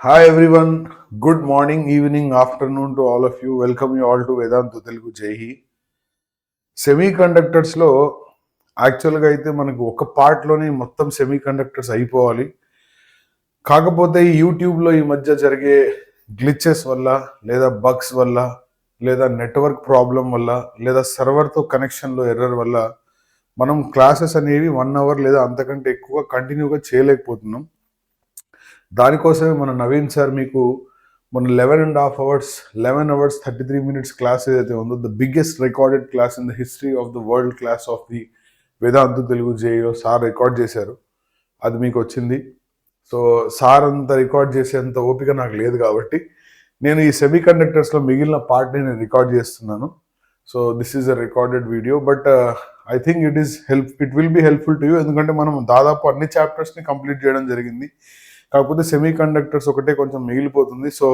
Hi everyone, good morning, evening, afternoon to all of you. Welcome you all to Vedantu Telugu Jehi. సెమీ కండక్టర్స్లో యాక్చువల్గా అయితే మనకు ఒక పార్ట్లోనే మొత్తం సెమీ కండక్టర్స్ అయిపోవాలి. కాకపోతే ఈ యూట్యూబ్లో ఈ మధ్య జరిగే గ్లిచెస్ వల్ల లేదా బగ్స్ వల్ల లేదా నెట్వర్క్ ప్రాబ్లం వల్ల లేదా సర్వర్తో కనెక్షన్లో ఎర్రర్ వల్ల మనం క్లాసెస్ అనేవి 1 అవర్ లేదా అంతకంటే ఎక్కువ కంటిన్యూగా చేయలేకపోతున్నాం. దానికోసమే మన నవీన్ సార్ మీకు మన 11 అవర్స్ 33 మినిట్స్ క్లాస్ ఏదైతే ఉందో the biggest recorded class in the history of the world class of the Vedantu Telugu జేఈలో సార్ రికార్డ్ చేశారు. అది మీకు వచ్చింది. సో సార్ అంత రికార్డ్ చేసేంత ఓపిక నాకు లేదు కాబట్టి నేను ఈ సెమీ కండక్టర్స్లో మిగిలిన పార్ట్ని నేను రికార్డ్ చేస్తున్నాను. So this is a recorded video, but I think it will be helpful to you. ఎందుకంటే మనం దాదాపు అన్ని చాప్టర్స్ని కంప్లీట్ చేయడం జరిగింది. కాకపోతే సెమీ కండక్టర్స్ ఒకటే కొంచెం మిగిలిపోతుంది. So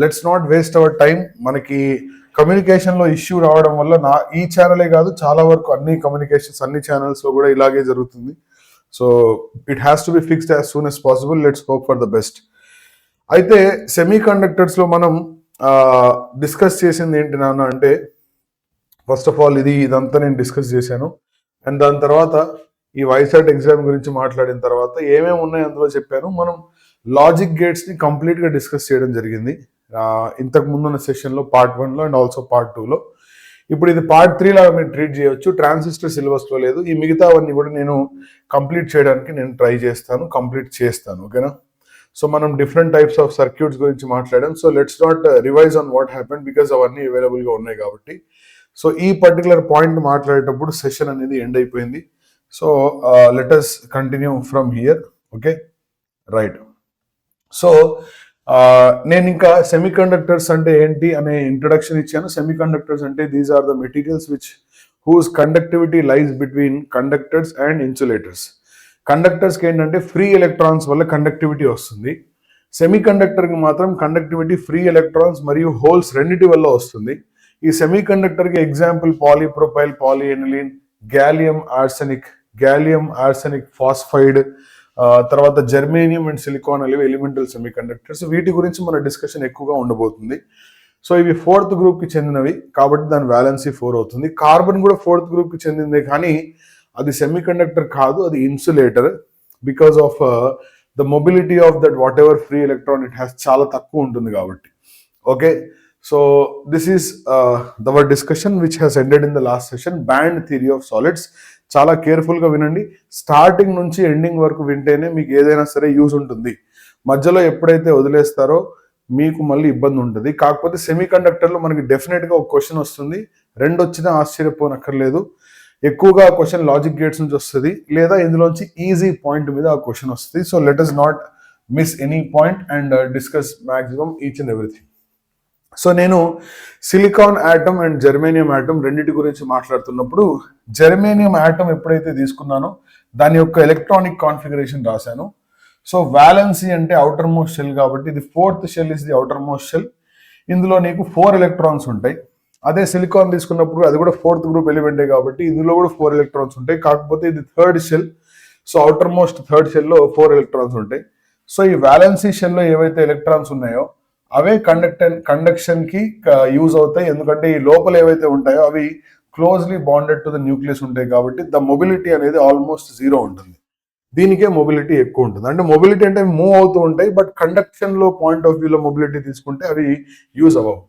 let's not waste our time. మనకి కమ్యూనికేషన్లో ఇష్యూ రావడం వల్ల ఈ ఛానలే కాదు, చాలా వరకు అన్ని ఛానల్స్లో కూడా ఇలాగే జరుగుతుంది. So it has to be fixed as soon as possible. Let's hope for the best. అయితే సెమీ కండక్టర్స్లో మనం డిస్కస్ చేసింది ఏంటి నాన్న అంటే, ఫస్ట్ ఆఫ్ ఆల్ ఇదంతా నేను డిస్కస్ చేశాను. అండ్ దాని తర్వాత ఈ వైసాట్ ఎగ్జామ్ గురించి మాట్లాడిన తర్వాత ఏమేమి ఉన్నాయి అందులో చెప్పాను. మనం లాజిక్ గేట్స్ని కంప్లీట్గా డిస్కస్ చేయడం జరిగింది ఇంతకు ముందున్న సెషన్లో పార్ట్ 1లో అండ్ ఆల్సో పార్ట్ 2లో. ఇప్పుడు ఇది పార్ట్ 3 మీరు ట్రీట్ చేయొచ్చు. ట్రాన్సిస్టర్ సిలబస్లో లేదు. ఈ మిగతావన్నీ కూడా నేను కంప్లీట్ చేయడానికి నేను ట్రై చేస్తాను, కంప్లీట్ చేస్తాను. ఓకేనా? సో మనం డిఫరెంట్ టైప్స్ ఆఫ్ సర్క్యూట్స్ గురించి మాట్లాడాం. So let's not revise on what happened because అవన్నీ అవైలబుల్గా ఉన్నాయి కాబట్టి. సో ఈ పర్టికులర్ పాయింట్ మాట్లాడేటప్పుడు సెషన్ అనేది ఎండ్ అయిపోయింది. So let us continue from here. Okay, right. So నేను ఇంకా సెమీ కండక్టర్స్ అంటే ఏంటి అనే ఇంట్రడక్షన్ ఇచ్చాను. సెమీ కండక్టర్స్ అంటే these are the materials which whose conductivity lies between conductors and insulators. కండక్టర్స్కి ఏంటంటే ఫ్రీ ఎలక్ట్రాన్స్ వల్ల కండక్టివిటీ వస్తుంది. సెమీ కండక్టర్కి మాత్రం కండక్టివిటీ ఫ్రీ ఎలక్ట్రాన్స్ మరియు హోల్స్ రెండిటి వల్ల వస్తుంది. ఈ సెమీ కండక్టర్కి example polypropyl, polyaniline, gallium arsenic phosphide, తర్వాత జర్మేనియం అండ్ సిలికాన్ అనేవి ఎలిమెంటల్ సెమీ కండక్టర్స్. వీటి గురించి మన డిస్కషన్ ఎక్కువగా ఉండబోతుంది. సో ఇవి 4th గ్రూప్కి చెందినవి కాబట్టి దాని వ్యాలెన్సీ 4 అవుతుంది. కార్బన్ కూడా 4th గ్రూప్కి చెందిందే, కానీ అది సెమీ కండక్టర్ కాదు, అది insulator. Because of the mobility of that whatever free electron it has చాలా తక్కువ ఉంటుంది కాబట్టి. Okay, so this is the other discussion which has ended in the last session, band theory of solids. చాలా కేర్ఫుల్గా వినండి. Starting నుంచి ending వరకు వింటేనే మీకు ఏదైనా సరే యూజ్ ఉంటుంది. మధ్యలో ఎప్పుడైతే వదిలేస్తారో మీకు మళ్ళీ ఇబ్బంది ఉంటుంది. కాకపోతే సెమీ కండక్టర్లో మనకి డెఫినెట్గా ఒక క్వశ్చన్ వస్తుంది. 2 వచ్చినా ఆశ్చర్యపోనక్కర్లేదు. ఎక్కువగా ఆ క్వశ్చన్ లాజిక్ గేట్స్ నుంచి వస్తుంది, లేదా ఇందులోంచి ఈజీ పాయింట్ మీద ఆ క్వశ్చన్ వస్తుంది. So let us not miss any point and discuss maximum each and everything. So నేను silicon atom and germanium atom రెండింటి గురించి మాట్లాడుతున్నప్పుడు జర్మేనియం ఆటమ్ ఎప్పుడైతే తీసుకున్నానో దాని యొక్క ఎలక్ట్రానిక్ కాన్ఫిగరేషన్ రాశాను. సో వ్యాలెన్సీ అంటే అవుటర్ మోస్ట్ షెల్ కాబట్టి ఇది 4th shell is the outermost shell. ఇందులో నీకు 4 ఎలక్ట్రాన్స్ ఉంటాయి. అదే సిలికాన్ తీసుకున్నప్పుడు అది కూడా 4th గ్రూప్ ఎలిమెంటే కాబట్టి ఇందులో కూడా 4 ఎలక్ట్రాన్స్ ఉంటాయి. కాకపోతే ఇది 3rd shell. So outermost 3rd షెల్లో 4 ఎలక్ట్రాన్స్ ఉంటాయి. సో ఈ వ్యాలెన్సీ షెల్లో ఏవైతే ఎలక్ట్రాన్స్ ఉన్నాయో అవే కండక్షన్ కి యూజ్ అవుతాయి. ఎందుకంటే ఈ లోపల ఏవైతే ఉంటాయో అవి closely bonded to the nucleus ఉంటాయి కాబట్టి ద మొబిలిటీ అనేది ఆల్మోస్ట్ 0 ఉంటుంది. దీనికే మొబిలిటీ ఎక్కువ ఉంటుంది. అంటే మొబిలిటీ అంటే మూవ్ అవుతూ ఉంటాయి, బట్ కండక్షన్ లో పాయింట్ ఆఫ్ వ్యూలో మొబిలిటీ తీసుకుంటే అవి యూజ్ అవ్వవు.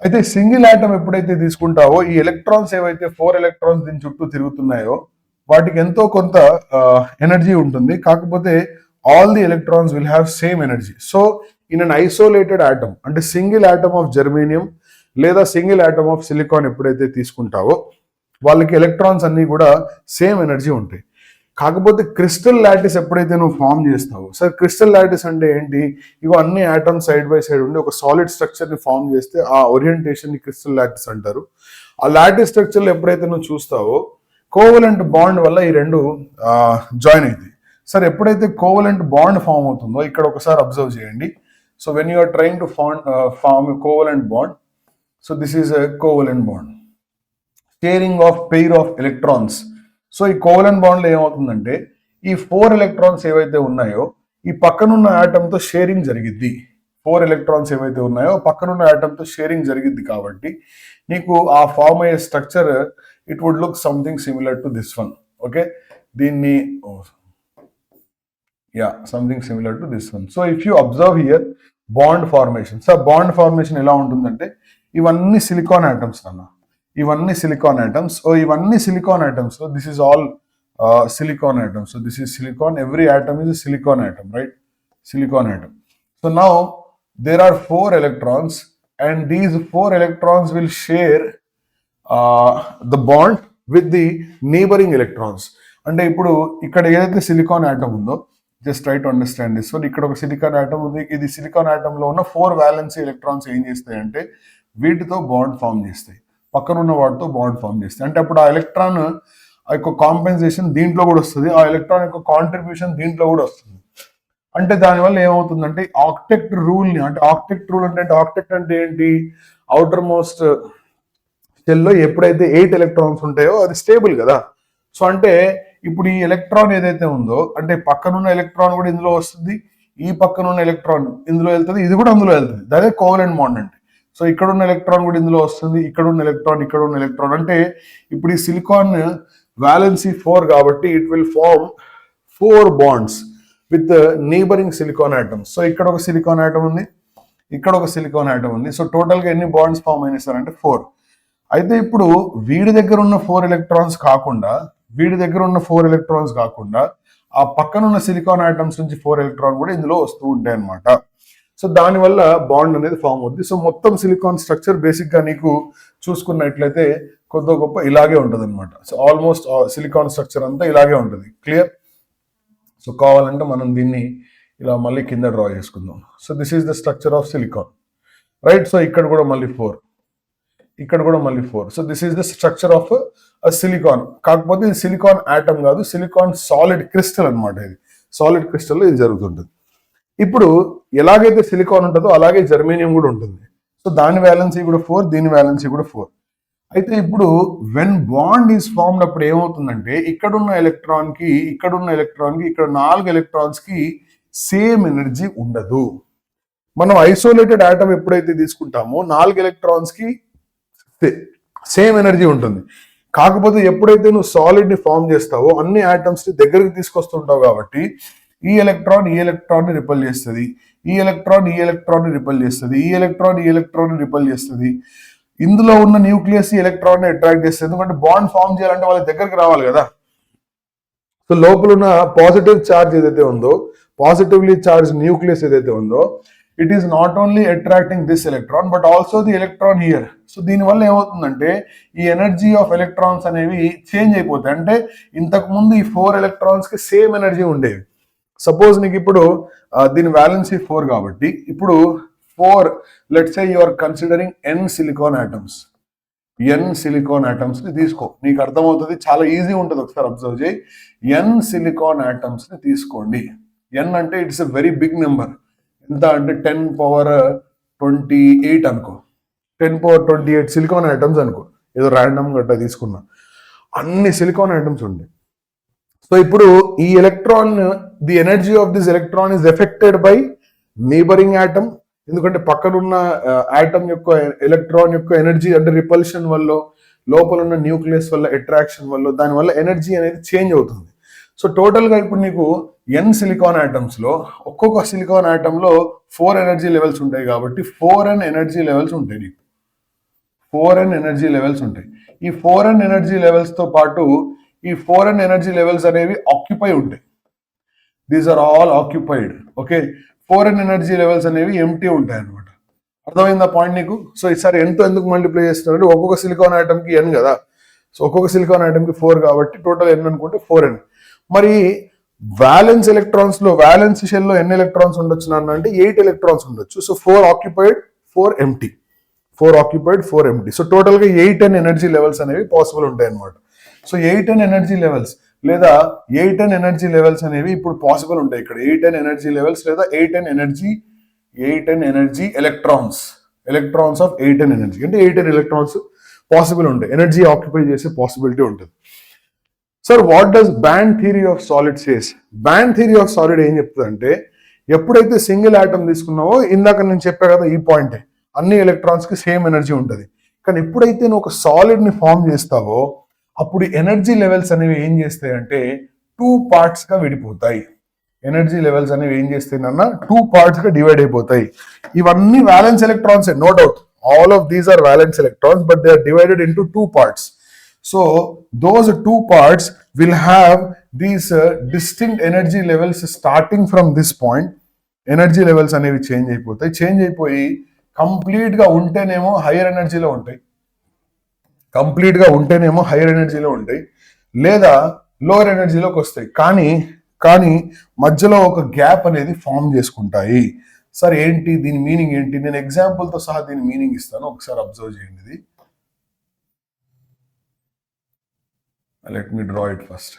అయితే సింగిల్ ఆటమ్ ఎప్పుడైతే తీసుకుంటావో ఈ ఎలక్ట్రాన్స్ ఏవైతే 4 ఎలక్ట్రాన్స్ దీని చుట్టూ తిరుగుతున్నాయో వాటికి ఎంతో కొంత ఎనర్జీ ఉంటుంది. కాకపోతే all the electrons will have same energy. So in an isolated atom అంటే సింగిల్ ఆటమ్ ఆఫ్ జర్మేనియం లేదా సింగిల్ ఆటమ్ ఆఫ్ సిలికాన్ ఎప్పుడైతే తీసుకుంటావో వాళ్ళకి ఎలక్ట్రాన్స్ అన్ని కూడా సేమ్ ఎనర్జీ ఉంటాయి. కాకపోతే క్రిస్టల్ లాటిస్ ఎప్పుడైతే నువ్వు ఫామ్ చేస్తావో, సార్ క్రిస్టల్ లాటిస్ అంటే ఏంటి? ఇగో అన్ని ఆటమ్స్ సైడ్ బై సైడ్ ఉండి ఒక సాలిడ్ స్ట్రక్చర్ ని ఫామ్ చేస్తే ఆ ఓరియంటేషన్ ని క్రిస్టల్ లాటిస్ అంటారు. ఆ లాటిస్ స్ట్రక్చర్ లో ఎప్పుడైతే నువ్వు చూస్తావో కోవలెంట్ బాండ్ వల్ల ఈ రెండు జాయిన్ అవుతాయి. సార్ ఎప్పుడైతే కోవలెంట్ బాండ్ ఫామ్ అవుతుందో ఇక్కడ ఒకసారి అబ్జర్వ్ చేయండి. So when you are trying to form a covalent bond, so this is a covalent bond. Sharing of pair of electrons. So ఈ కోవలెంట్ బాండ్ లో ఏమవుతుందంటే ఈ 4 ఎలక్ట్రాన్స్ ఏవైతే ఉన్నాయో ఈ పక్కనున్న ఆటంతో షేరింగ్ జరిగిద్ది. 4 ఎలక్ట్రాన్స్ ఏవైతే ఉన్నాయో పక్కనున్న ఆటంతో షేరింగ్ జరిగిద్ది కాబట్టి నీకు ఆ ఫామ్ అయ్యే structure it would look something similar to this one. Okay, దీన్ని something similar to this one. So if you observe here bond formation. So bond formation ఎలా ఉంటుందంటే ఇవన్నీ సిలికాన్ ఆటమ్స్ అన్న, ఇవన్నీ సిలికాన్ ఆటమ్స్. సో ఇవన్నీ silicon atoms. So this is all silicon atom. So this is silicon. Every atom is a silicon atom, right? Silicon atom. So now there are 4 electrons, and these 4 electrons will share the bond with the neighboring electrons. అంటే ఇప్పుడు ఇక్కడ ఏదైతే silicon atom ఉందో, just try to understand this. So ఇక్కడ ఒక silicon atom ఉంది. ఇది silicon atom లో ఉన్న 4 వాలెన్సీ ఎలక్ట్రాన్స్ ఏం చేస్తాయి అంటే వీటితో బాండ్ ఫామ్ చేస్తాయి, పక్కనున్న వాటితో బాండ్ ఫామ్ చేస్తాయి. అంటే అప్పుడు ఆ ఎలక్ట్రాన్ ఆ యొక్క కాంపెన్సేషన్ దీంట్లో కూడా వస్తుంది, ఆ ఎలక్ట్రాన్ యొక్క కాంట్రిబ్యూషన్ దీంట్లో కూడా వస్తుంది. అంటే దానివల్ల ఏమవుతుందంటే ఆక్టెక్ట్ రూల్ ని, అంటే ఆక్టెక్ట్ రూల్ అంటే ఆక్టెక్ట్ అంటే ఏంటి, అవుటర్ మోస్ట్ సెల్లో ఎప్పుడైతే 8 ఎలక్ట్రాన్స్ ఉంటాయో అది స్టేబుల్ కదా. సో అంటే ఇప్పుడు ఈ ఎలక్ట్రాన్ ఏదైతే ఉందో అంటే పక్కనున్న ఎలక్ట్రాన్ కూడా ఇందులో వస్తుంది, ఈ పక్కనున్న ఎలక్ట్రాన్ ఇందులో వెళ్తుంది, ఇది కూడా అందులో వెళ్తుంది. అదే కోవలెంట్ బాండ్ అంటే. సో ఇక్కడ ఉన్న ఎలక్ట్రాన్ కూడా ఇందులో వస్తుంది, ఇక్కడ ఉన్న ఎలక్ట్రాన్, ఇక్కడ ఉన్న ఎలక్ట్రాన్. అంటే ఇప్పుడు ఈ సిలికాన్ valency 4 కాబట్టి it will form 4 bonds with the neighboring silicon atoms. So ఇక్కడ ఒక సిలికాన్ ఆటం ఉంది, ఇక్కడ ఒక సిలికాన్ ఆటం ఉంది. సో టోటల్ గా ఎన్ని బాండ్స్ ఫామ్ అయినాయి సార్ అంటే 4. అయితే ఇప్పుడు వీడి దగ్గర ఉన్న 4 ఎలక్ట్రాన్స్ కాకుండా, వీడి దగ్గర ఉన్న 4 ఎలక్ట్రాన్స్ కాకుండా ఆ పక్కన ఉన్న సిలికాన్ ఆటమ్స్ నుంచి 4 ఎలక్ట్రాన్ కూడా ఇందులో వస్తూ ఉంటాయి అన్నమాట. సో దానివల్ల బాండ్ అనేది ఫామ్ అవుద్ది. సో మొత్తం సిలికాన్ స్ట్రక్చర్ బేసిక్ గా నీకు చూసుకున్నట్లయితే కొద్ది గొప్ప ఇలాగే ఉంటుంది అనమాట. సో ఆల్మోస్ట్ సిలికాన్ స్ట్రక్చర్ అంతా ఇలాగే ఉంటుంది. క్లియర్? సో కావాలంటే మనం దీన్ని ఇలా మళ్ళీ కింద డ్రా చేసుకుందాం. So this is the structure of silicon, right? So ఇక్కడ కూడా మళ్ళీ 4, ఇక్కడ కూడా మళ్ళీ 4. So this is the structure of silicon. కాకపోతే ఇది సిలికాన్ ఆటమ్ కాదు, సిలికాన్ సాలిడ్ క్రిస్టల్ అనమాట. ఇది సాలిడ్ క్రిస్టల్ ఇది జరుగుతుంటుంది. ఇప్పుడు ఎలాగైతే సిలికాన్ ఉంటుందో అలాగే జర్మేనియం కూడా ఉంటుంది. సో దాని వ్యాలెన్సీ కూడా 4, దీని వ్యాలెన్సీ కూడా 4. అయితే ఇప్పుడు వెన్ బాండ్ ఈస్ ఫార్మ్డ్ అప్పుడు ఏమవుతుందంటే ఇక్కడున్న ఎలక్ట్రాన్ కి ఇక్కడ 4 ఎలక్ట్రాన్స్ కి సేమ్ ఎనర్జీ ఉండదు. మనం ఐసోలేటెడ్ ఆటమ్ ఎప్పుడైతే తీసుకుంటామో 4 ఎలక్ట్రాన్స్ కి సేమ్ ఎనర్జీ ఉంటుంది. కాకపోతే ఎప్పుడైతే నువ్వు సాలిడ్ ని ఫామ్ చేస్తావో అన్ని ఆటమ్స్ ని దగ్గరికి తీసుకొస్తుంటావు కాబట్టి ఈ ఎలక్ట్రాన్ ఈ ఎలక్ట్రాన్ ని రిపెల్ చేస్తుంది, ఈ ఎలక్ట్రాన్ ఈ ఎలక్ట్రాన్ ని రిపెల్ చేస్తుంది, ఈ ఎలక్ట్రాన్ ఈ ఎలక్ట్రాన్ ని రిపెల్ చేస్తుంది. ఇందులో ఉన్న న్యూక్లియస్ ఈ ఎలక్ట్రాన్ ని అట్రాక్ట్ చేస్తుంది. ఎందుకంటే బాండ్ ఫామ్ చేయాలంటే వాళ్ళ దగ్గరికి రావాలి కదా. సో లోపల ఉన్న పాజిటివ్ ఛార్జ్ ఏదైతే ఉందో, పాజిటివ్లీ ఛార్జ్ న్యూక్లియస్ ఏదైతే ఉందో, it is not only attracting this electron but also the electron here. So దీనివల్ల ఏమవుతుందంటే ఈ ఎనర్జీ ఆఫ్ ఎలక్ట్రాన్స్ అనేవి చేంజ్ అయిపోతాయి. అంటే ఇంతకు ముందు ఈ 4 ఎలక్ట్రాన్స్ కి సేమ్ ఎనర్జీ ఉండేవి. సపోజ్ నీకు ఇప్పుడు దీని వ్యాలెన్సీ 4 కాబట్టి ఇప్పుడు 4, let's say you are considering n silicon atoms. n silicon atoms ని తీసుకో, నీకు అర్థమవుతుంది, చాలా ఈజీ ఉంటుంది. ఒకసారి అబ్జర్వ్ చేయి. n silicon atoms ని తీసుకోండి. n అంటే it's a very big number. ఎంత అంటే 10^28 అనుకో, 10^28 సిలికాన్ ఆటమ్స్ అనుకో, ఏదో ర్యాండమ్ గట్టా తీసుకున్నా. అన్ని సిలికాన్ ఆటమ్స్ ఉంటాయి. సో ఇప్పుడు ఈ electron, the energy of this electron is affected by neighbouring atom. ఎందుకంటే పక్కనున్న ఆటమ్ యొక్క ఎలక్ట్రాన్ యొక్క ఎనర్జీ అంటే రిపల్షన్ వల్ల, లోపల ఉన్న న్యూక్లియస్ వల్ల, అట్రాక్షన్ వల్ల, దానివల్ల ఎనర్జీ అనేది చేంజ్ అవుతుంది. సో టోటల్ గా ఇప్పుడు నీకు n సిలికాన్ ఆటమ్స్ లో ఒక్కొక్క సిలికాన్ ఆటమ్ లో 4 ఎనర్జీ లెవెల్స్ ఉంటాయి కాబట్టి 4n ఎనర్జీ లెవెల్స్ ఉంటాయి. నీకు 4n ఎనర్జీ లెవెల్స్ ఉంటాయి. ఈ 4n ఎనర్జీ లెవెల్స్ తో పాటు ఈ 4n ఎనర్జీ లెవెల్స్ అనేవి ఆక్యుపై ఉంటాయి. These are all occupied. Okay, 4n energy levels అనేవి ఎంటీ ఉంటాయి అనమాట. అర్థమైందా పాయింట్ నీకు? సో ఈసారి ఎంతో ఎందుకు మల్టిప్లై చేస్తున్నారంటే ఒక్కొక్క సిలికాన్ ఆటమ్ కి n కదా. సో ఒక్కొక్క సిలికాన్ ఆటమ్ కి 4 కాబట్టి టోటల్ n అనుకుంటే 4n. మరి వ్యాలెన్స్ ఎలక్ట్రాన్స్ లో, వ్యాలెన్స్ షెల్ లో ఎన్ని ఎలక్ట్రాన్స్ ఉండొచ్చు నాన్న అంటే 8 ఎలక్ట్రాన్స్ ఉండొచ్చు. So 4 occupied 4 empty, 4 occupied 4 empty. So total గా 8n ఎనర్జీ లెవెల్స్ అనేవి పాసిబుల్ ఉంటాయి అనమాట. సో 8n ఎనర్జీ లెవెల్స్ లేదా 8n ఎనర్జీ లెవెల్స్ అనేవి ఇప్పుడు పాసిబుల్ ఉంటాయి. ఇక్కడ 8n ఎనర్జీ లెవెల్స్ లేదా 8n energy electrons of 8n energy అంటే 8n ఎలక్ట్రాన్స్ పాసిబుల్ ఉంటాయి. ఎనర్జీ ఆక్యుపై చేసే పాసిబిలిటీ ఉంటుంది. Sir what does band theory of solid says? Band theory of solid ఏం చెప్తుందంటే, ఎప్పుడైతే సింగిల్ ఆటమ్ తీసుకున్నావో, ఇందాక నేను చెప్పా కదా ఈ పాయింటే, అన్ని ఎలక్ట్రాన్స్ కి సేమ్ ఎనర్జీ ఉంటుంది. కానీ ఎప్పుడైతే నువ్వు ఒక సాలిడ్ ని ఫామ్ చేస్తావో అప్పుడు ఎనర్జీ లెవెల్స్ అనేవి ఏం చేస్తాయంటే 2 parts గా విడిపోతాయి. ఎనర్జీ లెవెల్స్ అనేవి ఏం చేస్తాయన్నా 2 parts గా డివైడ్ అయిపోతాయి. ఇవన్నీ valence electrons, no doubt, all of these are valence electrons, but they are divided into 2 parts. So those 2 parts will have these distinct energy levels starting from this point. Energy levels అనేవి change అయిపోతాయి. Change అయిపోయి complete గా ఉంటేనేమో hire ఎనర్జీలో ఉంటాయి, complete గా ఉంటేనేమో hire ఎనర్జీలో ఉంటాయి, లేదా లోవర్ ఎనర్జీలోకి వస్తాయి. కానీ మధ్యలో ఒక గ్యాప్ అనేది ఫామ్ చేసుకుంటాయి. సార్ ఏంటి దీని మీనింగ్ ఏంటి? నేను ఎగ్జాంపుల్ తో సహా దీని మీనింగ్ ఇస్తాను, ఒకసారి అబ్జర్వ్ చేయండి. ఇది let me draw it first.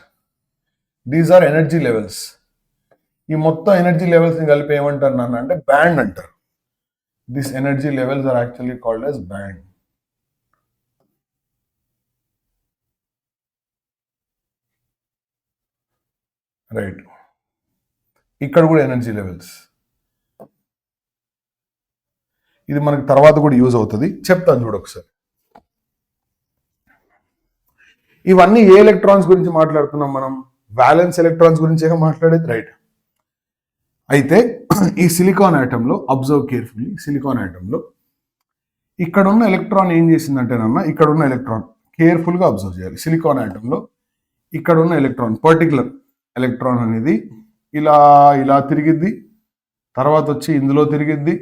These are energy levels. ఈ మొత్తం ఎనర్జీ లెవెల్స్ ని కలిపి ఏమంటారు నాన్న అంటే బ్యాండ్ అంటారు. This energy levels are actually called as band. Right, ఇక్కడ కూడా ఎనర్జీ లెవెల్స్. ఇది మనకి తర్వాత కూడా యూజ్ అవుతుంది, చెప్తాను చూడు ఒకసారి. ఇవన్నీ ఏ ఎలక్ట్రాన్స్ గురించి మాట్లాడుతున్నాం మనం? వ్యాలెన్స్ ఎలక్ట్రాన్స్ గురించి మాట్లాడేది, రైట్. అయితే ఈ సిలికాన్ ఆటంలో అబ్జర్వ్ కేర్ఫుల్లీ, సిలికాన్ ఆటంలో ఇక్కడ ఉన్న ఎలక్ట్రాన్ ఏం చేసిందంటే నాన్న, ఇక్కడ ఉన్న ఎలక్ట్రాన్ కేర్ఫుల్ గా అబ్జర్వ్ చేయాలి. సిలికాన్ ఆటంలో ఇక్కడ ఉన్న ఎలక్ట్రాన్, పర్టికులర్ ఎలక్ట్రాన్ అనేది ఇలా ఇలా తిరిగిద్ది, తర్వాత వచ్చి ఇందులో తిరిగిద్ది,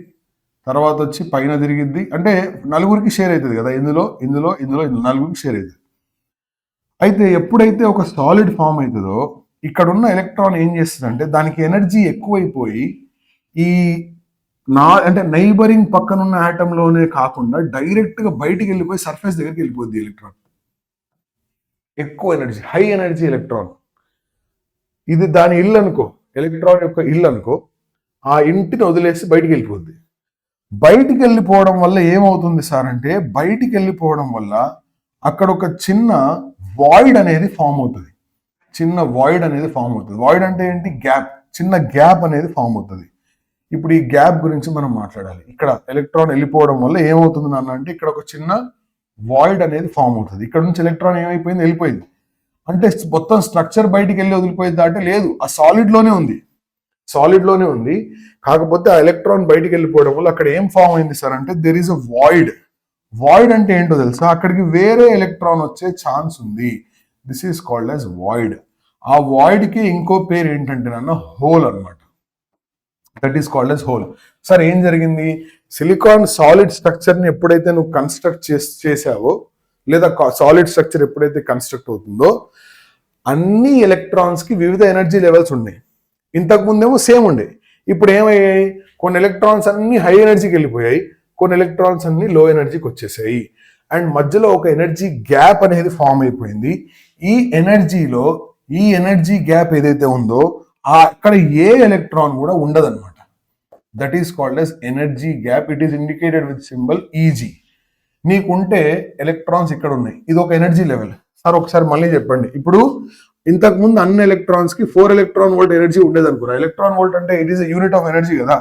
తర్వాత వచ్చి పైన తిరిగిద్ది. అంటే నలుగురికి షేర్ అవుతుంది కదా, ఇందులో ఇందులో ఇందులో నలుగురికి షేర్ అవుతుంది. అయితే ఎప్పుడైతే ఒక సాలిడ్ ఫామ్ అవుతుందో ఇక్కడ ఉన్న ఎలక్ట్రాన్ ఏం చేస్తుందంటే దానికి ఎనర్జీ ఎక్కువైపోయి ఈ అంటే నైబరింగ్ పక్కన ఉన్న ఆటంలోనే కాకుండా డైరెక్ట్ గా బయటికి వెళ్ళిపోయి సర్ఫేస్ దగ్గరికి వెళ్ళిపోద్ది ఎలక్ట్రాన్. ఎక్కువ ఎనర్జీ, హై ఎనర్జీ ఎలక్ట్రాన్. ఇది దాని ఇల్లు అనుకో, ఎలక్ట్రాన్ యొక్క ఇల్లు అనుకో, ఆ ఇంటిని వదిలేసి బయటికి వెళ్ళిపోద్ది. బయటికి వెళ్ళిపోవడం వల్ల ఏమవుతుంది సార్ అంటే, బయటికి వెళ్ళిపోవడం వల్ల అక్కడ ఒక చిన్న వాయిడ్ అనేది ఫామ్ అవుతుంది. చిన్న వాయిడ్ అనేది ఫామ్ అవుతుంది. వాయిడ్ అంటే ఏంటి? గ్యాప్, చిన్న గ్యాప్ అనేది ఫామ్ అవుతుంది. ఇప్పుడు ఈ గ్యాప్ గురించి మనం మాట్లాడాలి. ఇక్కడ ఎలక్ట్రాన్ వెళ్ళిపోవడం వల్ల ఏమవుతుంది నాన్న అంటే ఇక్కడ ఒక చిన్న వాయిడ్ అనేది ఫామ్ అవుతుంది. ఇక్కడ నుంచి ఎలక్ట్రాన్ ఏమైపోయింది? వెళ్ళిపోయింది. అంటే మొత్తం స్ట్రక్చర్ బయటికి వెళ్ళి వదిలిపోయింది అంటే లేదు, ఆ సాలిడ్ లోనే ఉంది, సాలిడ్ లోనే ఉంది. కాకపోతే ఆ ఎలక్ట్రాన్ బయటికి వెళ్ళిపోవడం వల్ల అక్కడ ఏం ఫామ్ అయింది సార్ అంటే there is a void. Void అంటే ఏంటో తెలుసా? అక్కడికి వేరే ఎలక్ట్రాన్ వచ్చే ఛాన్స్ ఉంది. This is called as void. ఆ వాయిడ్ కి ఇంకో పేరు ఏంటంటే నాన్న హోల్ అన్నమాట. That is called as whole. Sir ఏం జరిగింది? సిలికాన్ సాలిడ్ స్ట్రక్చర్ ని ఎప్పుడైతే నువ్వు కన్స్ట్రక్ట్ చేసావో, లేదా సాలిడ్ స్ట్రక్చర్ ఎప్పుడైతే కన్స్ట్రక్ట్ అవుతుందో అన్ని ఎలక్ట్రాన్స్ కి వివిధ ఎనర్జీ లెవెల్స్ ఉన్నాయి. ఇంతకు ముందేమో సేమ్ ఉండే, ఇప్పుడు ఏమయ్యాయి? కొన్ని ఎలక్ట్రాన్స్ అన్ని హై ఎనర్జీకి వెళ్ళిపోయాయి, కొన్ని ఎలక్ట్రాన్స్ అన్ని లో ఎనర్జీకి వచ్చేసాయి. అండ్ మధ్యలో ఒక ఎనర్జీ గ్యాప్ అనేది ఫామ్ అయిపోయింది. ఈ ఎనర్జీ గ్యాప్ ఏదైతే ఉందో అక్కడ ఏ ఎలక్ట్రాన్ కూడా ఉండదన్నమాట. That is called as energy gap. It is indicated with symbol easy. నీకుంటే ఎలక్ట్రాన్స్ ఇక్కడ ఉన్నాయి, ఇది ఒక ఎనర్జీ లెవెల్. సార్ ఒకసారి మళ్ళీ చెప్పండి. ఇప్పుడు ఇంతకు ముందు అన్ని ఎలక్ట్రాన్స్ కి 4 electron volt ఎనర్జీ ఉండేది అనుకున్నా. ఎలక్ట్రాన్ వోల్ట్ అంటే it is unit of energy కదా.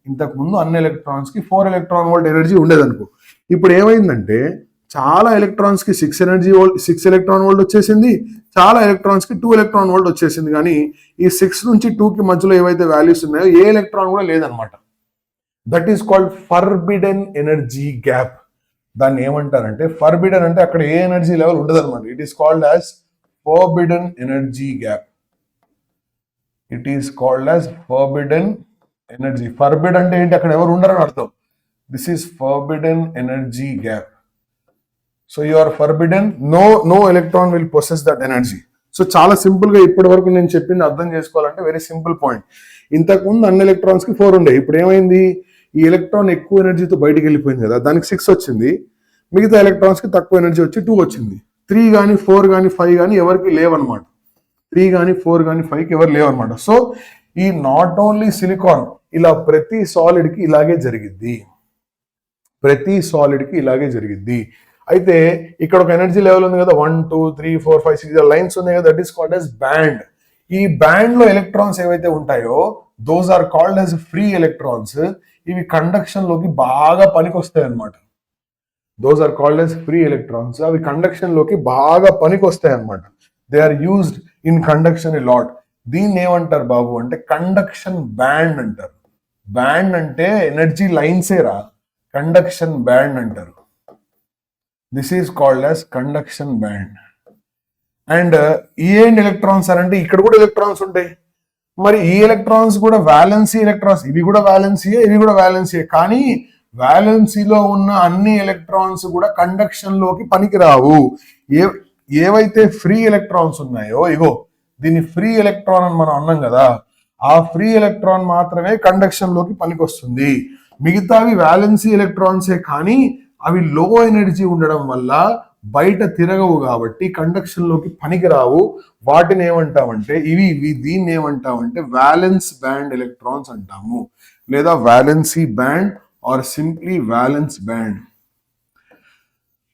ఇంతకు ముందు అన్ని ఎలక్ట్రాన్స్ కి 4 electron volt ఎనర్జీ ఉండేది అనుకో. ఇప్పుడు ఏమైందంటే చాలా ఎలక్ట్రాన్స్ కి 6 electron volt వచ్చేసింది, చాలా ఎలక్ట్రాన్స్ కి 2 electron volt వచ్చేసింది. కానీ ఈ 6 నుంచి 2 కి మధ్యలో ఏవైతే వాల్యూస్ ఉన్నాయో ఏ ఎలక్ట్రాన్ కూడా లేదనమాట. That is called forbidden energy gap. దాన్ని ఏమంటారంటే ఫర్బిడెన్ అంటే అక్కడ ఏ ఎనర్జీ లెవెల్ ఉండదు అనమాట. It is called as forbidden energy gap. It is called as forbidden energy. Forbidden అంటే ఏంటి? అక్కడ ఎవరు ఉండరని అర్థం. This is forbidden energy gap. So you are forbidden, no electron will possess that energy. So చాలా simple గా ఇప్పటి వరకు నేను చెప్పింది అర్థం చేసుకోవాలంటే వెరీ సింపుల్ పాయింట్. ఇంతకు ముందు అన్ని ఎలక్ట్రాన్స్ కి 4 ఉండే, ఇప్పుడు ఏమైంది? ఈ ఎలక్ట్రాన్ ఎక్కువ ఎనర్జీతో బయటికి వెళ్ళిపోయింది కదా, దానికి 6 వచ్చింది. మిగతా ఎలక్ట్రాన్స్ కి తక్కువ ఎనర్జీ వచ్చి 2 వచ్చింది. 3 కానీ 4 కానీ 5 కానీ ఎవరికి లేవన్నమాట. 3 కానీ 4 కానీ 5కి ఎవరు లేవన్నమాట. సో ఈ నాట్ ఓన్లీ సిలికాన్, ఇలా ప్రతి సాలిడ్ కి ఇలాగే జరిగిద్ది, ప్రతి సాలిడ్ కి ఇలాగే జరిగిద్ది. అయితే ఇక్కడ ఒక ఎనర్జీ లెవెల్ ఉంది కదా, 1 2 3 4 5 6 లైన్స్ ఉన్నాయి కదా, that is called as band. ఈ బ్యాండ్ లో ఎలక్ట్రాన్స్ ఏవైతే ఉంటాయో those are called as free electrons. ఇవి కండక్షన్ లోకి బాగా పనికొస్తాయి అనమాట. Those are called as free electrons. అవి కండక్షన్ లోకి బాగా పనికొస్తాయి అనమాట. They are used in conduction a lot. దీన్ని ఏమంటారు బాబు అంటే కండక్షన్ బ్యాండ్ అంటారు. బ్యాండ్ అంటే ఎనర్జీ లైన్సే రా, కండక్షన్ బ్యాండ్ అంటారు. This is called as conduction band. And ఈ ఏంటి ఎలక్ట్రాన్స్ అంటే ఇక్కడ కూడా ఎలక్ట్రాన్స్ ఉంటాయి. మరి ఈ ఎలక్ట్రాన్స్ కూడా వ్యాలెన్సీ ఎలక్ట్రాన్స్, ఇవి కూడా వ్యాలెన్సీయే, ఇవి కూడా వ్యాలెన్సీయే. కానీ వ్యాలెన్సీలో ఉన్న అన్ని ఎలక్ట్రాన్స్ కూడా కండక్షన్ లోకి పనికిరావు. ఏవైతే ఫ్రీ ఎలక్ట్రాన్స్ ఉన్నాయో, ఇగో దీన్ని ఫ్రీ ఎలక్ట్రాన్ అని మనం అన్నాం కదా, ఆ ఫ్రీ ఎలక్ట్రాన్ మాత్రమే కండక్షన్ లోకి పనికొస్తుంది. మిగతావి వ్యాలెన్సీ ఎలక్ట్రాన్సే, కానీ అవి లో ఎనర్జీ ఉండడం వల్ల బయట తిరగవు కాబట్టి కండక్షన్ లోకి పనికిరావు. వాటిని ఏమంటామంటే దీన్ని ఏమంటామంటే వ్యాలెన్స్ బ్యాండ్ ఎలక్ట్రాన్స్ అంటాము, లేదా valency band or simply valence band.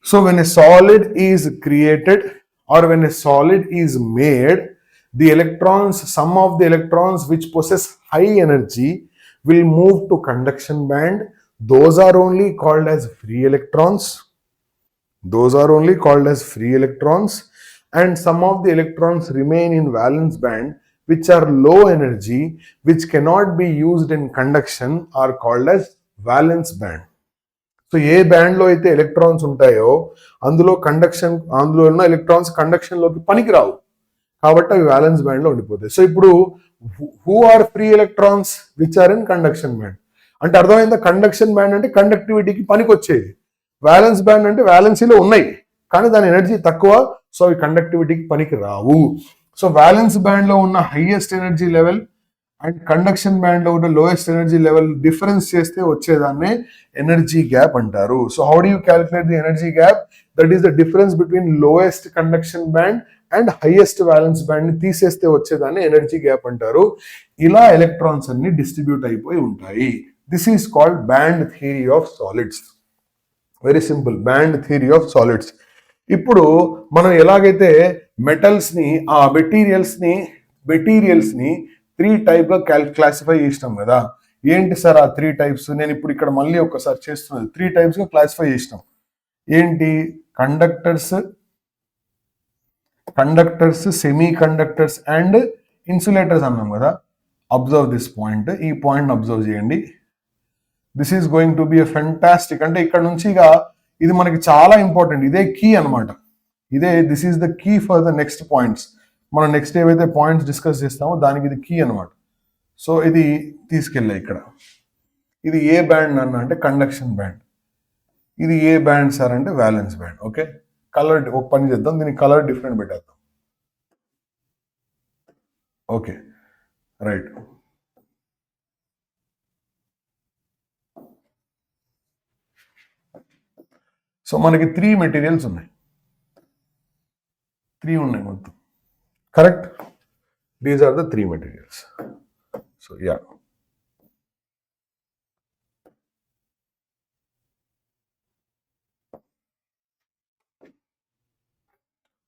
So when a solid is created or when a solid is made, the electrons, some of the electrons which possess high energy will move to conduction band. Those are only called as free electrons. Those are only called as free electrons. And some of the electrons remain in valence band which are low energy, which cannot be used in conduction, are called as valence band. So ఏ band లో అయితే electrons ఉంటాయో అందులో ఉన్న electrons conduction లోకి పనికిరావు కాబట్టి అవి వ్యాలెన్స్ బ్యాండ్ లో ఉండిపోతాయి. సో ఇప్పుడు who are free electrons which are in conduction band అంటే అర్థమైందా? కండక్షన్ బ్యాండ్ అంటే కండక్టివిటీకి పనికొచ్చేది. వ్యాలెన్స్ బ్యాండ్ అంటే వ్యాలెన్సీలో ఉన్నాయి కానీ దాని ఎనర్జీ తక్కువ, సో అవి కండక్టివిటీకి పనికి రావు. సో వ్యాలెన్స్ బ్యాండ్ లో ఉన్న highest energy level and conduction band లో ఉన్న లోయెస్ట్ ఎనర్జీ లెవెల్ డిఫరెన్స్ చేస్తే వచ్చేదాన్నే ఎనర్జీ గ్యాప్ అంటారు. So how do you calculate the energy gap? That is the difference between lowest conduction band and highest valence band ని తీసేస్తే వచ్చేదాన్ని energy gap అంటారు. ఇలా ఎలక్ట్రాన్స్ అన్ని డిస్ట్రిబ్యూట్ అయిపోయి ఉంటాయి. This is called band theory of solids. Very simple, band theory of solids. ఇప్పుడు మనం ఎలాగైతే మెటీరియల్స్ ని 3 టైప్ గా క్లాసిఫై చేసినాం కదా. ఏంటి సార్ ఆ 3 టైప్స్? నేను ఇప్పుడు ఇక్కడ మళ్ళీ ఒకసారి చేస్తున్నాను. 3 టైప్స్ గా క్లాసిఫై చేసినాం. ఏంటి? Conductors, semi conductors and insulators అన్నాం కదా. అబ్జర్వ్ దిస్ పాయింట్, ఈ పాయింట్ అబ్జర్వ్ చేయండి. This is going to be a fantastic. అంటే ఇక్కడ నుంచి ఇది మనకి చాలా ఇంపార్టెంట్. ఇదే కీ అనమాట. This is the key for the next points. మనం నెక్స్ట్ ఏవైతే పాయింట్స్ డిస్కస్ చేస్తామో దానికి ఇది కీ అనమాట. సో ఇది తీసుకెళ్ళా ఇక్కడ. ఇది ఏ బ్యాండ్ అన్న అంటే కండక్షన్ బ్యాండ్. ఇది ఏ బ్యాండ్ సార్ అంటే వ్యాలెన్స్ బ్యాండ్. ఓకే, కలర్ ఒక పని చేద్దాం, దీనికి కలర్ డిఫరెంట్ పెట్టేద్దాం. Okay right. సో మనకి 3 మెటీరియల్స్ ఉన్నాయి. 3 ఉన్నాయి మొత్తం. Correct? These are the 3 materials. So yeah.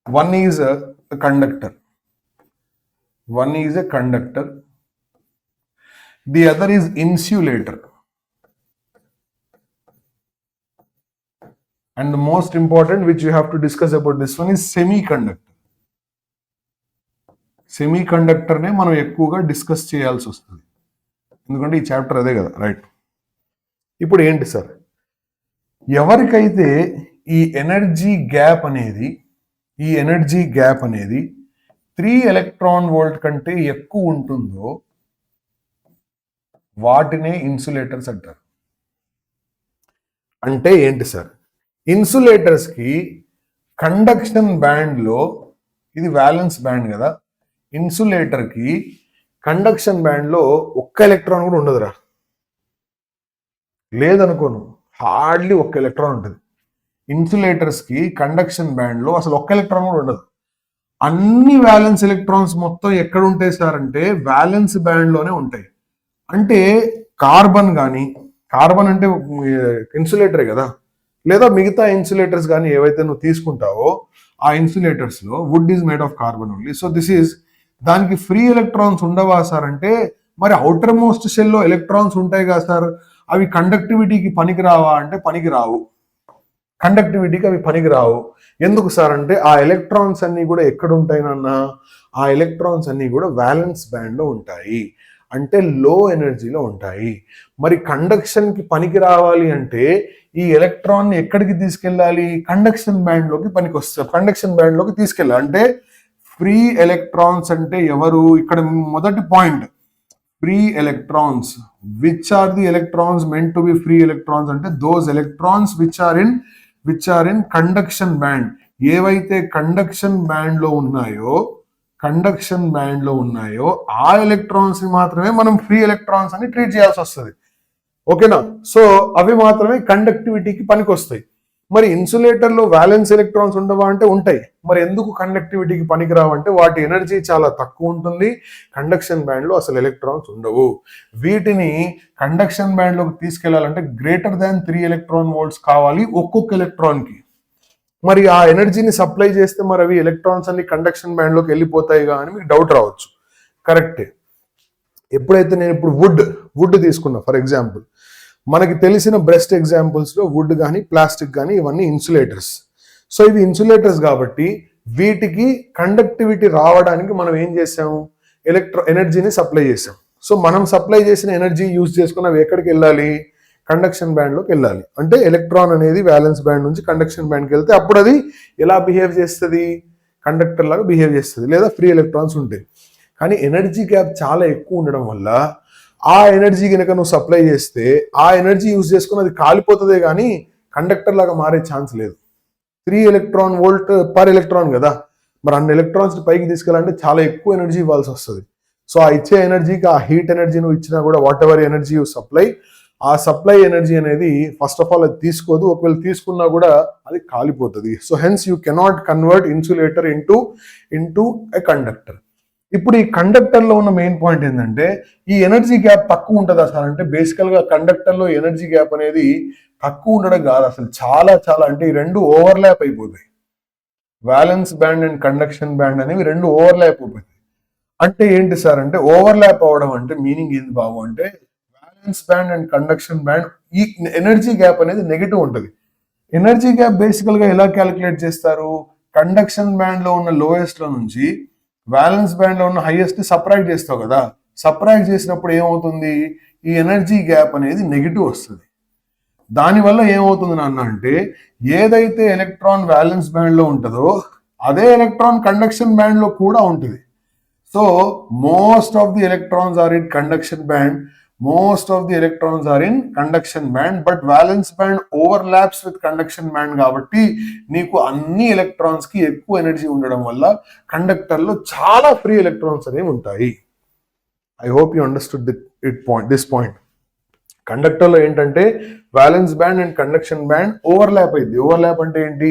One is a conductor. The other is insulator. And the most important which you have to discuss about this one is semiconductor. సెమీ కండక్టర్నే మనం ఎక్కువగా discuss చేయాల్సి వస్తుంది, ఎందుకంటే ఈ చాప్టర్ అదే కదా. రైట్. ఇప్పుడు ఏంటి సార్, ఎవరికైతే ఈ ఎనర్జీ గ్యాప్ అనేది 3 ఎలక్ట్రాన్ వోల్ట్ కంటే ఎక్కువ ఉంటుందో వాటినే ఇన్సులేటర్స్ అంటారు. అంటే ఏంటి సార్, ఇన్సులేటర్స్ కి కండక్షన్ బ్యాండ్ లో, ఇది వ్యాలెన్స్ బ్యాండ్ కదా, ఇన్సులేటర్ కి కండక్షన్ బ్యాండ్ లో ఒక్క ఎలక్ట్రాన్ కూడా ఉండదురా. లేదనుకోను, హార్డ్లీ ఒక్క ఎలక్ట్రాన్ ఉంటుంది. ఇన్సులేటర్స్ కి కండక్షన్ బ్యాండ్ లో అసలు ఒక్క ఎలక్ట్రాన్ కూడా ఉండదు. అన్ని వ్యాలెన్స్ ఎలక్ట్రాన్స్ మొత్తం ఎక్కడ ఉంటాయి సార్ అంటే వ్యాలెన్స్ బ్యాండ్ లోనే ఉంటాయి. అంటే కార్బన్ అంటే ఇన్సులేటరే కదా, లేదా మిగతా ఇన్సులేటర్స్ కానీ ఏవైతే నువ్వు తీసుకుంటావో ఆ ఇన్సులేటర్స్ లో wood is made of carbon only. So this is దానికి ఫ్రీ ఎలక్ట్రాన్స్ ఉండవా సార్ అంటే, మరి అవుటర్ మోస్ట్ షెల్లో ఎలక్ట్రాన్స్ ఉంటాయి కదా సార్, అవి కండక్టివిటీకి పనికిరావా అంటే పనికిరావు. కండక్టివిటీకి అవి పనికిరావు. ఎందుకు సార్ అంటే ఆ ఎలక్ట్రాన్స్ అన్ని కూడా ఎక్కడ ఉంటాయి నాన్న, ఆ ఎలక్ట్రాన్స్ అన్ని కూడా వ్యాలెన్స్ బ్యాండ్ లో ఉంటాయి, అంటే లో ఎనర్జీలో ఉంటాయి. మరి కండక్షన్ కి పనికి రావాలి అంటే ఈ ఎలక్ట్రాన్ ని ఎక్కడికి తీసుకెళ్ళాలి, కండక్షన్ బ్యాండ్ లోకి పనికి వస్తారు, కండక్షన్ బ్యాండ్ లోకి తీసుకెళ్ళాలి. అంటే ఫ్రీ ఎలక్ట్రాన్స్ అంటే ఎవరు, ఇక్కడ మొదటి point free electrons. Which are the electrons meant to be free electrons అంటే those electrons which are in conduction band. ఏవైతే కండక్షన్ బ్యాండ్ లో ఉన్నాయో ఆ ఎలక్ట్రాన్స్ ని మాత్రమే మనం ఫ్రీ ఎలక్ట్రాన్స్ అని ట్రీట్ చేయాల్సి వస్తుంది. ఓకేనా? సో అవి మాత్రమే కండక్టివిటీకి పనికి వస్తాయి. మరి ఇన్సులేటర్ లో వ్యాలెన్స్ ఎలక్ట్రాన్స్ ఉండవా అంటే ఉంటాయి. మరి ఎందుకు కండక్టివిటీకి పనికిరావంటే వాటి ఎనర్జీ చాలా తక్కువ ఉంటుంది, కండక్షన్ బ్యాండ్ లో అసలు ఎలక్ట్రాన్స్ ఉండవు. వీటిని కండక్షన్ బ్యాండ్ లోకి తీసుకెళ్లాలంటే గ్రేటర్ దాన్ 3 ఎలక్ట్రాన్ వోల్ట్స్ కావాలి ఒక్కొక్క ఎలక్ట్రాన్ కి. మరి ఆ ఎనర్జీని సప్లై చేస్తే మరి అవి ఎలక్ట్రాన్స్ అన్ని కండక్షన్ బ్యాండ్ లోకి వెళ్ళిపోతాయిగా అని మీకు డౌట్ రావచ్చు. కరెక్టే. ఎప్పుడైతే నేను ఇప్పుడు వుడ్ తీసుకున్నా ఫర్ ఎగ్జాంపుల్, మనకి తెలిసిన బెస్ట్ ఎగ్జాంపుల్స్ లో వుడ్ కానీ ప్లాస్టిక్ కానీ ఇవన్నీ ఇన్సులేటర్స్. సో ఇవి ఇన్సులేటర్స్ కాబట్టి వీటికి కండక్టివిటీ రావడానికి మనం ఏం చేసాము, ఎనర్జీని సప్లై చేసాం. సో మనం సప్లై చేసిన ఎనర్జీ యూజ్ చేసుకుని అవి ఎక్కడికి వెళ్ళాలి, కండక్షన్ బ్యాండ్ లోకి వెళ్ళాలి. అంటే ఎలక్ట్రాన్ అనేది వ్యాలెన్స్ బ్యాండ్ నుంచి కండక్షన్ బ్యాండ్కి వెళ్తే అప్పుడు అది ఎలా బిహేవ్ చేస్తుంది, కండక్టర్ లాగా బిహేవ్ చేస్తుంది, లేదా ఫ్రీ ఎలక్ట్రాన్స్ ఉంటాయి. కానీ ఎనర్జీ గ్యాప్ చాలా ఎక్కువ ఉండడం వల్ల ఆ ఎనర్జీ కనుక నువ్వు సప్లై చేస్తే ఆ ఎనర్జీ యూజ్ చేసుకుని అది కాలిపోతుందే కానీ కండక్టర్ లాగా మారే ఛాన్స్ లేదు. 3 ఎలక్ట్రాన్ వోల్ట్ పర్ ఎలక్ట్రాన్ కదా, మరి అన్ని ఎలక్ట్రాన్స్ పైకి తీసుకెళ్ళాలంటే చాలా ఎక్కువ ఎనర్జీ ఇవ్వాల్సి వస్తుంది. సో ఆ ఇచ్చే ఎనర్జీకి ఆ హీట్ ఎనర్జీ నువ్వు ఇచ్చినా కూడా what ever energy you supply, ఆ సప్లై ఎనర్జీ అనేది ఫస్ట్ ఆఫ్ ఆల్ అది తీసుకోదు, ఒకవేళ తీసుకున్నా కూడా అది కాలిపోతుంది. So hence you cannot convert insulator into a conductor. ఇప్పుడు ఈ కండక్టర్ లో ఉన్న మెయిన్ పాయింట్ ఏంటంటే ఈ ఎనర్జీ గ్యాప్ తక్కువ ఉంటుందా సార్ అంటే, బేసికల్ గా కండక్టర్ లో ఎనర్జీ గ్యాప్ అనేది తక్కువ ఉండడం కాదు, అసలు చాలా చాలా అంటే ఈ రెండు ఓవర్లాప్ అయిపోతాయి. Valence band and conduction band అనేవి రెండు ఓవర్లాప్ అయిపోతాయి. అంటే ఏంటి సార్ అంటే, ఓవర్లాప్ అవడం అంటే మీనింగ్ ఏంది బాబు అంటే, valence band and conduction band ఈ ఎనర్జీ గ్యాప్ అనేది నెగిటివ్ ఉంటుంది. ఎనర్జీ గ్యాప్ బేసికల్ గా ఎలా క్యాలిక్యులేట్ చేస్తారు, కండక్షన్ బ్యాండ్ లో ఉన్న లోయెస్ట్ లో నుంచి వ్యాలెన్స్ బ్యాండ్ లో ఉన్న హైయెస్ట్ ని సపరేట్ చేస్తావు కదా, సపరేట్ చేసినప్పుడు ఏమవుతుంది, ఈ ఎనర్జీ గ్యాప్ అనేది నెగిటివ్ వస్తుంది. దానివల్ల ఏమవుతుంది నాన్న అంటే, ఏదైతే ఎలక్ట్రాన్ వ్యాలెన్స్ బ్యాండ్ లో ఉంటుందో అదే ఎలక్ట్రాన్ కండక్షన్ బ్యాండ్ లో కూడా ఉంటుంది. So most of the electrons are in conduction band, but valence band overlaps with conduction band కాబట్టి నీకు అన్ని ఎలక్ట్రాన్స్ కి ఎక్కువ ఎనర్జీ ఉండడం వల్ల కండక్టర్ లో చాలా ఫ్రీ ఎలక్ట్రాన్స్ అనేవి ఉంటాయి. I hope you understood this point. Conductor లో ఏంటంటే valence band and conduction band overlap అయింది. ఓవర్లాప్ అంటే ఏంటి,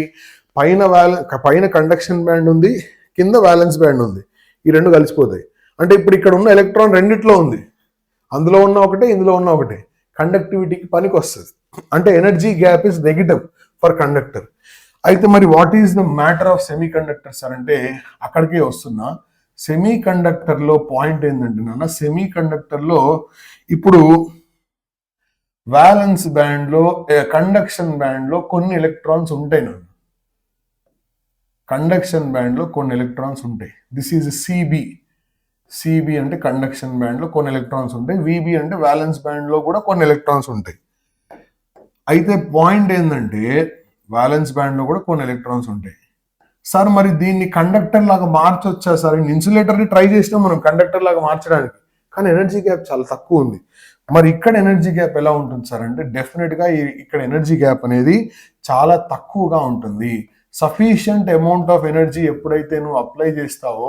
పైన కండక్షన్ బ్యాండ్ ఉంది, కింద వ్యాలెన్స్ బ్యాండ్ ఉంది, ఈ రెండు కలిసిపోతాయి. అంటే ఇప్పుడు ఇక్కడ ఉన్న ఎలక్ట్రాన్ రెండిట్లో ఉంది, అందులో ఉన్న ఒకటే ఇందులో ఉన్న ఒకటే, కండక్టివిటీకి పనికి వస్తుంది. అంటే energy gap is negative for conductor. అయితే మరి what is the matter of semiconductors అంటే అక్కడికే వస్తున్నా. సెమీ కండక్టర్ లో పాయింట్ ఏంటంటే నాన్న, సెమీ కండక్టర్ లో ఇప్పుడు వ్యాలెన్స్ బ్యాండ్ లో కండక్షన్ బ్యాండ్ లో కొన్ని ఎలక్ట్రాన్స్ ఉంటాయి నాన్న, కండక్షన్ బ్యాండ్ లో కొన్ని ఎలక్ట్రాన్స్ ఉంటాయి. దిస్ ఈజ్ సిబి అంటే కండక్షన్ బ్యాండ్ లో కొన్ని ఎలక్ట్రాన్స్ ఉంటాయి, విబి అంటే వ్యాలెన్స్ బ్యాండ్ లో కూడా కొన్ని ఎలక్ట్రాన్స్ ఉంటాయి. అయితే పాయింట్ ఏంటంటే వ్యాలెన్స్ బ్యాండ్ లో కూడా కొన్ని ఎలక్ట్రాన్స్ ఉంటాయి. సార్ మరి దీన్ని కండక్టర్ లాగా మార్చొచ్చా సార్, ఇన్సులేటర్ ని ట్రై చేసినాం మనం కండక్టర్ లాగా మార్చడానికి, కానీ ఎనర్జీ గ్యాప్ చాలా తక్కువ ఉంది. మరి ఇక్కడ ఎనర్జీ గ్యాప్ ఎలా ఉంటుంది సార్ అంటే, డెఫినెట్ గా ఇక్కడ ఎనర్జీ గ్యాప్ అనేది చాలా తక్కువగా ఉంటుంది. సఫిషియంట్ అమౌంట్ ఆఫ్ ఎనర్జీ ఎప్పుడైతే నువ్వు అప్లై చేస్తావో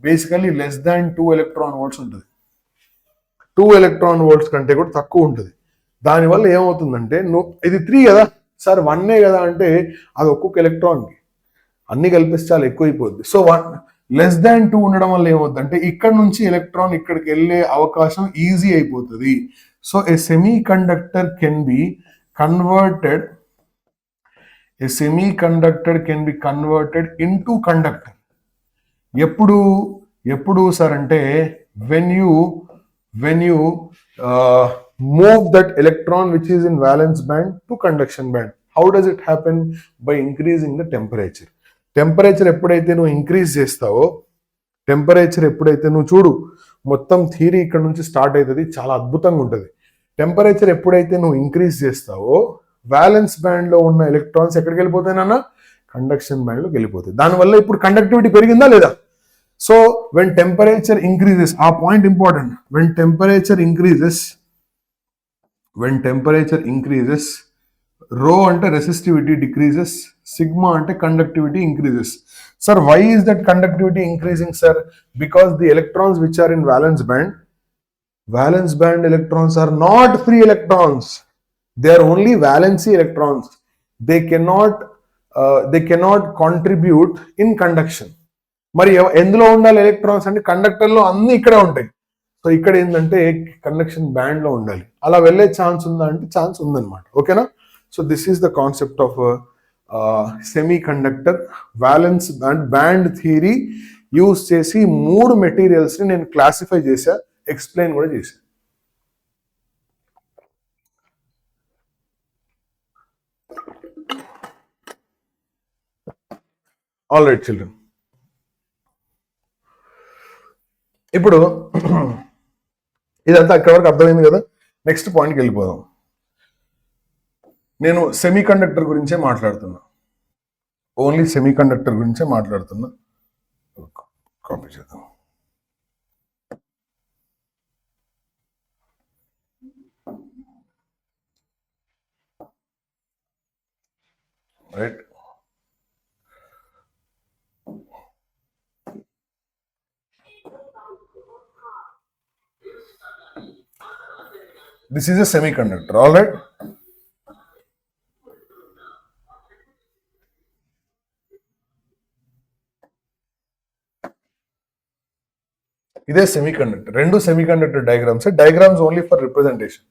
basically less than 2 electron volts ఉంటుంది. 2 ఎలక్ట్రాన్ వోల్ట్స్ కంటే కూడా తక్కువ ఉంటుంది. దానివల్ల ఏమవుతుందంటే, నువ్వు ఇది 3 కదా సార్, 1 కదా అంటే అది ఒక్కొక్క ఎలక్ట్రాన్కి అన్ని కలిపిస్తే చాలా ఎక్కువైపోద్ది. సో లెస్ దాన్ 2 ఉండడం వల్ల ఏమవుతుందంటే ఇక్కడ నుంచి ఎలక్ట్రాన్ ఇక్కడికి వెళ్ళే అవకాశం ఈజీ అయిపోతుంది. So A semi conductor can be converted A semiconductor can be converted into conductor. ఎప్పుడు సార్ అంటే when you move that electron which is in valence band to conduction band. How does it happen? By increasing the temperature. Temperature ఎప్పుడైతే నువ్వు increase చేస్తావో, temperature ఎప్పుడైతే నువ్వు చూడు, మొత్తం theory ఇక్కడ నుంచి స్టార్ట్ అవుతుంది, చాలా అద్భుతంగా ఉంటుంది. టెంపరేచర్ ఎప్పుడైతే నువ్వు ఇంక్రీజ్ చేస్తావో వ్యాలెన్స్ బ్యాండ్ లో ఉన్న ఎలక్ట్రాన్స్ ఎక్కడికి వెళ్ళిపోతాయి నాన్న? కండక్షన్ బ్యాండ్ లోకి వెళ్ళిపోతాయి. దానివల్ల ఇప్పుడు కండక్టివిటీ పెరిగిందా లేదా? సో వెన్ టెంపరేచర్ ఇంక్రీజెస్, ఆ point important, when temperature increases rho అంటే resistivity decreases, sigma అంటే conductivity increases. Sir, why is that conductivity increasing, sir? Because the electrons which are in valence band electrons are not free electrons. They are only valency electrons. They cannot contribute in conduction. మరి ఎందులో ఉండాలి electrons అంటే conductor లో అన్ని ఇక్కడే ఉంటాయి. So ఇక్కడ ఏంటంటే కండక్షన్ బ్యాండ్ లో ఉండాలి. అలా వెళ్ళే ఛాన్స్ ఉందా అంటే ఛాన్స్ ఉందన్నమాట. ఓకేనా? So this is the concept of semiconductor valence band theory. Use చేసి 3 మెటీరియల్స్ ని నేను క్లాసిఫై చేశా, ఎక్స్ప్లెయిన్ కూడా చేశా. ఆల్ రైట్ చిల్డ్రన్, ఇప్పుడు ఇదంతా అక్కడ వరకు అర్థమైంది కదా. నెక్స్ట్ పాయింట్కి వెళ్ళిపోదాం. నేను సెమీకండక్టర్ గురించే మాట్లాడుతున్నా, ఓన్లీ సెమీకండక్టర్ గురించే మాట్లాడుతున్నా. కాపీ చేద్దాం. Right, this is a semiconductor. All right, ఇదే సెమీకండక్టర్. రెండు semiconductor diagrams only for representation.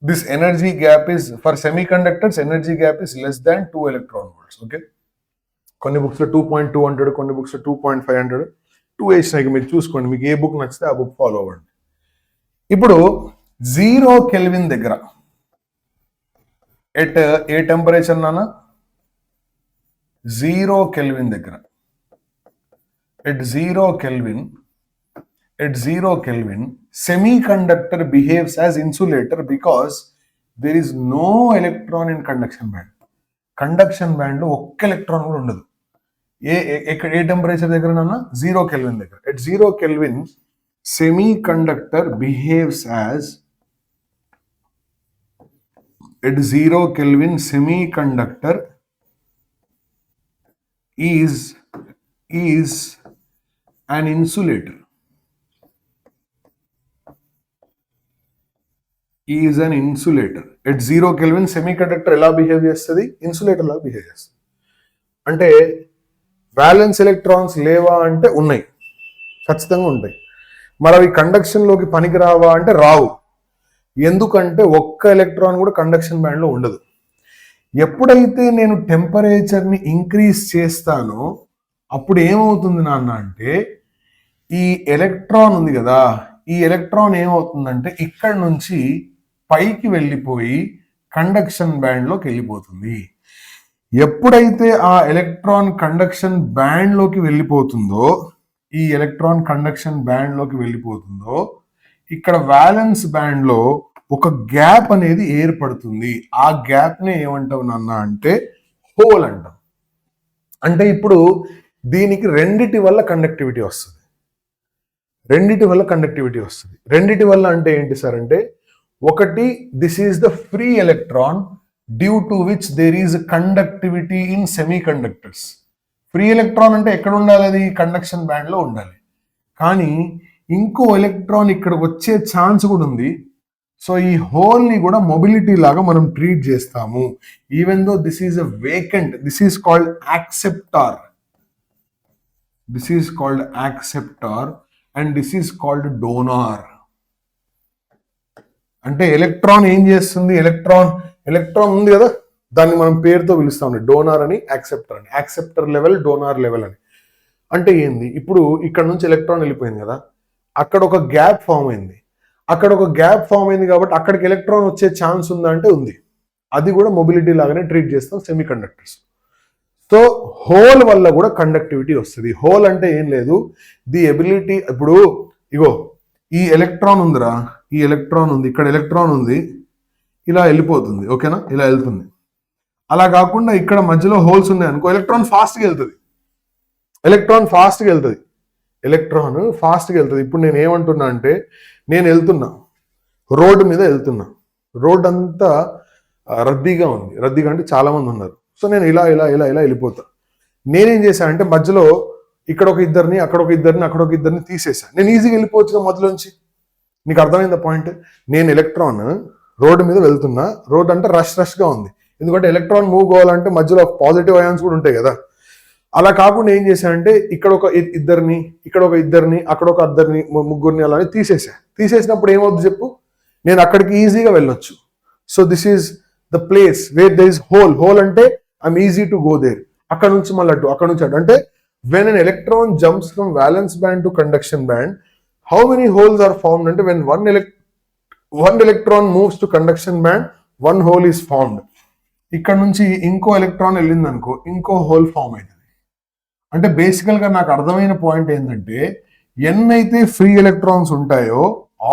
This energy gap is for semiconductors, energy gap is less than 2 electron volts. Okay, కొన్ని books లో 2.2 అంటాడు, కొన్ని books లో 2.5 అంటాడు. 2 వేసినాయి, మీరు చూసుకోండి, మీకు ఏ బుక్ నచ్చితే ఆ బుక్ ఫాలో అవ్వండి. ఇప్పుడు 0 Kelvin దగ్గర ఎట్ ఏ టెంపరేచర్ నాన్న? 0 Kelvin దగ్గర, at 0 Kelvin, semiconductor behaves as insulator because there is no electron in conduction band. Conduction band లో ఒక్క ఎలక్ట్రాన్ కూడా ఉండదు. ఏ టెంపరేచర్ దగ్గర నాన్న? 0 Kelvin దగ్గర. At 0 Kelvin semiconductor behaves as, at 0 Kelvin semiconductor is an insulator. Is an insulator. At 0 Kelvin semiconductor ఎలా behave చేస్తుంది? Insulator లాగా బిహేవ్ చేస్తుంది. అంటే వ్యాలెన్స్ ఎలక్ట్రాన్స్ లేవా అంటే ఉన్నాయి, ఖచ్చితంగా ఉంటాయి. మరి అవి కండక్షన్ లోకి పనికి రావా అంటే రావు. ఎందుకంటే ఒక్క ఎలక్ట్రాన్ కూడా కండక్షన్ బ్యాండ్ లో ఉండదు. ఎప్పుడైతే నేను టెంపరేచర్ని ఇంక్రీజ్ చేస్తానో అప్పుడు ఏమవుతుంది నాన్న అంటే, ఈ ఎలక్ట్రాన్ ఉంది కదా, ఈ ఎలక్ట్రాన్ ఏమవుతుందంటే ఇక్కడ నుంచి పైకి వెళ్ళిపోయి కండక్షన్ బ్యాండ్ లోకి వెళ్ళిపోతుంది. ఎప్పుడైతే ఆ ఎలక్ట్రాన్ కండక్షన్ బ్యాండ్ లోకి వెళ్ళిపోతుందో, ఈ ఎలక్ట్రాన్ కండక్షన్ బ్యాండ్ లోకి వెళ్ళిపోతుందో, ఇక్కడ వ్యాలెన్స్ బ్యాండ్ లో ఒక గ్యాప్ అనేది ఏర్పడుతుంది. ఆ గ్యాప్ ని ఏమంటావు నాన్న అంటే హోల్ అంటాం. అంటే ఇప్పుడు దీనికి రెండిటి వల్ల కండక్టివిటీ వస్తుంది. రెండిటి వల్ల అంటే ఏంటి సార్ అంటే, ఒకటి, this is the free electron due to which there is conductivity in semiconductors. Free electron అంటే ఎక్కడ ఉండాలి? అది కండక్షన్ బ్యాండ్ లో ఉండాలి. కానీ ఇంకో ఎలక్ట్రాన్ ఇక్కడ వచ్చే ఛాన్స్ కూడా ఉంది. సో ఈ హోల్ ని కూడా మొబిలిటీ లాగా మనం ట్రీట్ చేస్తాము. Even though this is a vacant, this is called acceptor. And this is called donor. అంటే ఎలక్ట్రాన్ ఏం చేస్తుంది? ఎలక్ట్రాన్ ఉంది కదా, దాన్ని మనం పేరుతో పిలుస్తాం, డోనార్ అని, యాక్సెప్టర్ అని. యాక్సెప్టర్ లెవెల్, డోనార్ లెవెల్ అని. అంటే ఏంది, ఇప్పుడు ఇక్కడ నుంచి ఎలక్ట్రాన్ వెళ్ళిపోయింది కదా, అక్కడ ఒక గ్యాప్ ఫామ్ అయింది. అక్కడ ఒక గ్యాప్ ఫామ్ అయింది కాబట్టి అక్కడికి ఎలక్ట్రాన్ వచ్చే ఛాన్స్ ఉందా అంటే ఉంది. అది కూడా మొబిలిటీ లాగానే ట్రీట్ చేస్తాం సెమీ కండక్టర్స్. సో హోల్ వల్ల కూడా కండక్టివిటీ వస్తుంది. హోల్ అంటే ఏం లేదు, ది ఎబిలిటీ. ఇప్పుడు ఇగో ఈ ఎలక్ట్రాన్ ఉందిరా, ఈ ఎలక్ట్రాన్ ఉంది, ఇక్కడ ఎలక్ట్రాన్ ఉంది, ఇలా వెళ్ళిపోతుంది, ఓకేనా, ఇలా వెళ్తుంది. అలా కాకుండా ఇక్కడ మధ్యలో హోల్స్ ఉన్నాయి అనుకో, ఎలక్ట్రాన్ ఫాస్ట్గా వెళ్తుంది. ఎలక్ట్రాన్ ఫాస్ట్గా వెళ్తుంది. ఎలక్ట్రాన్ ఫాస్ట్గా వెళ్తుంది. ఇప్పుడు నేను ఏమంటున్నా అంటే, నేను వెళ్తున్నా, రోడ్డు మీద వెళ్తున్నా, రోడ్ అంతా రద్దీగా ఉంది. రద్దీగా అంటే చాలా మంది ఉన్నారు. సో నేను ఇలా ఇలా ఇలా ఇలా వెళ్ళిపోతా. నేనేం చేశానంటే మధ్యలో ఇక్కడ ఒక ఇద్దరిని, అక్కడ ఒక ఇద్దరిని, అక్కడ ఒక ఇద్దరిని తీసేసా. నేను ఈజీగా వెళ్ళిపోవచ్చు మధ్యలోంచి. నీకు అర్థమైందా పాయింట్? నేను ఎలక్ట్రాన్ రోడ్డు మీద వెళ్తున్నా, రోడ్ అంటే రష్గా ఉంది, ఎందుకంటే ఎలక్ట్రాన్ మూవ్ కావాలంటే మధ్యలో పాజిటివ్ అయాన్స్ కూడా ఉంటాయి కదా. అలా కాకుండా ఏం చేశానంటే ఇక్కడ ఒక ఇద్దరిని, ఇక్కడ ఒక ఇద్దరిని, అక్కడ ఒక ఇద్దరిని, ముగ్గురిని అలా తీసేసా. తీసేసినప్పుడు ఏమవుతుంది చెప్పు, నేను అక్కడికి ఈజీగా వెళ్ళొచ్చు. So this is the place where there is hole. Hole అంటే I'm easy to go there. అక్కడ నుంచి మళ్ళీ అటు, అక్కడ నుంచి అటు. అంటే when an electron jumps from valence band to conduction band, how many holes are formed? అంటే when one electron moves to conduction band, one hole is formed. ఇక్కడ నుంచి ఇంకో ఎలక్ట్రాన్ వెళ్ళింది అనుకో, ఇంకో హోల్ ఫామ్ అవుతుంది. అంటే బేసికల్ గా నాకు అర్థమైన పాయింట్ ఏంటంటే, ఎన్నైతే ఫ్రీ ఎలక్ట్రాన్స్ ఉంటాయో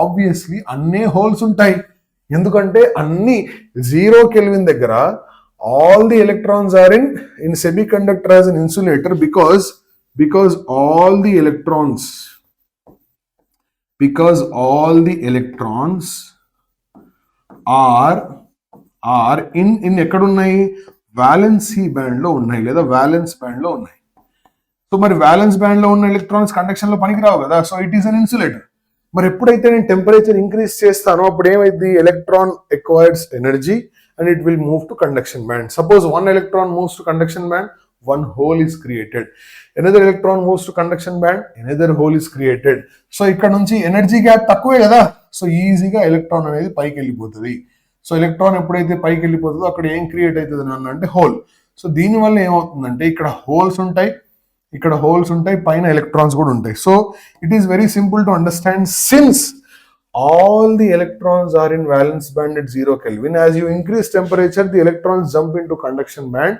ఆబ్వియస్లీ అన్నే హోల్స్ ఉంటాయి. ఎందుకంటే అన్ని 0 కెల్విన్ దగ్గర all the electrons are in semiconductor as an insulator because all the electrons are in ఎక్కడ ఉన్నాయి, వాలెన్సీ బ్యాండ్ లో ఉన్నాయి లేదా వాలెన్స్ బ్యాండ్ లో ఉన్నాయి. సో మరి వాలెన్స్ బ్యాండ్ లో ఉన్న ఎలక్ట్రాన్స్ కండక్షన్ లో పనికిరావు కదా. So it is an insulator. మరి ఎప్పుడైతే నేను టెంపరేచర్ ఇంక్రీజ్ చేస్తానో అప్పుడు ఏమైంది, electron acquires energy and it will move to conduction band. Suppose one electron moves to conduction band, one hole is created. Another electron moves to conduction band, another hole is created. So ఇక్కడ నుంచి energy gap తక్కువే కదా, so ఈజీగా electron అనేది పైకి వెళ్ళిపోతుంది. So electron ఎప్పుడైతే పైకి వెళ్ళిపోతుందో అక్కడ ఏం క్రియేట్ అవుతుంది అంటే హోల్. సో దీనివల్ల ఏమవుతుందంటే ఇక్కడ హోల్స్ ఉంటాయి, ఇక్కడ హోల్స్ ఉంటాయి, పైన ఎలక్ట్రాన్స్ కూడా ఉంటాయి. So it is very simple to understand. Since all the electrons are in valence band at 0 Kelvin, as you increase temperature, the electrons jump into conduction band.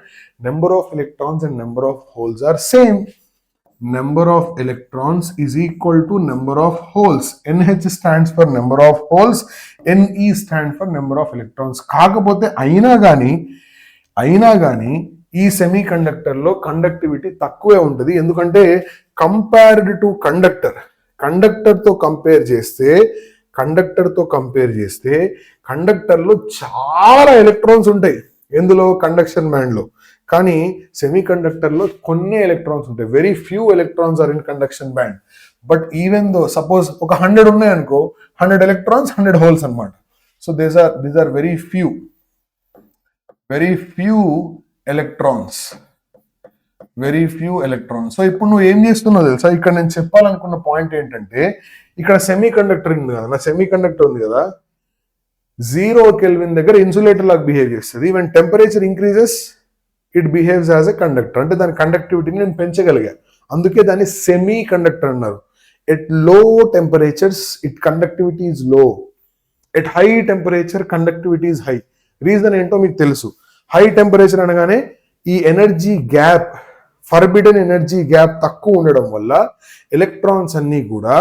Number of electrons and number of holes are same. Number of electrons is equal to number of holes. NH stands for number of holes, NE stands for number of electrons. కాకపోతే అయినా కానీ ఈ semi conductor లో conductivity తక్కువే ఉంటుంది. ఎందుకంటే compared to conductor తో compare చేస్తే కండక్టర్ లో చాలా ఎలక్ట్రాన్స్ ఉంటాయి. ఎందులో, కండక్షన్ బ్యాండ్ లో. కానీ సెమీ కండక్టర్ లో కొన్ని ఎలక్ట్రాన్స్ ఉంటాయి. Very few electrons are in conduction band. But even though suppose ఒక 100 ఉన్నాయి అనుకో, 100 ఎలక్ట్రాన్స్ 100 హోల్స్ అనమాట. So these are very few electrons. సో ఇప్పుడు నువ్వు ఏం చేస్తున్నావు తెలుసా, ఇక్కడ నేను చెప్పాలనుకున్న పాయింట్ ఏంటంటే, ఇక్కడ సెమీ కండక్టర్ ఉంది కదా, నా సెమీ కండక్టర్ ఉంది కదా, 0 కెల్విన్ దగ్గర ఇన్సులేటర్ లాగా బిహేవ్ చేస్తుంది. Even temperature increases it behaves as a conductor. అంటే దాని కండక్టివిటీని నేను పెంచగలిగా, అందుకే దాన్ని సెమీ కండక్టర్ అన్నారు. ఎట్ లో temperatures it conductivity is low, at high temperature conductivity is high. Reason ఏంటో మీకు తెలుసు. హై టెంపరేచర్ అనగానే ఈ energy gap, forbidden energy gap తక్కువ ఉండడం వల్ల ఎలక్ట్రాన్స్ అన్ని కూడా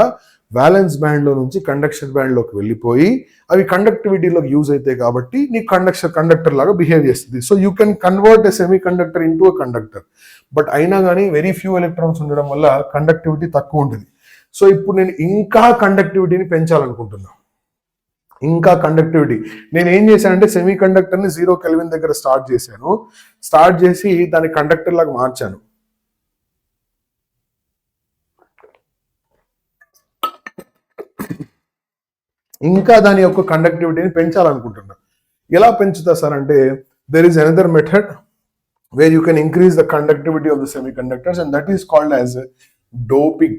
వ్యాలెన్స్ బ్యాండ్ లో నుంచి కండక్షన్ బ్యాండ్ లోకి వెళ్ళిపోయి అవి కండక్టివిటీలోకి యూజ్ అవుతాయి కాబట్టి నీకు కండక్టర్ లాగా బిహేవ్ చేస్తుంది. So you can convert a semi conductor into a conductor. But అయినా కానీ వెరీ ఫ్యూ ఎలక్ట్రాన్స్ ఉండడం వల్ల కండక్టివిటీ తక్కువ ఉంటుంది. సో ఇప్పుడు నేను ఇంకా కండక్టివిటీని పెంచాలనుకుంటున్నా. నేను ఏం చేశానంటే సెమీ కండక్టర్ ని 0 కెల్విన్ దగ్గర స్టార్ట్ చేసి దాన్ని కండక్టర్ లాగా మార్చాను. ఇంకా దాని యొక్క కండక్టివిటీని పెంచాలనుకుంటున్నా. ఎలా పెంచుతా సార్ అంటే, there is another method where you can increase the conductivity of the semiconductors, and that is called as doping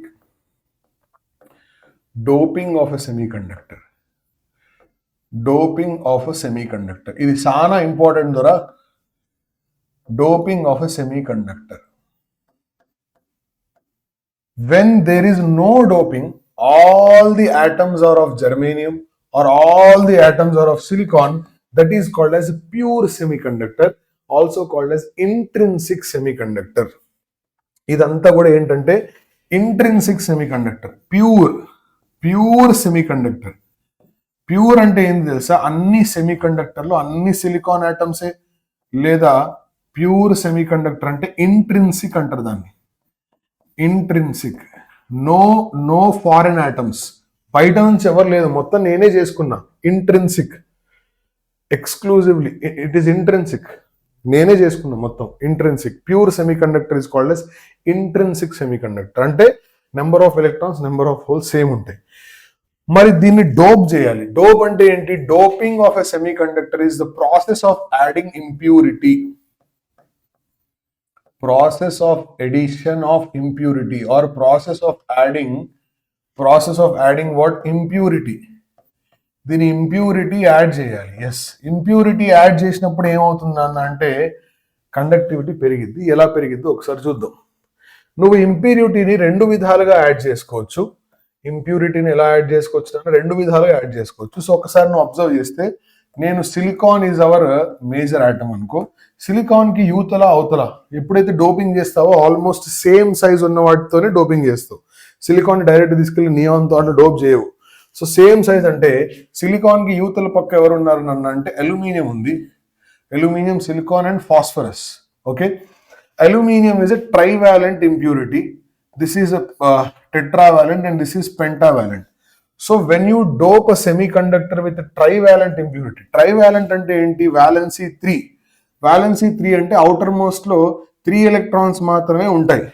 of a semiconductor. Doping of a semi conductor. ఇది చాలా ఇంపార్టెంట్ ద్వారా. Doping of a semiconductor. When there is no doping, all the atoms are of germanium or all the atoms are of silicon, that is called as pure semiconductor, also called as intrinsic semiconductor. ఇదంతా కూడా ఏంటంటే intrinsic semiconductor, pure semiconductor. Pure అంటే ఏంటి తెలుసా? అన్ని సెమీకండక్టర్లు అన్ని silicon ఆటమ్సే, లేదా pure semiconductor అంటే ఇంట్రిన్సిక్ అంటారు దాన్ని. ఇంట్రిన్సిక్, నో ఫారెన్ ఆటమ్స్, బయట నుంచి ఎవరు లేదు, మొత్తం నేనే చేసుకున్నా. Intrinsic, exclusively it is intrinsic, నేనే చేసుకున్నా మొత్తం. Intrinsic pure semiconductor is called as intrinsic semiconductor. అంటే number of electrons, number of holes same ఉంటాయి. మరి దీన్ని డోప్ చేయాలి. డోప్ అంటే ఏంటి? Doping of a semiconductor is the process of adding impurity, process of addition of impurity or process of adding what? Impurity. దీని impurity add చేయాలి. Yes, impurity add చేసినప్పుడు ఏమవుతుందన్న అంటే కండక్టివిటీ పెరిగిద్ది. ఎలా పెరిగిద్ది ఒకసారి చూద్దాం. నువ్వు ఇంప్యూరిటీని రెండు విధాలుగా యాడ్ చేసుకోవచ్చు. ఇంప్యూరిటీని ఎలా యాడ్ చేసుకోవచ్చు అంటే రెండు విధాలుగా యాడ్ చేసుకోవచ్చు. సో ఒకసారి నువ్వు అబ్జర్వ్ చేస్తే, నేను silicon is our major atom అనుకో, సిలికాన్ కి యూతల అవతల ఎప్పుడైతే డోపింగ్ చేస్తావో ఆల్మోస్ట్ సేమ్ సైజ్ ఉన్న వాటితోనే డోపింగ్ చేస్తావు. సిలికాన్ డైరెక్ట్ తీసుకెళ్లి నియాన్తో అట్లా డోప్ చేయవు. సో సేమ్ సైజ్ అంటే సిలికాన్ కి యూతల పక్క ఎవరు ఉన్నారు నన్ను అంటే అల్యూమినియం ఉంది. Aluminium, silicon and phosphorus. Okay, aluminium is a trivalent impurity. This is a tetravalent and this is pentavalent. So when you dope a semiconductor with a trivalent impurity, trivalent అంటే ఏంటి? valency 3. valency 3 అంటే outer most లో 3 electrons మాత్రమే ఉంటాయి.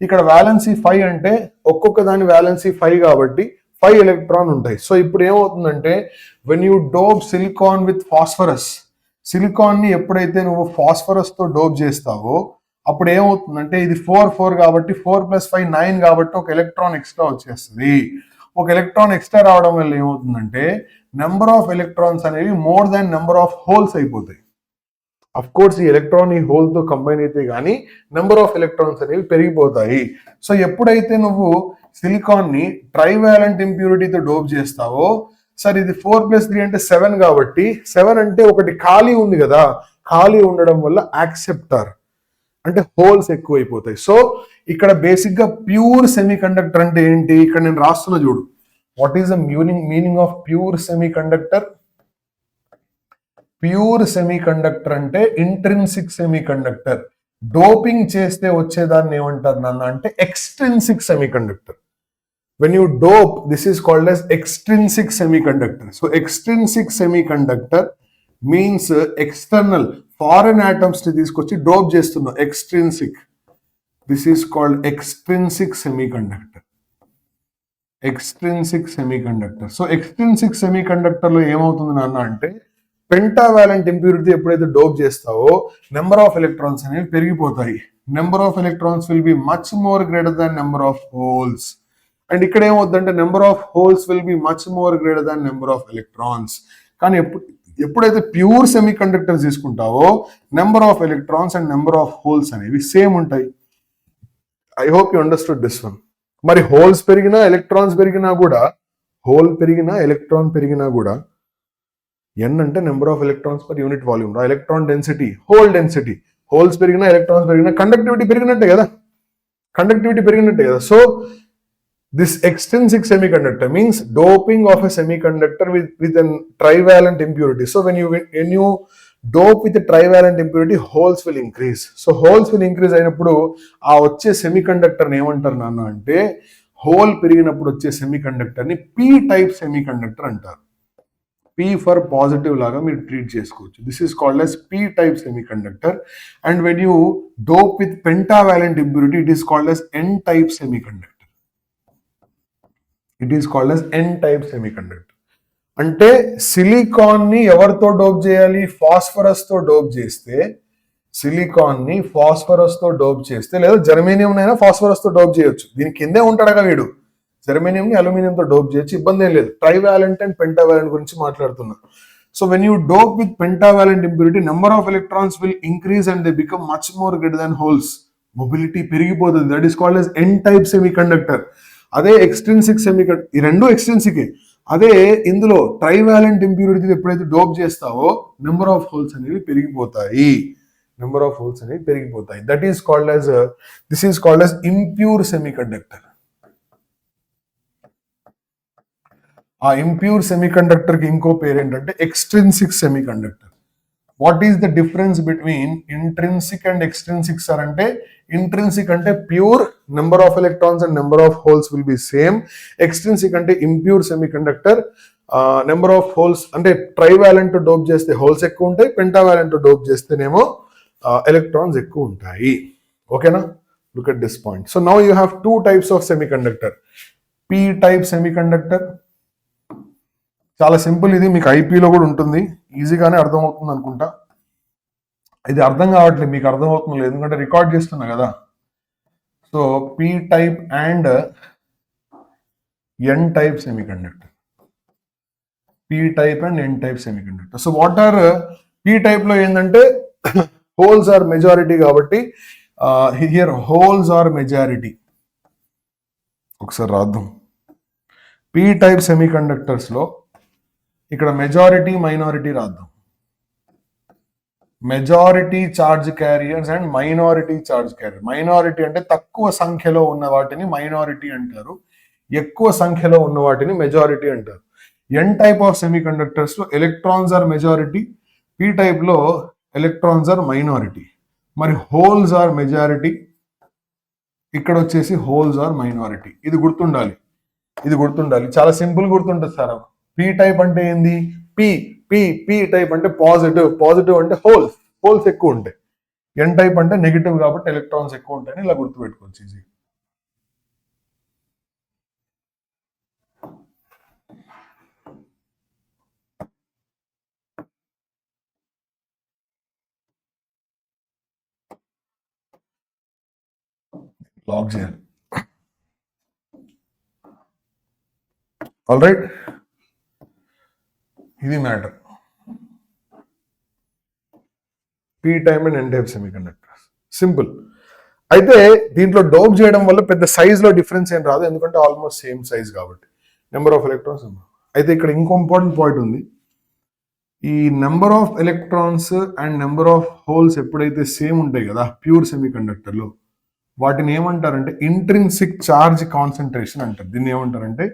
ఇక్కడ valency 5 అంటే ఒక్కొక్క దాని valency 5 కాబట్టి 5 ఎలక్ట్రాన్ ఉంటాయి. సో ఇప్పుడు ఏమవుతుందంటే, when you dope silicon with phosphorus, silicon ని ఎప్పుడైతే నువ్వు ఫాస్ఫరస్ తో డోప్ చేస్తావో అప్పుడు ఏమవుతుందంటే, ఇది 4 కాబట్టి 4 + 5 9 కాబట్టి ఒక ఎలక్ట్రాన్ ఎక్స్ట్రా వచ్చేస్తుంది. ఒక ఎలక్ట్రాన్ ఎక్స్ట్రా రావడం వల్ల ఏమవుతుందంటే, నెంబర్ ఆఫ్ ఎలక్ట్రాన్స్ అనేవి more than number of holes అయిపోతాయి. అఫ్ కోర్స్ ఈ ఎలక్ట్రాన్ ఈ హోల్ తో కంబైన్ అయితే గానీ నెంబర్ ఆఫ్ ఎలక్ట్రాన్స్ అనేవి పెరిగిపోతాయి. సో ఎప్పుడైతే నువ్వు సిలికాన్ ని ట్రైవాలెంట్ ఇంప్యూరిటీతో డోప్ చేస్తావో, సరే ఇది 4 + 3 అంటే 7 కాబట్టి 7 అంటే ఒకటి ఖాళీ ఉంది కదా, ఖాళీ ఉండడం వల్ల యాక్సెప్టార్ అంటే హోల్స్ ఎక్కువైపోతాయి. సో ఇక్కడ బేసిక్ గా ప్యూర్ సెమీకండక్టర్ అంటే ఏంటి? ఇక్కడ నేను రాస్తున్నా చూడు. What is the meaning of pure semiconductor? Pure semiconductor అంటే ఇంట్రిన్సిక్ సెమీకండక్టర్. డోపింగ్ చేస్తే వచ్చేదాన్ని ఏమంటారు నాన్న అంటే extrinsic semiconductor. When you dope, this is called as extrinsic semiconductor. So extrinsic semiconductor means external, foreign atoms ని తీసుకొచ్చి డోప్ చేస్తున్నాం. extrinsic, this is called extrinsic semiconductor. extrinsic semiconductor. So extrinsic semiconductor లో ఏమవుతుంది నాన్న అంటే, పెంటావాలెంట్ ఇంప్యూరిటీ ఎప్పుడైతే dope చేస్తావో number of electrons అనేవి పెరిగిపోతాయి. Number of electrons will be much more greater than number of holes. And ఇక్కడ ఏమవుతుందంటే number of holes will be much more greater than number of electrons. కానీ ఎప్పుడైతే pure semiconductors తీసుకుంటావో number of electrons and number of holes అనేవి same ఉంటాయి. I hope you understood this one. మరి holes పెరిగినా electrons పెరిగినా కూడా, whole పెరిగినా ఎలక్ట్రాన్ పెరిగినా కూడా, ఎన్ అంటే number of electrons per unit volume, electron density, whole density. Holes పెరిగినా ఎలక్ట్రాన్స్ పెరిగినా కండక్టివిటీ పెరిగినట్టే కదా, కండక్టివిటీ పెరిగినట్టే కదా. So this extrinsic semiconductor means doping of a semiconductor with a trivalent impurity. So when you dope with a trivalent impurity, holes will increase. So holes will increase అయినప్పుడు ఆ వచ్చే semiconductor ని ఏమంటారు నాన్న అంటే, whole పెరిగినప్పుడు వచ్చే సెమీకండక్టర్ ని పీ టైప్ సెమీకండక్టర్ అంటారు. పీ ఫర్ పాజిటివ్ లాగా మీరు ట్రీట్ చేసుకోవచ్చు. This is called as P type semiconductor. And when you dope with pentavalent impurity, it is called as N type semiconductor. It is called as N type semiconductor. అంటే silicon ని ఎవరితో dope చేయాలి? Phosphorus తో dope చేస్తే, silicon ని phosphorus తో dope చేస్తే, లేదా జర్మేనియం అయినా ఫాస్ఫరస్ తో డోప్ చేయొచ్చు. దీని కిందే ఉంటాడుగా వీడు. జర్మేనియం ని అల్యూమినియం తో డోప్ చేయొచ్చు, ఇబ్బంది ఏం లేదు. ట్రైవాలెంట్ అండ్ పెంటావాలెంట్ గురించి మాట్లాడుతున్నా. So when you dope with pentavalent impurity, number of electrons will increase and they become much more greater than holes. Mobility పెరిగిపోతుంది. That is called as n-type semiconductor. అదే extrinsic semiconductor, ఈ రెండు ఎక్స్ట్రిన్సికే. అదే ఇందులో trivalent impurity ఎప్పుడైతే dope చేస్తావో number of holes అనేవి పెరిగిపోతాయి. నెంబర్ ఆఫ్ హోల్స్ అనేవి పెరిగిపోతాయి. That is called as this is called as impure semiconductor. ఆ ఇంప్యూర్ సెమీకండక్టర్ కి ఇంకో పేరు ఏంటంటే extrinsic semiconductor. What is the difference between intrinsic and extrinsic sir అంటే, ఇంట్రిన్సిక్ అంటే pure, number of electrons and number of holes will be same. Extrinsic అంటే impure semiconductor, number of holes అంటే trivalent dope చేస్తే holes ఎక్కువ ఉంటాయి, pentavalent dope చేస్తేనేమో electrons ఎక్కువ ఉంటాయి. ఓకేనా? Look at this point. So now you have two types of semiconductor. P type semiconductor చాలా సింపుల్, ఇది మీకు ఐపీలో కూడా ఉంటుంది, ఈజీగానే అర్థమవుతుంది అనుకుంటా. ఇది అర్థం కావట్లేదు, మీకు అర్థమవుతుంది లేదు ఎందుకంటే రికార్డ్ చేస్తున్నా కదా. So P type and N type semiconductor. P type and N type semiconductor. So what are P type లో ఏంటంటే హోల్స్ ఆర్ మెజారిటీ కాబట్టి హియర్ హోల్స్ ఆర్ మెజారిటీ. ఒకసారి రాద్దాం. పీ టైప్ సెమీకండక్టర్స్ లో ఇక్కడ మెజారిటీ మైనారిటీ రాద్దాం. Majority charge carriers and minority charge carrier. Minority అంటే తక్కువ సంఖ్యలో ఉన్న వాటిని మైనారిటీ అంటారు, ఎక్కువ సంఖ్యలో ఉన్న వాటిని మెజారిటీ అంటారు. N type of semiconductors లో electrons are majority, P type లో ఎలక్ట్రాన్స్ ఆర్ మైనారిటీ. మరి హోల్స్ ఆర్ మెజారిటీ, ఇక్కడ వచ్చేసి హోల్స్ ఆర్ మైనారిటీ. ఇది గుర్తుండాలి, ఇది గుర్తుండాలి, చాలా సింపుల్ గుర్తుంటుంది సార్. పీ టైప్ అంటే ఏంది? పీ పీ పీ టైప్ అంటే పాజిటివ్, పాజిటివ్ అంటే హోల్స్, హోల్స్ ఎక్కువ ఉంటాయి. ఎన్ టైప్ అంటే నెగిటివ్ కాబట్టి ఎలక్ట్రాన్స్ ఎక్కువ ఉంటాయని ఇలా గుర్తుపెట్టుకోవచ్చు ఈజీ. లాక్ చేయాలి. ఆల్ రైట్, ఇది matter. P type and N type semiconductors simple. అయితే దీంట్లో డోప్ చేయడం వల్ల పెద్ద సైజ్ లో డిఫరెన్స్ ఏం రాదు, ఎందుకంటే ఆల్మోస్ట్ సేమ్ సైజ్ కాబట్టి నెంబర్ ఆఫ్ ఎలక్ట్రాన్స్. అయితే ఇక్కడ ఇంకో ఇంపార్టెంట్ పాయింట్ ఉంది. ఈ number of electrons and number of holes ఎప్పుడైతే సేమ్ ఉంటాయి కదా ప్యూర్ సెమీ కండక్టర్లో, వాటిని ఏమంటారంటే ఇంట్రిన్సిక్ చార్జ్ కాన్సన్ట్రేషన్ అంటారు. దీన్ని ఏమంటారంటే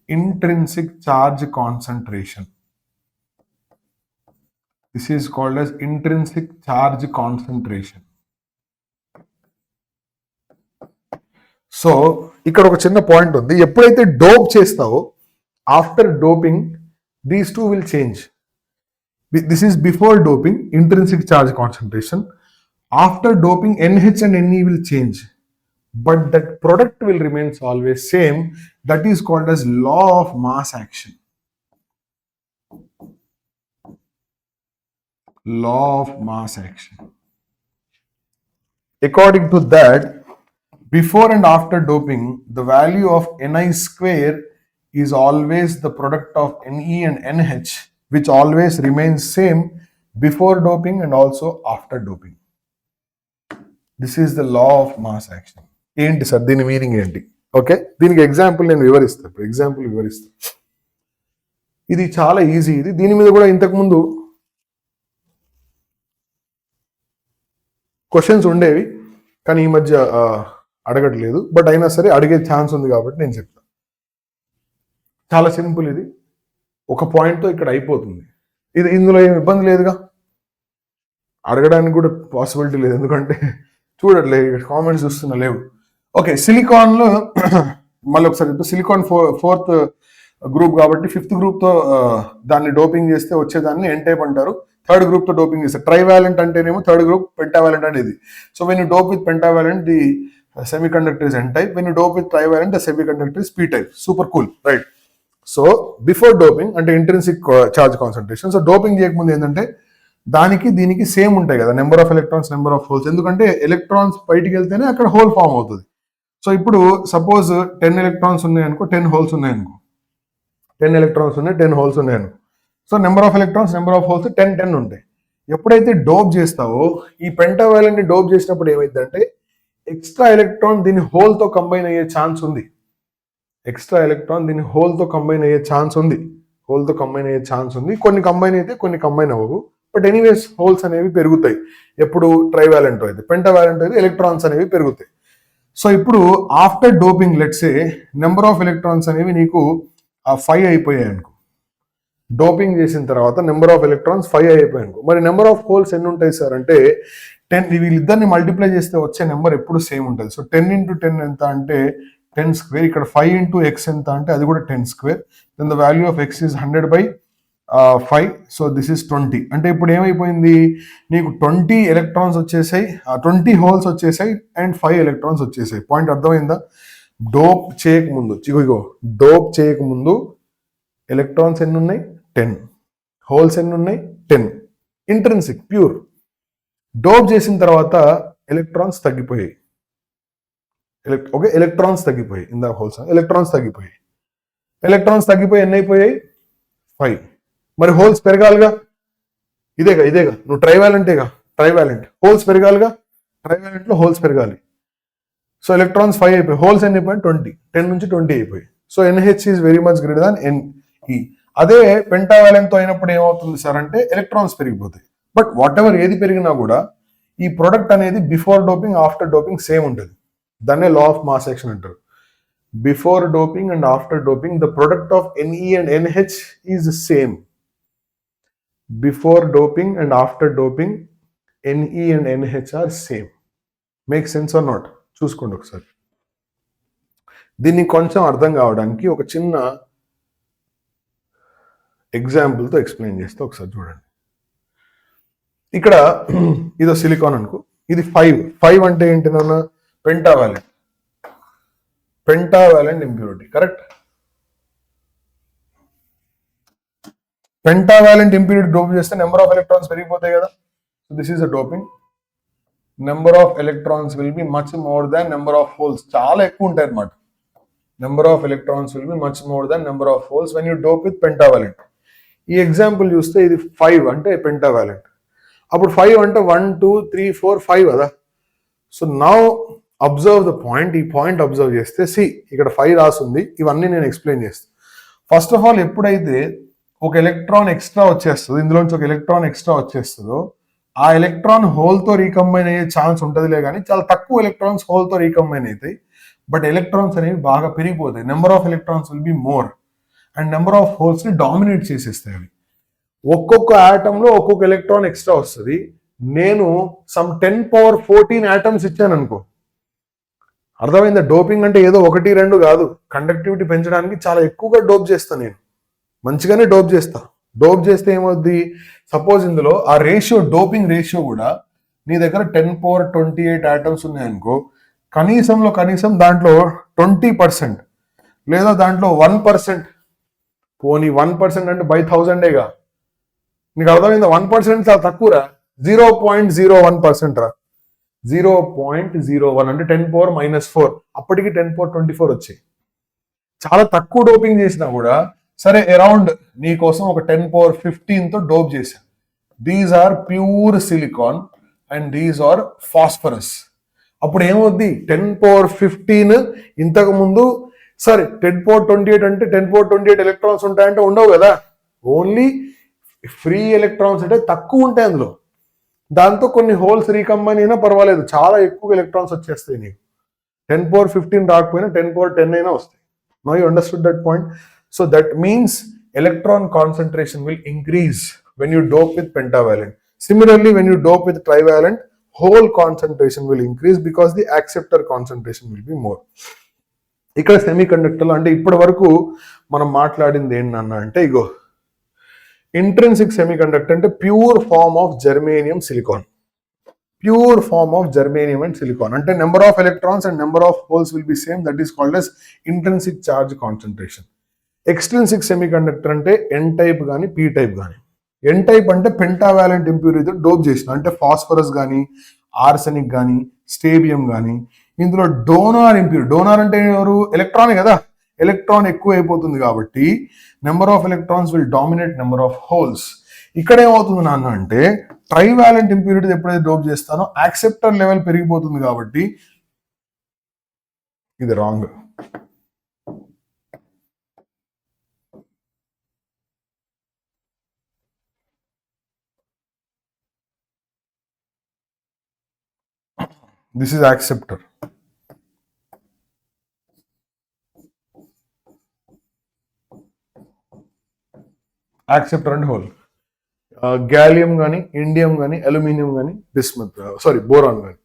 intrinsic charge concentration. This is called as intrinsic charge concentration. So ఇక్కడ ఒక చిన్న పాయింట్ ఉంది. ఎప్పుడైతే డోప్ చేస్తావో after doping these two will change. This is before doping intrinsic charge concentration. After doping NH and Ne will change, but that product will remains always same. That is called as law of mass action. Law of mass action. According to that, before and after doping, the value of Ni square is always the product of Ne and NH, which always remains same before doping and also after doping. This is the law of mass action. ఏంటి sir దీని meaning ఏంటి? Okay, దీనికి example నేను వివరిస్తాను. ఇప్పుడు example వివరిస్తాను. ఇది చాలా ఈజీ. ఇది దీని మీద కూడా ఇంతకుముందు క్వశ్చన్స్ ఉండేవి, కానీ ఈ మధ్య అడగట్లేదు. బట్ అయినా సరే అడిగే ఛాన్స్ ఉంది కాబట్టి నేను చెప్తాను. చాలా సింపుల్ ఇది, ఒక పాయింట్తో ఇక్కడ అయిపోతుంది. ఇది ఇందులో ఏమి ఇబ్బంది లేదుగా, అడగడానికి కూడా పాసిబిలిటీ లేదు, ఎందుకంటే చూడట్లేదు కామెంట్స్ చూస్తున్నా లేవు. ఓకే, సిలికాన్లో మళ్ళీ ఒకసారి చెప్తా. సిలికాన్ ఫోర్త్ గ్రూప్ కాబట్టి ఫిఫ్త్ గ్రూప్తో దాన్ని డోపింగ్ చేస్తే వచ్చేదాన్ని ఎన్ టైప్ అంటారు. థర్డ్ గ్రూప్ తో డోపింగ్ చేస్తారు. ట్రైవాలెంట్ అంటేనేమో థర్డ్ గ్రూప్, పెంటావాలెంట్ అనేది. So when you dope with pentavalent the semiconductor is N type, when you dope with trivalent the semiconductor is P type. Super cool, right? So before doping అంటే intrinsic charge concentration. So doping చేయకముందు ఏంటంటే దానికి దీనికి same ఉంటాయి కదా number of electrons, number of holes, ఎందుకంటే ఎలక్ట్రాన్స్ బయటికి వెళ్తేనే అక్కడ హోల్ ఫామ్ అవుతుంది. సో ఇప్పుడు సపోజ్ 10 ఎలక్ట్రాన్స్ ఉన్నాయనుకో, 10 హోల్స్ ఉన్నాయనుకో, 10 ఎలక్ట్రాన్స్ ఉన్నాయి, 10 హోల్స్ ఉన్నాయనుకో. So number of electrons, number of holes 10 ఉంటాయి. ఎప్పుడైతే డోప్ చేస్తావో, ఈ పెంటావాలెంట్ ని డోప్ చేసినప్పుడు ఏమైందంటే ఎక్స్ట్రా ఎలక్ట్రాన్ దీని హోల్ తో కంబైన్ అయ్యే ఛాన్స్ ఉంది. ఎక్స్ట్రా ఎలక్ట్రాన్ దీని హోల్ తో కంబైన్ అయ్యే ఛాన్స్ ఉంది. కొన్ని కంబైన్ అయితే కొన్ని కంబైన్ అవ్వవు. బట్ ఎనీవేస్ హోల్స్ అనేవి పెరుగుతాయి. ఎప్పుడు ట్రైవాలెంట్ అయితే, పెంటావాలెంట్ అయితే ఎలక్ట్రాన్స్ అనేవి పెరుగుతాయి. సో ఇప్పుడు after doping let's say number of electrons అనేవి నీకు 5 అయిపోయాయి అనుకో. డోపింగ్ చేసిన తర్వాత నెంబర్ ఆఫ్ ఎలక్ట్రాన్స్ 5 అయిపోయాయి అనుకో. మరి నెంబర్ ఆఫ్ హోల్స్ ఎన్ని ఉంటాయి సార్ అంటే 10. వీళ్ళిద్దరిని మల్టిప్లై చేస్తే వచ్చే నెంబర్ ఎప్పుడు సేమ్ ఉంటుంది. సో 10 into 10 ఎంత అంటే 10 square. ఇక్కడ 5 into x ఎంత అంటే అది కూడా 10 square. Then the value of x is 100/5. So this is 20. అంటే ఇప్పుడు ఏమైపోయింది, నీకు 20 ఎలక్ట్రాన్స్ వచ్చేసాయి, 20 హోల్స్ వచ్చేసాయి అండ్ 5 ఎలక్ట్రాన్స్ వచ్చేసాయి. పాయింట్ అర్థమైందా? డోప్ చేయకముందు డోప్ చేయకముందు ఎలక్ట్రాన్స్ ఎన్ని ఉన్నాయి? 10. హోల్స్ ఎన్ని ఉన్నాయి? 10. Intrinsic pure. డోప్ చేసిన తర్వాత ఎలక్ట్రాన్స్ తగ్గిపోయాయి. ఎలక్ట్రాన్స్ తగ్గిపోయాయి. ఇందాక హోల్స్ ఎలక్ట్రాన్స్ తగ్గిపోయాయి ఎన్ని అయిపోయాయి? 5. మరి హోల్స్ పెరగాలిగా, ఇదేగా నువ్వు ట్రైవాలెంట్ హోల్స్ పెరగాలిగా, ట్రైవాలెంట్ లో హోల్స్ పెరగాలి. సో ఎలక్ట్రాన్స్ 5 అయిపోయి, హోల్స్ ఎన్ని అయిపోయి? 20. 10 నుంచి 20 అయిపోయి. So NH is very much greater than NE. అదే పెంటావాలెంట్ తో అయినప్పుడు ఏమవుతుంది సార్ అంటే ఎలక్ట్రాన్స్ పెరిగిపోతాయి. బట్ వాట్ ఎవర్ ఏది పెరిగినా కూడా ఈ ప్రొడక్ట్ అనేది before doping after doping same ఉంటుంది. దాన్నే లా ఆఫ్ మాస్ యాక్షన్ అంటారు. Before doping and after doping the product of NE and NH is same. Before doping and after doping NE and NH are same. Make sense or not? చూసుకోండి ఒకసారి. దీన్ని కొంచెం అర్థం కావడానికి ఒక చిన్న ఎగ్జాంపుల్తో explain చేస్తే ఒకసారి చూడండి. ఇక్కడ ఇదో సిలికాన్ అనుకో, ఇది 5 అంటే ఏంటి నాన్న? Pentavalent impurity. Correct. Pentavalent impurity dope చేస్తే నెంబర్ ఆఫ్ ఎలక్ట్రాన్స్ పెరిగిపోతాయి కదా. So this is a doping. Number of electrons will be much more than number of holes. చాలా ఎక్కువ ఉంటాయి అన్నమాట. Number of electrons will be much more than number of holes when you dope with pentavalent. ఈ example చూస్తే ఇది 5 అంటే pentavalent. అప్పుడు 5 అంటే 1 2 3 4 5 కదా. So now observe the point. ఈ పాయింట్ అబ్జర్వ్ చేస్తే ఇక్కడ 5 రాసింది. ఇవన్నీ నేను ఎక్స్ప్లెయిన్ చేస్తాను. ఫస్ట్ ఆఫ్ ఆల్ ఎప్పుడైతే ఒక ఎలక్ట్రాన్ ఎక్స్ట్రా వచ్చేస్తుందో, ఇందులోంచి ఒక ఎలక్ట్రాన్ ఎక్స్ట్రా వచ్చేస్తుందో, ఆ ఎలక్ట్రాన్ హోల్తో రీకంబైన్ అయ్యే ఛాన్స్ ఉంటుందిలే, కానీ చాలా తక్కువ ఎలక్ట్రాన్స్ హోల్తో రీకంబైన్ అవుతాయి. బట్ ఎలక్ట్రాన్స్ అనేవి బాగా పెరిగిపోతాయి. Number of electrons will be more and number of holes ని డామినేట్ చేసేస్తాయి అవి. ఒక్కొక్క ఆటంలో ఒక్కొక్క ఎలక్ట్రాన్ ఎక్స్ట్రా వస్తుంది. నేను సమ్ 10^14 ఆటమ్స్ ఇచ్చాను అనుకో. అర్థమైందా? డోపింగ్ అంటే ఏదో 1 2 కాదు. కండక్టివిటీ పెంచడానికి చాలా ఎక్కువగా డోప్ చేస్తా. నేను మంచిగానే డోప్ చేస్తా. డోప్ చేస్తే ఏమవుద్ది? సపోజ్ ఇందులో ఆ రేషియో, డోపింగ్ రేషియో కూడా నీ దగ్గర 10^28 ఆటమ్స్ ఉన్నాయనుకో, కనీసం దాంట్లో 20% లేదా దాంట్లో 1%, పోనీ 1% అంటే by 1000గా. నీకు అర్థమైందా? 1% చాలా తక్కువరా. 0.01% రా. 0.01 అంటే 10^-4. అప్పటికి 10^24 వచ్చాయి. చాలా తక్కువ డోపింగ్ చేసినా కూడా సరే, అరౌండ్ నీ కోసం ఒక 10^15తో డోప్ చేశాను. These are pure silicon and these are phosphorus. అప్పుడు ఏమవుద్ది? 10^15 ఇంతకు ముందు సరే 10^28 అంటే 10^28 ఎలక్ట్రాన్స్ ఉంటాయంటే ఉండవు కదా. ఓన్లీ ఫ్రీ ఎలక్ట్రాన్స్ అంటే తక్కువ ఉంటాయి అందులో. దాంతో కొన్ని హోల్స్ రీకంబైన్ అయినా పర్వాలేదు, చాలా ఎక్కువ ఎలక్ట్రాన్స్ వచ్చేస్తాయి నీకు. 10^15 రాకపోయినా 10^10 అయినా వస్తాయి. Now you understood that point. So that means electron concentration will increase when you dope with pentavalent. Similarly, when you dope with trivalent, whole concentration will increase because the acceptor concentration will be more. ఇక్కడ సెమీకండక్టర్లో అంటే ఇప్పటి వరకు మనం మాట్లాడింది ఏంటన్నా అంటే ఇగో intrinsic semiconductor అంటే pure form of germanium silicon. Pure form of germanium and silicon అంటే number of electrons and number of holes will be same. That is called as intrinsic charge concentration. Extrinsic semiconductor అంటే N type కానీ P type కానీ. N type అంటే pentavalent impurity dope చేసిన అంటే phosphorus కానీ arsenic కానీ స్టేబియం కానీ. ఇందులో డోనార్ ఇంప్యూరిటీ, డోనార్ అంటే ఎవరు? ఎలక్ట్రానే కదా. ఎలక్ట్రాన్ ఎక్కువ అయిపోతుంది కాబట్టి number of electrons will dominate number of holes. ఇక్కడ ఏమవుతుంది నాన్న అంటే ట్రైవాలెంట్ ఇంప్యూరిటీస్ ఎప్పుడైతే డోప్ చేస్తానో యాక్సెప్టర్ లెవెల్ పెరిగిపోతుంది కాబట్టి ఇది wrong. This is acceptor. Acceptor and whole. Gallium కానీ, ఇండియం కానీ, అల్యూమినియం కానీ, బిస్మత్ బోరాన్ కానీ,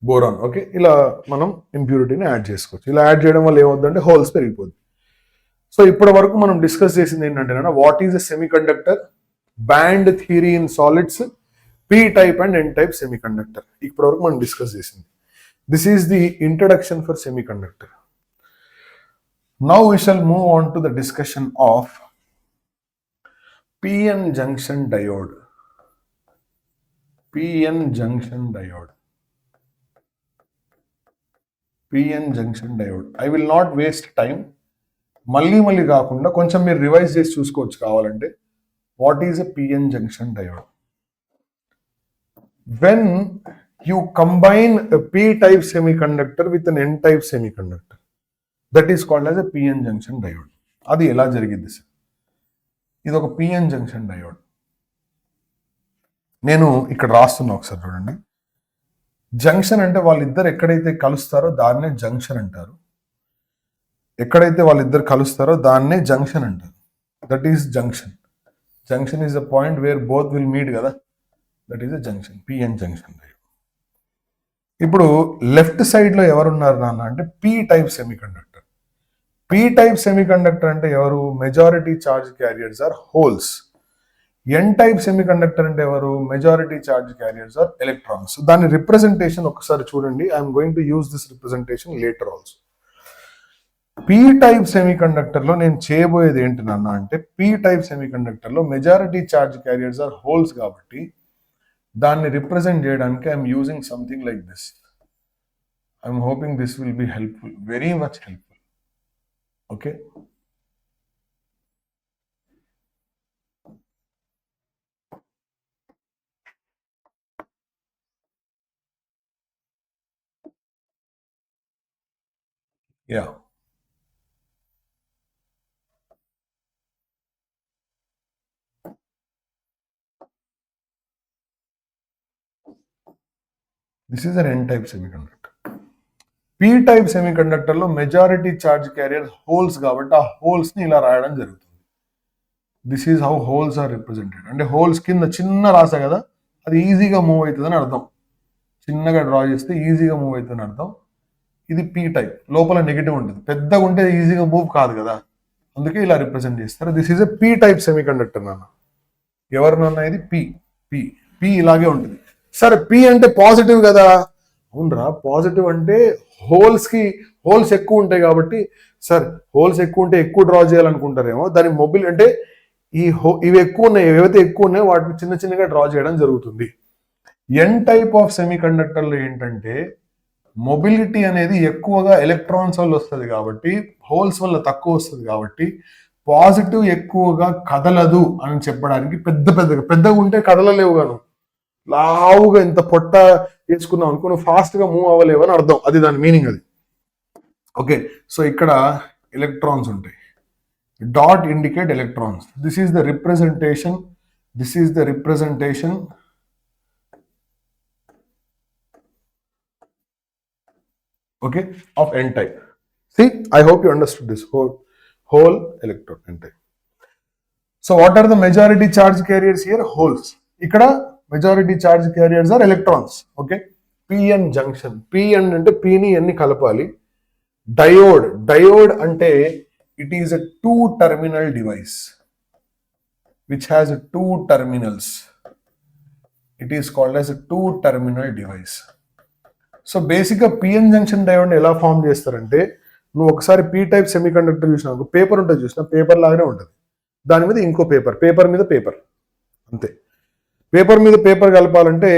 బోరాన్. ఓకే, ఇలా మనం ఇంప్యూరిటీని యాడ్ చేసుకోవచ్చు. ఇలా యాడ్ చేయడం వల్ల ఏమవుతుందంటే హోల్స్ పెరిగిపోతుంది. సో ఇప్పటి వరకు మనం డిస్కస్ చేసింది ఏంటంటే what is a semiconductor, band theory in solids, P type and N type semiconductor. ఇప్పటి వరకు మనం డిస్కస్ చేసింది. This is the introduction for semiconductor. Now we shall move on to the discussion of PN junction diode. PN junction diode. PN junction diode. I will not waste time. మళ్ళీ కాకుండా కొంచెం మీరు revise చేసి చూసుకోవచ్చు కావాలంటే. What is a PN junction diode? When you combine a P type semiconductor with an N type semiconductor, that is called as a PN junction diode. అది ఎలా జరిగింది సార్? ఇది ఒక పిఎన్ జంక్షన్ డయోడ్. నేను ఇక్కడ రాస్తున్నా, ఒకసారి చూడండి. జంక్షన్ అంటే వాళ్ళిద్దరు ఎక్కడైతే కలుస్తారో దాన్నే జంక్షన్ అంటారు. ఎక్కడైతే వాళ్ళిద్దరు కలుస్తారో దాన్నే జంక్షన్ అంటారు. That is junction. Junction is the point where both will meet కదా, that is the junction, PN junction diode. ఇప్పుడు లెఫ్ట్ సైడ్ లో ఎవరున్నారు నాన్న అంటే P type semiconductor. P type semiconductor అంటే ఎవరు? Majority charge carriers are holes. N type semiconductor అంటే ఎవరు? Majority charge carriers are electrons. దాని రిప్రజెంటేషన్ ఒకసారి చూడండి. I'm going to use this representation later also. P type semiconductor లో నేను చేయబోయేది ఏంటి నాన్న అంటే, పీ టైప్ సెమీ కండక్టర్ లో majority charge carriers are holes కాబట్టి దాన్ని రిప్రజెంట్ చేయడానికి I'm using something like this. I'm hoping this will be helpful, very much helpful. Okay. Yeah. This is an N-type semiconductor. P type semiconductor లో majority charge carrier holes కాబట్టి ఆ holes ని ఇలా రాయడం జరుగుతుంది. This is how holes are represented. అంటే holes కింద చిన్న రాసా కదా, అది ఈజీగా మూవ్ అవుతుందని అర్థం. చిన్నగా డ్రా చేస్తే ఈజీగా మూవ్ అవుతుందని అర్థం. ఇది పీ టైప్, లోపల నెగిటివ్ ఉంటుంది. పెద్దగా ఉంటే ఈజీగా మూవ్ కాదు కదా, అందుకే ఇలా రిప్రజెంట్ చేస్తారు. This is a P type semi conductor నాన్న. ఎవరినన్నా ఇది పీ. పీ పీ ఇలాగే ఉంటుంది. సరే, పీ అంటే పాజిటివ్ కదా. అవునరా, పాజిటివ్ అంటే హోల్స్ ఎక్కువ ఉంటాయి కాబట్టి. సార్, హోల్స్ ఎక్కువ ఉంటే ఎక్కువ డ్రా చేయాలనుకుంటారేమో. దాని మొబిల్ అంటే ఇవి ఎక్కువ ఉన్నాయి, ఏవైతే ఎక్కువ ఉన్నాయో వాటిని చిన్న చిన్నగా డ్రా చేయడం జరుగుతుంది. ఎన్ టైప్ ఆఫ్ సెమీ కండక్టర్లు ఏంటంటే మొబిలిటీ అనేది ఎక్కువగా ఎలక్ట్రాన్స్ వల్ల వస్తుంది కాబట్టి, హోల్స్ వల్ల తక్కువ వస్తుంది కాబట్టి పాజిటివ్ ఎక్కువగా కదలదు అని చెప్పడానికి పెద్దగా ఉంటే కదలలేవు గాను. లావుగా ఇంత పొట్ట వేసుకున్నాం అనుకో, నువ్వు ఫాస్ట్ గా మూవ్ అవ్వలేవు అని అర్థం. అది దాని మీనింగ్ అది. ఓకే, సో ఇక్కడ ఎలక్ట్రాన్స్ ఉంటాయి. Dot indicate electrons. This is the representation. Okay, of N type. See, I hope you understood this whole electron N type. So what are the majority charge carriers here? Holes. Ikkada majority charge carriers are electrons. Okay, PN junction. PN ante P ni N ni kalapali. Diode ante it is a two terminal device which has two terminals. It is called as a two terminal device. So బేసిక్గా PN junction డయోడ్ని ఎలా form చేస్తారంటే, నువ్వు ఒకసారి P type semi conductor చూసినావు, paper ఉంటుంది, చూసినా paper లాగానే ఉంటుంది. దాని మీద ఇంకో పేపర్ మీద పేపర్, అంతే. పేపర్ మీద పేపర్ కలపాలంటే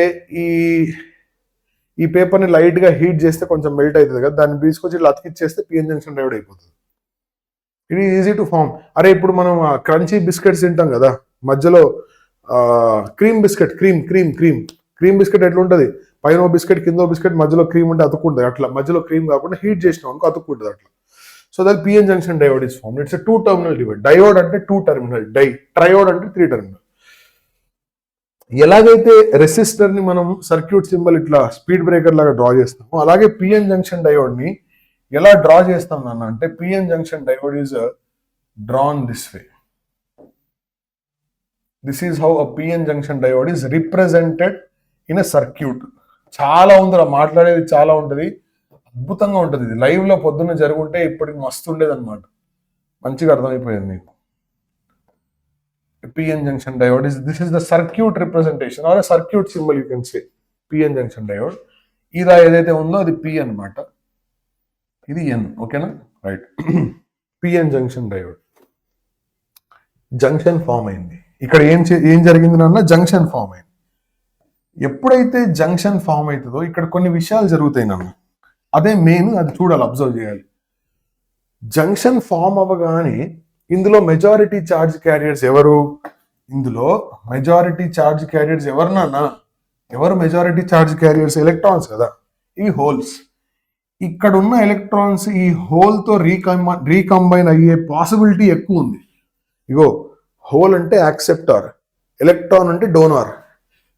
ఈ పేపర్ని లైట్గా హీట్ చేస్తే కొంచెం మెల్ట్ అవుతుంది కదా, దాన్ని తీసుకొచ్చి ఇట్లా అతికిచ్చేస్తే పిఎన్ జంక్షన్ డయోడ్ అయిపోతుంది. It is easy to form. అరే ఇప్పుడు మనం క్రంచీ బిస్కెట్స్ తింటాం కదా, మధ్యలో క్రీమ్ బిస్కెట్, క్రీమ్ బిస్కెట్ ఎట్లా ఉంటుంది, పైన బిస్కెట్ కింద బిస్కెట్ మధ్యలో క్రీమ్ ఉంటే అతుక్కుంటుంది, అట్లా మధ్యలో క్రీమ్ కాకుండా హీట్ చేసినాం అనుకో అతుక్కుంటుంది అట్లా. So that PN junction diode is form. It's 2 terminal device. Diode అంటే 2 టర్మినల్, ట్రయోడ్ అంటే 3 టర్మినల్. ఎలాగైతే రెసిస్టర్ ని మనం సర్క్యూట్ సింబల్ ఇట్లా స్పీడ్ బ్రేకర్ లాగా డ్రా చేస్తామో, అలాగే పిఎన్ జంక్షన్ డయోడ్ ని ఎలా డ్రా చేస్తాం నాన్న అంటే, PN junction diode is drawn this way. This is how a PN junction diode is represented in a circuit. చాలా ఉంది, మాట్లాడేది చాలా ఉంటుంది, అద్భుతంగా ఉంటుంది. ఇది లైవ్ లో పొద్దున్న జరుగుంటే ఇప్పటికి మస్తు ఉండేది అనమాట. మంచిగా అర్థమైపోయింది మీకు. PN junction diode this is the circuit representation or a circuit symbol, you can say PN junction diode. ఇలా ఏదైతే ఉందో అది P అన్నమాట, ఇది N. ఓకేనా, right. PN junction diode junction form అయింది. ఇక్కడ ఏం జరిగింది నాన్న, జంక్షన్ ఫామ్ అయింది. ఎప్పుడైతే జంక్షన్ ఫామ్ అవుతుందో ఇక్కడ కొన్ని విషయాలు జరుగుతాయి నాన్న, అదే మెయిన్, అది చూడాలి, అబ్జర్వ్ చేయాలి. జంక్షన్ ఫామ్ అవ్వగానే ఇందులో మెజారిటీ ఛార్జ్ క్యారియర్స్ ఎవరు, ఇందులో మెజారిటీ ఛార్జ్ క్యారియర్స్ ఎవరు నాన్న, ఎవరు మెజారిటీ ఛార్జ్ క్యారియర్స్, ఎలక్ట్రాన్స్ కదా, ఇవి హోల్స్. ఇక్కడ ఉన్న ఎలక్ట్రాన్స్ ఈ హోల్ తో రీకంబైన్ అయ్యే పాసిబిలిటీ ఎక్కువ ఉంది. ఇగో హోల్ అంటే యాక్సెప్టార్, ఎలక్ట్రాన్ అంటే డోనార్.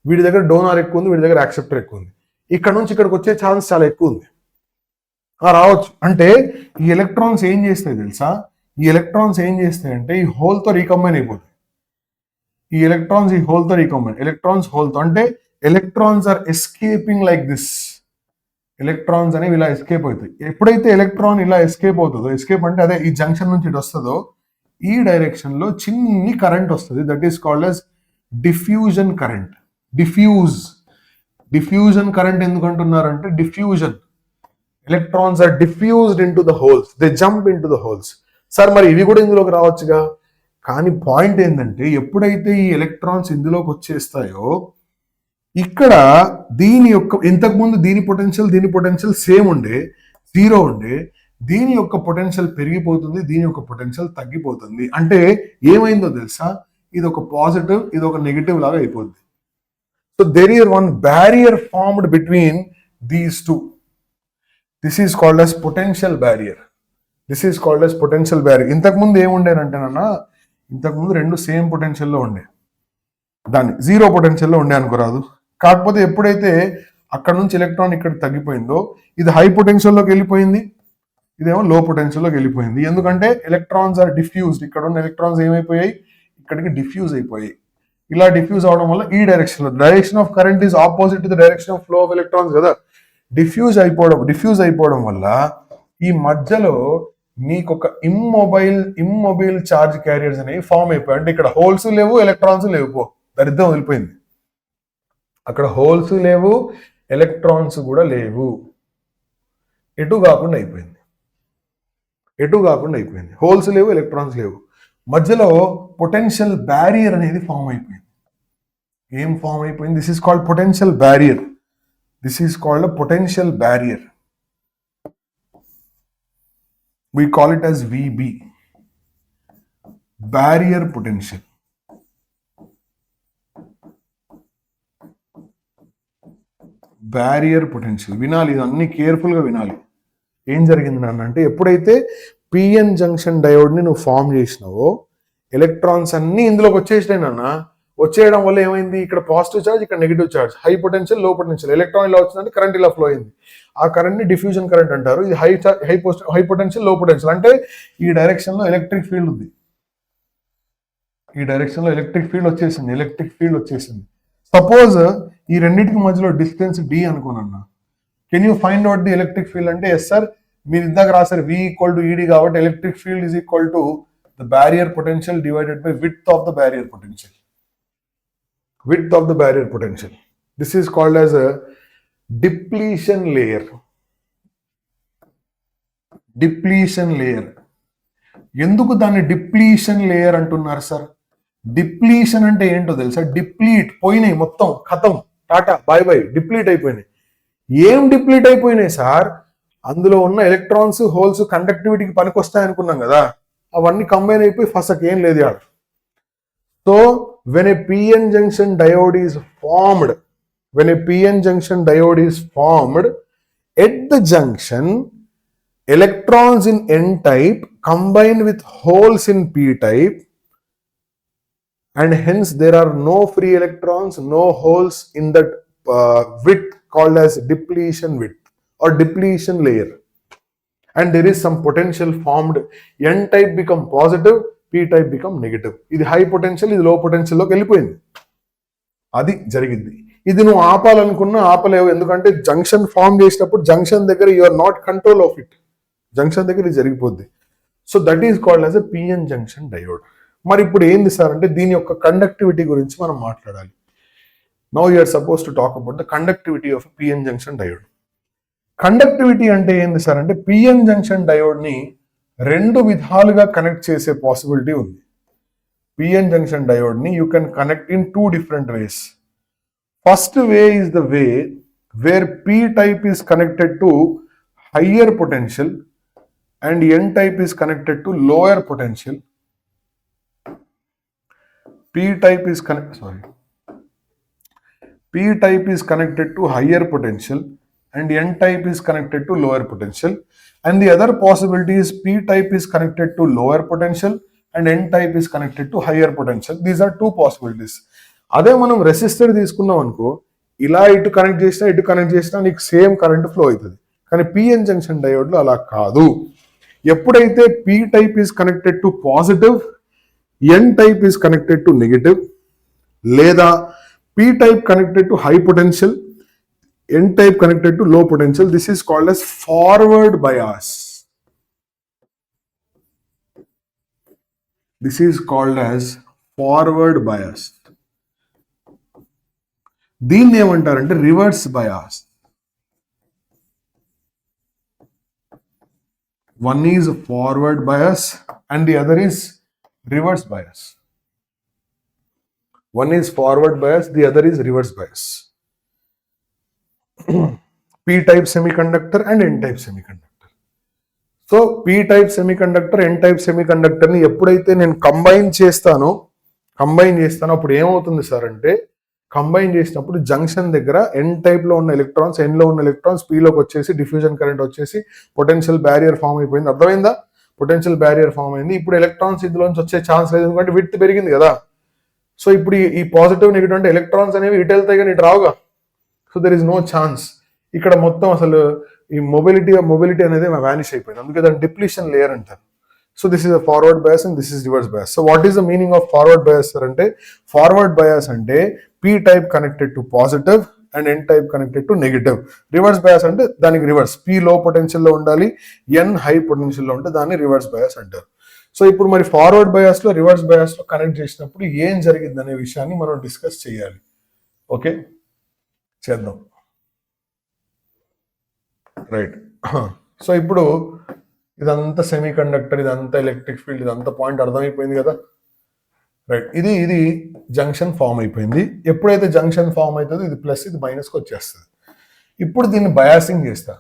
వీడి దగ్గర డోనార్ ఎక్కువ ఉంది, వీడి దగ్గర యాక్సెప్టర్ ఎక్కువ ఉంది. ఇక్కడ నుంచి ఇక్కడికి వచ్చే ఛాన్స్ చాలా ఎక్కువ ఉంది, రావచ్చు. అంటే ఈ ఎలక్ట్రాన్స్ ఏం చేస్తాయి తెలుసా, ఈ ఎలక్ట్రాన్స్ ఏం చేస్తాయంటే ఈ హోల్తో రీకంబైన్ అయిపోతాయి. ఈ ఎలక్ట్రాన్స్ ఈ హోల్తో రీకంబైన్, ఎలక్ట్రాన్స్ హోల్తో, అంటే electrons are escaping like this. Electrons అనేవి ఇలా ఎస్కేప్ అవుతాయి. ఎప్పుడైతే ఎలక్ట్రాన్ ఇలా ఎస్కేప్ అవుతుందో, ఎస్కేప్ అంటే అదే ఈ జంక్షన్ నుంచి ఇటు వస్తుందో, ఈ డైరెక్షన్ లో చిన్ని కరెంట్ వస్తుంది. That is called as diffusion current. Diffusion current ఎందుకు అంటున్నారంటే, diffusion, electrons are diffused into the holes, they jump into the holes. Sir మరి ఇవి కూడా ఇందులోకి రావచ్చుగా, కానీ పాయింట్ ఏంటంటే ఎప్పుడైతే ఈ ఎలక్ట్రాన్స్ ఇందులోకి వచ్చేస్తాయో, ఇక్కడ దీని యొక్క ఇంతకుముందు దీని పొటెన్షియల్ సేమ్ ఉండే, 0 ఉండే, దీని యొక్క పొటెన్షియల్ పెరిగిపోతుంది, దీని యొక్క పొటెన్షియల్ తగ్గిపోతుంది. అంటే ఏమైందో తెలుసా, ఇది ఒక పాజిటివ్, ఇది ఒక నెగిటివ్ లాగా అయిపోద్ది. So there is one barrier formed between these two. This is called as potential barrier. ఇంతకుముందు ఏముండేనంటేనన్నా, ఇంతకుముందు రెండు సేమ్ పొటెన్షియల్లో ఉండే, దాన్ని 0 పొటెన్షియల్లో ఉండే అనుకోరాదు. కాకపోతే ఎప్పుడైతే అక్కడ నుంచి ఎలక్ట్రాన్ ఇక్కడ తగ్గిపోయిందో, ఇది హై పొటెన్షియల్లోకి వెళ్ళిపోయింది, ఇదేమో లో పొటెన్షియల్లోకి వెళ్ళిపోయింది. ఎందుకంటే ఎలక్ట్రాన్స్ ఆర్ డిఫ్యూజ్డ్, ఇక్కడ ఉన్న ఎలక్ట్రాన్స్ ఏమైపోయాయి, ఇక్కడికి డిఫ్యూజ్ అయిపోయాయి. ఇలా డిఫ్యూజ్ అవడం వల్ల ఈ direction of current is opposite to the direction of flow of electrons కదా. డిఫ్యూజ్ అయిపోవడం వల్ల ఈ మధ్యలో నీకు ఒక ఇమ్మొబైల్ చార్జ్ క్యారియర్స్ అనేవి ఫామ్ అయిపోయాయి. అంటే ఇక్కడ హోల్స్ లేవు, ఎలక్ట్రాన్స్ లేవు, దరిద్రం వదిలిపోయింది. అక్కడ హోల్స్ లేవు, ఎలక్ట్రాన్స్ కూడా లేవు, ఎటు కాకుండా అయిపోయింది. హోల్స్ లేవు, ఎలక్ట్రాన్స్ లేవు, మధ్యలో పొటెన్షియల్ బ్యారియర్ అనేది ఫామ్ అయిపోయింది. ఏం ఫామ్ అయిపోయింది, this is called potential barrier. We call it as VB, barrier potential. వినాలి, ఇదన్నీ కేర్ఫుల్ గా వినాలి. ఏం జరిగింది అంటే, ఎప్పుడైతే పిఎన్ జంక్షన్ డయోడ్ ని నువ్వు ఫామ్ చేసినావో, ఎలక్ట్రాన్స్ అన్ని ఇందులోకి వచ్చేసినాయి నాన్న. వచ్చేయడం వల్ల ఏమైంది, ఇక్కడ పాజిటివ్ చార్జ్, ఇక్కడ నెగిటివ్ చార్జ్, హై పొటెన్షియల్, లో పొటెన్షియల్. ఎలక్ట్రాన్ ఇలా వచ్చిందంటే కరెంట్ ఇలా ఫ్లో అయింది. ఆ కరెంట్ ని డిఫ్యూజన్ కరెంట్ అంటారు. ఇది హై పొటెన్షియల్, లో పొటెన్షియల్. అంటే ఈ డైరెక్షన్ లో ఎలక్ట్రిక్ ఫీల్డ్ ఉంది, వచ్చేసింది. సపోజ్ ఈ రెండింటికి మధ్యలో డిస్టెన్స్ డి అనుకోనన్నా, can you find out the electric field అంటే, ఎస్ సార్ మీరు ఇందాక రాశారు V = ED కాబట్టి electric field is equal to the barrier potential divided by width of the barrier potential. This is called as a depletion layer. ఎందుకు దాన్ని depletion layer అంటున్నారు sir? Depletion అంటే ఏంటో తెలుసా? డిప్లీట్, పోయినాయి మొత్తం, ఖతం, టాటా, బై బై, డిప్లీట్ అయిపోయినాయి. ఏం డిప్లీట్ అయిపోయినాయి సార్? అందులో ఉన్న ఎలక్ట్రాన్స్ హోల్స్ కండక్టివిటీకి పనికొస్తాయి అనుకున్నాం కదా, అవన్నీ కంబైన్ అయిపోయి ఫస్ట్ ఏం లేదు ఆడ. So when a PN junction diode is formed, when a PN junction diode is formed, at the junction electrons in N type combine with holes in P type, and hence there are no free electrons, no holes in that width called as depletion width or depletion layer, and there is some potential formed. N type become positive, P type become negative. ఇది high potential, ఇది లో potential లోకి వెళ్ళిపోయింది. అది జరిగింది. ఇది నువ్వు ఆపాలనుకున్నా ఆపలేవు, ఎందుకంటే జంక్షన్ ఫామ్ చేసినప్పుడు జంక్షన్ దగ్గర you are not control of it, junction దగ్గర ఇది జరిగిపోద్ది. So that is called as a PN junction diode. మరి ఇప్పుడు ఏంది సార్ అంటే దీని యొక్క కండక్టివిటీ గురించి మనం మాట్లాడాలి. Now you are suppose to talk about the conductivity of PN junction diode. Conductivity అంటే ఏంది సార్ అంటే పిఎన్ జంక్షన్ డయోడ్ ని రెండు విధాలుగా కనెక్ట్ చేసే పాసిబిలిటీ ఉంది. పిఎన్ జంక్షన్ డయోడ్ ని you can connect in two different ways. First way is the way where P type is connected to higher potential and N type is connected to lower potential. P type is connected to higher potential and N type is connected to lower potential, and the other possibility is P type is connected to lower potential and N type is connected to higher potential. These are two possibilities. అదే మనం resistor తీసుకున్నాం అనుకో, ఇలా ఇటు connect చేసినా నీకు same current flow అవుతుంది. కానీ పిఎన్ జంక్షన్ డయోడ్ లో అలా కాదు. ఎప్పుడైతే P type is connected to positive, N type is connected to negative, లేదా P type connected to high potential, N type connected to low potential, this is called as forward bias. This is called as forward bias. దీన్ని ఏమంటారంటే reverse bias. One is forward bias and the other is reverse bias. One is forward bias, the other is reverse bias. P type semiconductor and N type semiconductor. So P type semiconductor, N type సెమీకండక్టర్ని ఎప్పుడైతే నేను combine చేస్తానో అప్పుడు ఏమవుతుంది sir అంటే, combine చేసినప్పుడు junction దగ్గర ఎన్ type లో ఉన్న ఎలక్ట్రాన్స్, ఎన్ లో ఉన్న ఎలక్ట్రాన్స్ పీ లోకి వచ్చేసి డిఫ్యూజన్ కరెంట్ వచ్చేసి పొటెన్షియల్ బ్యారియర్ ఫామ్ అయిపోయింది. అర్థమైందా? పొటెన్షియల్ బ్యారియర్ ఫామ్ అయింది. ఇప్పుడు ఎలక్ట్రాన్స్ ఇందులోంచి వచ్చే ఛాన్స్ లేదు, ఎందుకంటే విడ్త్ పెరిగింది కదా. సో ఇప్పుడు ఈ పాజిటివ్ నెగిటివ్ అంటే ఎలక్ట్రాన్స్ అనేవి ఇటు వెళ్తాయి కానీ ఇటు రావుగా. So there is no chance. ఇక్కడ మొత్తం అసలు ఈ మొబిలిటీ అనేది వానిష్ అయిపోయింది. అందుకే దాన్ని డిప్లీషన్ లేయర్ అంటారు. So this is a forward bias and this is reverse bias. So what is the meaning of forward bias ante? Forward bias ante P type connected to positive and N type connected to negative. Reverse bias ante daniki reverse, P low potential lo undali, N high potential lo unte danni reverse bias antaru. So ఇప్పుడు మరి forward bias లో reverse bias లో connect చేసినప్పుడు ఏం జరిగింది అనే విషయాన్ని మనం డిస్కస్ చేయాలి. ఓకే, చేద్దాం. రైట్. సో ఇప్పుడు ఇదంతా సెమీ కండక్టర్, ఇదంతా ఎలక్ట్రిక్ ఫీల్డ్, ఇదంతా పాయింట్ అర్థమైపోయింది కదా. రైట్. ఇది జంక్షన్ ఫామ్ అయిపోయింది. ఎప్పుడైతే జంక్షన్ ఫామ్ అవుతుందో ఇది ప్లస్ ఇది మైనస్కి వచ్చేస్తుంది. ఇప్పుడు దీన్ని బయాసింగ్ చేస్తా.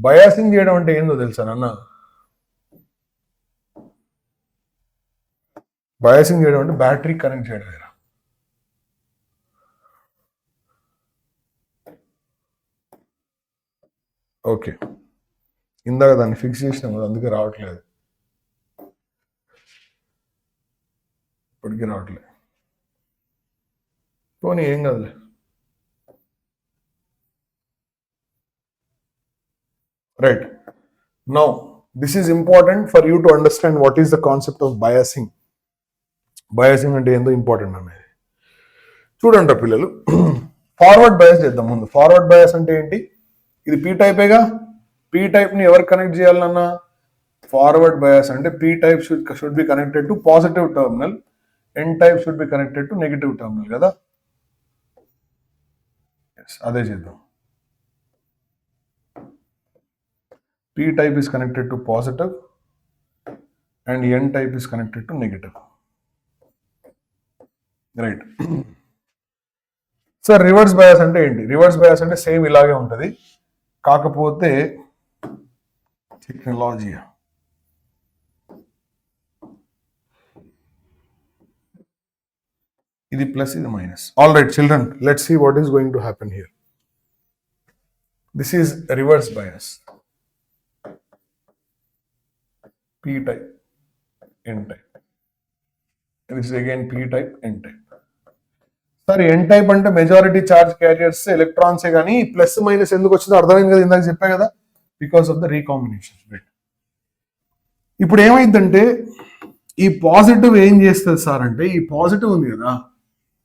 బయాసింగ్ చేయడం అంటే ఏందో తెలుసా నాన్న? బయాసింగ్ చేయడం అంటే బ్యాటరీ కనెక్ట్ చేయడం. ఓకే, ఇందాక దాన్ని ఫిక్స్ చేసినాం కదా, అందుకే రావట్లేదు, ఇప్పటికీ రావట్లేదు. పోనీ ఏం కదలే. Right. Now this is important for you to understand what is the concept of biasing. Biasing అంటే ఏందో ఇంపార్టెంట్ అనేది చూడండి పిల్లలు. ఫార్వర్డ్ బయాస్ చేద్దాం ముందు. ఫార్వర్డ్ బయాస్ అంటే ఏంటి? ఇది పీ టైపేగా. పీ టైప్ ని ఎవరు కనెక్ట్ చేయాలన్నా? ఫార్వర్డ్ బయాస్ అంటే P type should be connected to positive terminal, N type should be connected to negative terminal కదా. అదే చేద్దాం. P type is connected to positive and N type is connected to negative. Right. Sir reverse bias అంటే ఏంటి? Reverse bias అంటే same ఇలాగే ఉంటుంది. కాకపోతే technology. ఇది ప్లస్, ఇది minus. All right children, let's see what is going to happen here. This is reverse bias, p type, n type. This is again p type, n type. సరే, n type అంటే majority charge carriers ఎలక్ట్రాన్సే, కానీ plus minus ఎందుకు వచ్చిందో అర్థమైంది కదా, ఇందాక చెప్పా కదా, బికాస్ ఆఫ్ ద రీకాంబినేషన్. ఇప్పుడు ఏమైందంటే ఈ పాజిటివ్ ఏం చేస్తుంది సార్ అంటే, ఈ పాజిటివ్ ఉంది కదా,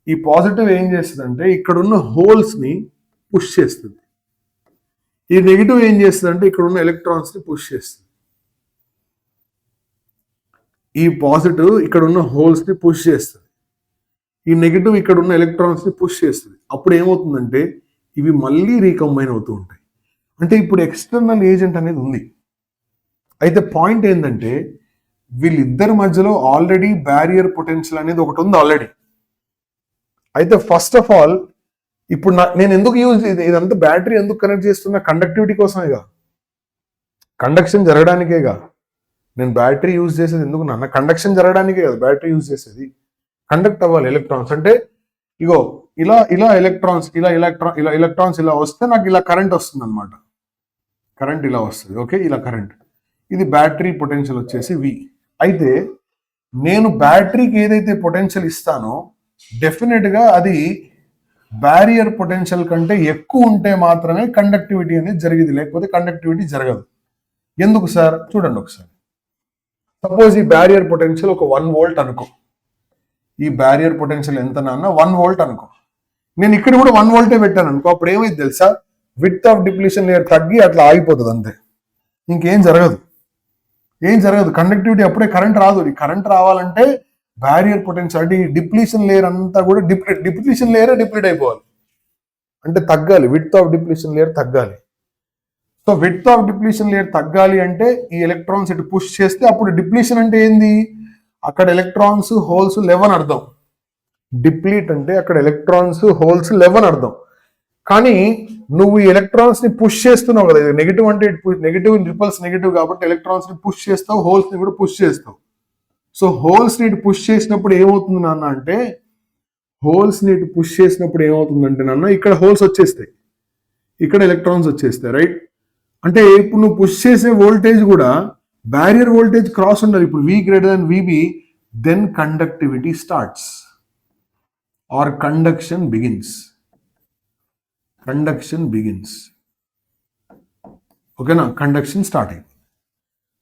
ఈ పాజిటివ్ ఏం చేస్తుంది అంటే ఇక్కడున్న హోల్స్ ని పుష్ చేస్తుంది. ఈ నెగిటివ్ ఏం చేస్తుంది అంటే ఇక్కడున్న ఎలక్ట్రాన్స్ ని పుష్ చేస్తుంది. ఈ పాజిటివ్ ఇక్కడ ఉన్న హోల్స్ ని పుష్ చేస్తుంది, ఈ నెగిటివ్ ఇక్కడ ఉన్న ఎలక్ట్రాన్స్ ని పుష్ చేస్తుంది. అప్పుడు ఏమవుతుందంటే ఇవి మళ్ళీ రీకంబైన్ అవుతూ ఉంటాయి. అంటే ఇప్పుడు ఎక్స్టర్నల్ ఏజెంట్ అనేది ఉంది. అయితే పాయింట్ ఏంటంటే వీళ్ళిద్దరి మధ్యలో ఆల్రెడీ బ్యారియర్ పొటెన్షియల్ అనేది ఒకటి ఉంది ఆల్రెడీ. అయితే ఫస్ట్ ఆఫ్ ఆల్ ఇప్పుడు నేను ఎందుకు ఇదంతా బ్యాటరీ ఎందుకు కనెక్ట్ చేస్తున్నా, కండక్టివిటీ కోసమేగా, కండక్షన్ జరగడానికేగా నేను బ్యాటరీ యూజ్ చేసేది. ఎందుకు నాన్న, కండక్షన్ జరగడానికే కదా బ్యాటరీ యూజ్ చేసేది, కండక్ట్ అవ్వాలి ఎలక్ట్రాన్స్. అంటే ఇగో ఇలా ఇలా ఎలక్ట్రాన్స్ ఇలా ఎలక్ట్రాన్స్ ఇలా వస్తే నాకు ఇలా కరెంట్ వస్తుంది అనమాట, కరెంట్ ఇలా వస్తుంది. ఓకే, ఇలా కరెంట్, ఇది బ్యాటరీ పొటెన్షియల్ వచ్చేసి V. అయితే నేను బ్యాటరీకి ఏదైతే పొటెన్షియల్ ఇస్తానో డెఫినెట్ గా అది బ్యారియర్ పొటెన్షియల్ కంటే ఎక్కువ ఉంటే మాత్రమే కండక్టివిటీ అనేది జరిగింది, లేకపోతే కండక్టివిటీ జరగదు. ఎందుకు సార్, చూడండి ఒకసారి. సపోజ్ ఈ బ్యారియర్ పొటెన్షియల్ ఒక 1 వోల్ట్ అనుకో, ఈ బ్యారియర్ పొటెన్షియల్ ఎంత నాన్న 1 వోల్ట్ అనుకో. నేను ఇక్కడ కూడా 1 వోల్టే పెట్టాను అనుకో, అప్పుడు ఏమైంది తెలుసా, విడ్త్ ఆఫ్ డిప్లీషన్ లేయర్ తగ్గి అట్లా ఆగిపోతుంది అంతే, ఇంకేం జరగదు, ఏం జరగదు. కండక్టివిటీ అప్పుడే కరెంట్ రాదు. ఈ కరెంట్ రావాలంటే బ్యారియర్ పొటెన్షియల్ అంటే ఈ డిప్లీషన్ లేయర్ అంతా కూడా డిప్లీషన్ లేయర్ డిప్లీట్ అయిపోవాలి, అంటే తగ్గాలి, విడ్త్ ఆఫ్ డిప్లీషన్ లేయర్ తగ్గాలి. So width of depletion layer తగ్గాలి అంటే ఈ ఎలక్ట్రాన్స్ ఇటు పుష్ చేస్తే అప్పుడు డిప్లీషన్ అంటే ఏంది, అక్కడ ఎలక్ట్రాన్స్ హోల్స్ 11 అర్థం. డిప్లీట్ అంటే అక్కడ ఎలక్ట్రాన్స్ హోల్స్ 11 అర్థం. కానీ నువ్వు ఈ ఎలక్ట్రాన్స్ ని పుష్ చేస్తున్నావు కదా, నెగిటివ్ అంటే నెగిటివ్ రిపల్స్ నెగిటివ్ కాబట్టి ఎలక్ట్రాన్స్ ని పుష్ చేస్తావు, హోల్స్ ని కూడా పుష్ చేస్తావు. సో హోల్స్ ని పుష్ చేసినప్పుడు ఏమవుతుంది నాన్న అంటే, హోల్స్ ని పుష్ చేసినప్పుడు ఏమవుతుందంటే నాన్న, ఇక్కడ హోల్స్ వచ్చేస్తాయి, ఇక్కడ ఎలక్ట్రాన్స్ వచ్చేస్తాయి, రైట్. అంటే ఇప్పుడు నువ్వు పుష్ చేసే వోల్టేజ్ కూడా బ్యారియర్ వోల్టేజ్ క్రాస్ ఉండాలి. ఇప్పుడు V greater than VB, then conductivity starts or conduction begins. Conduction begins. ఓకేనా, కండక్షన్ స్టార్ట్ అయింది.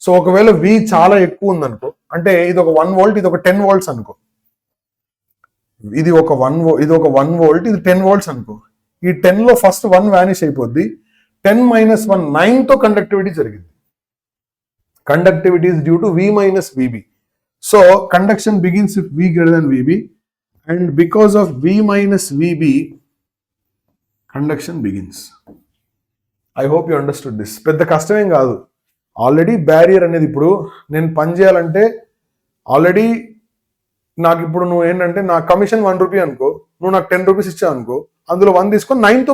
సో ఒకవేళ V చాలా ఎక్కువ ఉందనుకో, అంటే ఇది ఒక 1 వోల్ట్, ఇది ఒక 10 వోల్ట్స్ అనుకో, ఇది ఒక 1 వోల్ట్, ఇది 10 వోల్ట్స్ అనుకో. ఈ 10 లో ఫస్ట్ 1 వానిష్ అయిపోద్ది, 10 - 1 9 తో కండక్టివిటీ జరిగింది. Conductivity is due to V minus VB. So conduction begins with V greater than VB, and because of V minus VB, conduction begins. I hope you understood this. పెద్ద కష్టమేం కాదు. Already barrier అనేది ఇప్పుడు నేను పని చేయాలంటే already నాకు ఇప్పుడు నువ్వు ఏంటంటే నా కమిషన్ 1 రూపీ అనుకో, నువ్వు నాకు 10 రూపీస్ ఇచ్చావు అనుకో, అందులో 1 తీసుకొని 9తో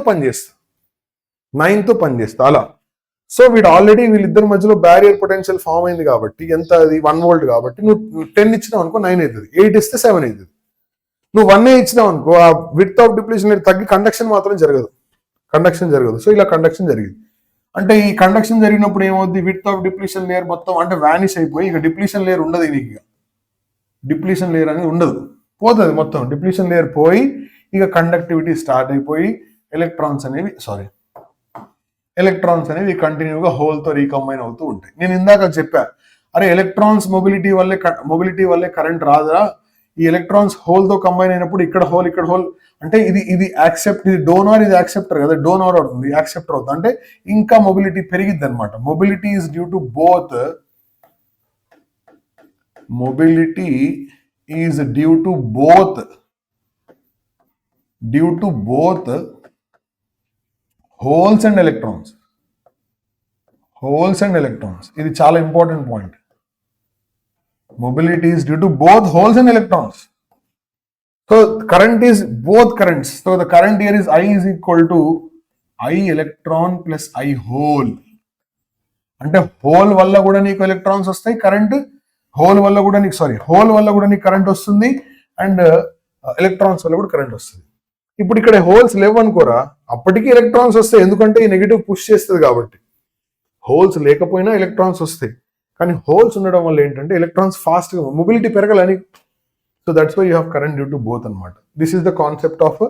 పని చేస్తా అలా. సో వీళ్ళిద్దరి మధ్యలో బ్యారియర్ పొటెన్షియల్ ఫామ్ అయింది కాబట్టి ఎంత, అది 1 వోల్ట్ కాబట్టి నువ్వు 10 ఇచ్చినావు అనుకో 9 అవుతుంది, 8 ఇస్తే 7 అవుతుంది. నువ్వు 1 ఇచ్చినావు అనుకో, ఆ విడ్త్ ఆఫ్ డిప్లీషన్ తగ్గి కండక్షన్ మాత్రం జరగదు. సో ఇలా కండక్షన్ జరిగింది. అంటే ఈ కండక్షన్ జరిగినప్పుడు ఏమవుద్ది, విడ్త్ ఆఫ్ డిప్లీషన్ లేయర్ మొత్తం అంటే వానిష్ అయిపోయి ఇక డిప్లీషన్ లేయర్ ఉండదు. నీకు డిప్లీషన్ లేయర్ అనేది ఉండదు, పోతుంది మొత్తం. డిప్లీషన్ లేయర్ పోయి ఇక కండక్టివిటీ స్టార్ట్ అయిపోయి ఎలక్ట్రాన్స్ అనేవి కంటిన్యూగా హోల్తో రీకంబైన్ అవుతూ ఉంటాయి. నేను ఇందాక చెప్పా, అరే ఎలక్ట్రాన్స్ మొబిలిటీ వల్లే కరెంట్ రాదురా, ఈ ఎలక్ట్రాన్స్ హోల్తో కంబైన్ అయినప్పుడు ఇక్కడ హోల్ అంటే ఇది యాక్సెప్ట్, ఇది డోనార్, ఇది యాక్సెప్టర్ కదా, డోనార్ అవుతుంది, యాక్సెప్టర్ అవుతుంది. అంటే ఇంకా మొబిలిటీ పెరిగిద్ది అనమాట. Mobility is due to both holes and electrons. ఇది చాలా important point. Mobility is due to both holes and electrons. So current is both currents. So the current here is I is equal to I electron plus I whole. అంటే whole వల్ల కూడా నీకు electrons వస్తాయి current, whole వల్ల కూడా నీకు current వస్తుంది, and electrons వల్ల కూడా కరెంట్ వస్తుంది. ఇప్పుడు ఇక్కడ హోల్స్ లేవనుకోరా, అప్పటికీ ఎలక్ట్రాన్స్ వస్తాయి, ఎందుకంటే ఈ నెగిటివ్ పుష్ చేస్తుంది కాబట్టి. హోల్స్ లేకపోయినా ఎలక్ట్రాన్స్ వస్తాయి, కానీ హోల్స్ ఉండడం వల్ల ఏంటంటే ఎలక్ట్రాన్స్ ఫాస్ట్గా మొబిలిటీ పెరగాలని. So that's why you have current due to both అనమాట. This is the concept of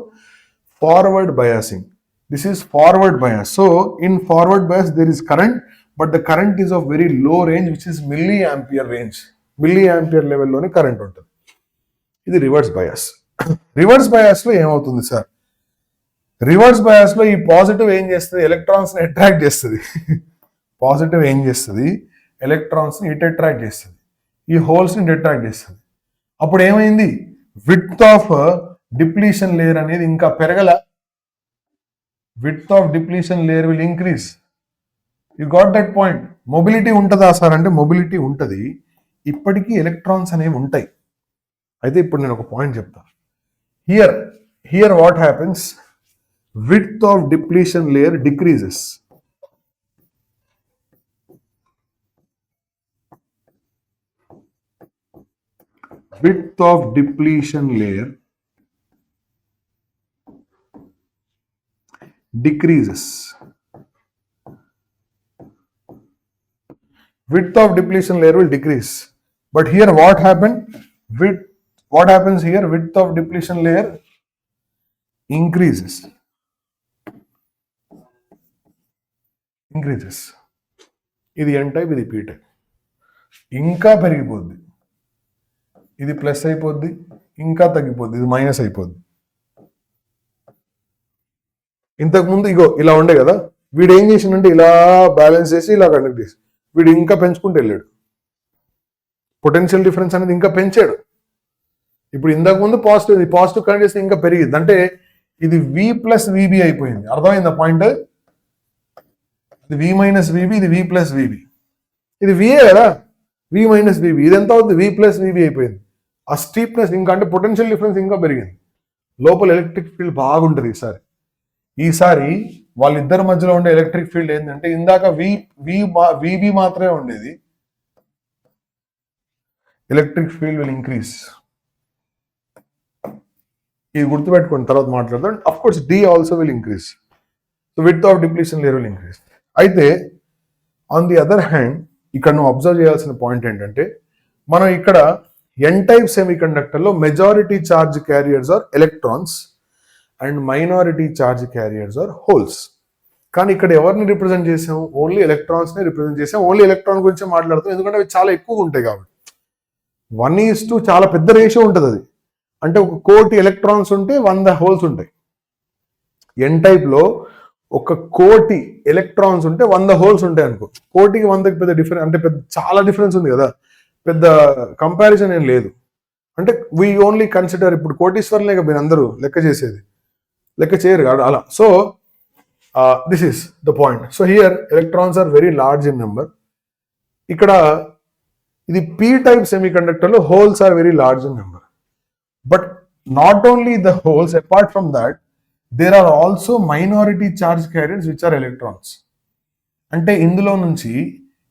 forward biasing. This is forward bias. So in forward bias there is current, but the current is of very low range, which is milliampere range. Milliampere level లోనే current ఉంటుంది. ఇది reverse bias. Reverse bias లో ఏమవుతుంది sir? Reverse bias లో ఈ positive ఏం చేస్తుంది? Electrons ని అట్రాక్ట్ చేస్తుంది. పాజిటివ్ ఏం చేస్తుంది? ఎలక్ట్రాన్స్ ని ఇట్ అట్రాక్ట్ చేస్తుంది, ఈ హోల్స్ ని అట్రాక్ట్ చేస్తుంది. అప్పుడు ఏమైంది? విడ్త్ ఆఫ్ డిప్లీషన్ లేయర్ అనేది ఇంకా పెరగల. Width of depletion layer will increase. You got that point. Mobility ఉంటుందా సార్ అంటే మొబిలిటీ ఉంటుంది, ఇప్పటికీ ఎలక్ట్రాన్స్ అనేవి ఉంటాయి. అయితే ఇప్పుడు నేను ఒక పాయింట్ చెప్తా. Here what happens? Width of depletion layer decreases. Width of depletion layer decreases. Width of depletion layer will decrease. But here what happens here? Width of depletion layer increases. ఇది N type, ఇది P type. ఇంకా పెరిగిపోద్ది. ఇది plus అయిపోద్ది, ఇంకా తగ్గిపోద్ది, ఇది minus అయిపోద్ది. ఇంతకుముందు ఇగో ఇలా ఉండే కదా, వీడు ఏం చేసిందంటే ఇలా బ్యాలెన్స్ చేసి ఇలా కండక్ట్ చేసి వీడు ఇంకా పెంచుకుంటూ వెళ్ళాడు. పొటెన్షియల్ డిఫరెన్స్ అనేది ఇంకా పెంచాడు. ఇప్పుడు ఇంతకుముందు పాజిటివ్ కనెక్ట్ చేస్తే ఇంకా పెరిగింది. అంటే ఇది V ప్లస్ VB అయిపోయింది. అర్థమైందా పాయింట్? ఇది V మైనస్ VB, ఇది V ప్లస్ VB. ఇది VA కదా, V మైనస్ VB. ఇది ఎంత అవుతుంది? V ప్లస్ VB అయిపోయింది. ఆ స్టీప్నెస్ ఇంకా, అంటే పొటెన్షియల్ డిఫరెన్స్ ఇంకా పెరిగింది. లోపల ఎలక్ట్రిక్ ఫీల్డ్ బాగుంటుంది. ఈసారి వాళ్ళిద్దరి మధ్యలో ఉండే ఎలక్ట్రిక్ ఫీల్డ్ ఏంటంటే, ఇందాక VB మాత్రమే ఉండేది, ఎలక్ట్రిక్ ఫీల్డ్ విల్ ఇంక్రీజ్. ఇది గుర్తుపెట్టుకోండి, తర్వాత మాట్లాడదాం. Of course D also will increase. So width of depletion layer will increase. అయితే ఆన్ ది అదర్ హ్యాండ్ ఇక్కడ నువ్వు అబ్జర్వ్ చేయాల్సిన పాయింట్ ఏంటంటే, మనం ఇక్కడ N type సెమీకండక్టర్లో majority charge carriers are electrons and minority charge carriers are holes. కానీ ఇక్కడ ఎవరిని రిప్రజెంట్ చేసాం? ఓన్లీ ఎలక్ట్రాన్స్ ని రిప్రజెంట్ చేసాం. ఓన్లీ ఎలక్ట్రాన్ గురించి మాట్లాడుతాం, ఎందుకంటే అవి చాలా ఎక్కువగా ఉంటాయి కాబట్టి. 1:2 చాలా పెద్ద రేషియో ఉంటుంది అది. అంటే 1 కోటి ఎలక్ట్రాన్స్ ఉంటే 100 హోల్స్ ఉంటాయి. N type లో 1 కోటి ఎలక్ట్రాన్స్ ఉంటే 100 హోల్స్ ఉంటాయి అనుకో. కోటికి 100కి పెద్ద డిఫరెన్స్, అంటే పెద్ద చాలా డిఫరెన్స్ ఉంది కదా, పెద్ద కంపారిజన్ ఏం లేదు. అంటే వీ ఓన్లీ కన్సిడర్, ఇప్పుడు కోటీశ్వర్లే మీరు అందరూ లెక్క చేయరు కాదు అలా. So this is the point. So here electrons are very large in number. ఇక్కడ ఇది P type సెమీకండక్టర్లో holes are very large in number. But not only the holes, apart from that there are also minority charge carriers which are electrons. అంటే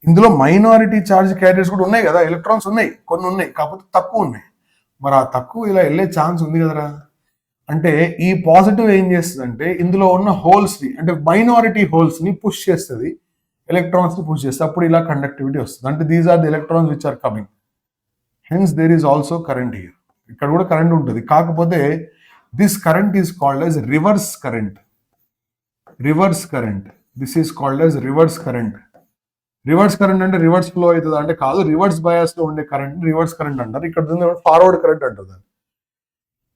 ఇందులో minority charge carriers కూడా ఉన్నాయి కదా, electrons ఉన్నాయి, కొన్ని ఉన్నాయి, కాకపోతే తక్కువ ఉన్నాయి. మరి ఆ తక్కువ ఇలా వెళ్ళే ఛాన్స్ ఉంది కదరా. అంటే ఈ పాజిటివ్ ఏం చేస్తుంది అంటే, ఇందులో ఉన్న హోల్స్ ని, అంటే మైనారిటీ హోల్స్ ని పుష్ చేస్తుంది, ఎలక్ట్రాన్స్ ని పుష్ చేస్తుంది. అప్పుడు ఇలా కండక్టివిటీ వస్తుంది. అంటే these are the electrons which are coming. Hence there is also current here. ఇక్కడ కూడా కరెంట్ ఉంటుంది, కాకపోతే this current is called as reverse current. This is called as reverse current. Reverse current అంటే రివర్స్ ఫ్లో అవుతుంది అంటే కాదు, reverse bias లో ఉండే కరెంట్ రివర్స్ కరెంట్ అంటారు. ఇక్కడ ఫార్వర్డ్ కరెంట్ అంటారు.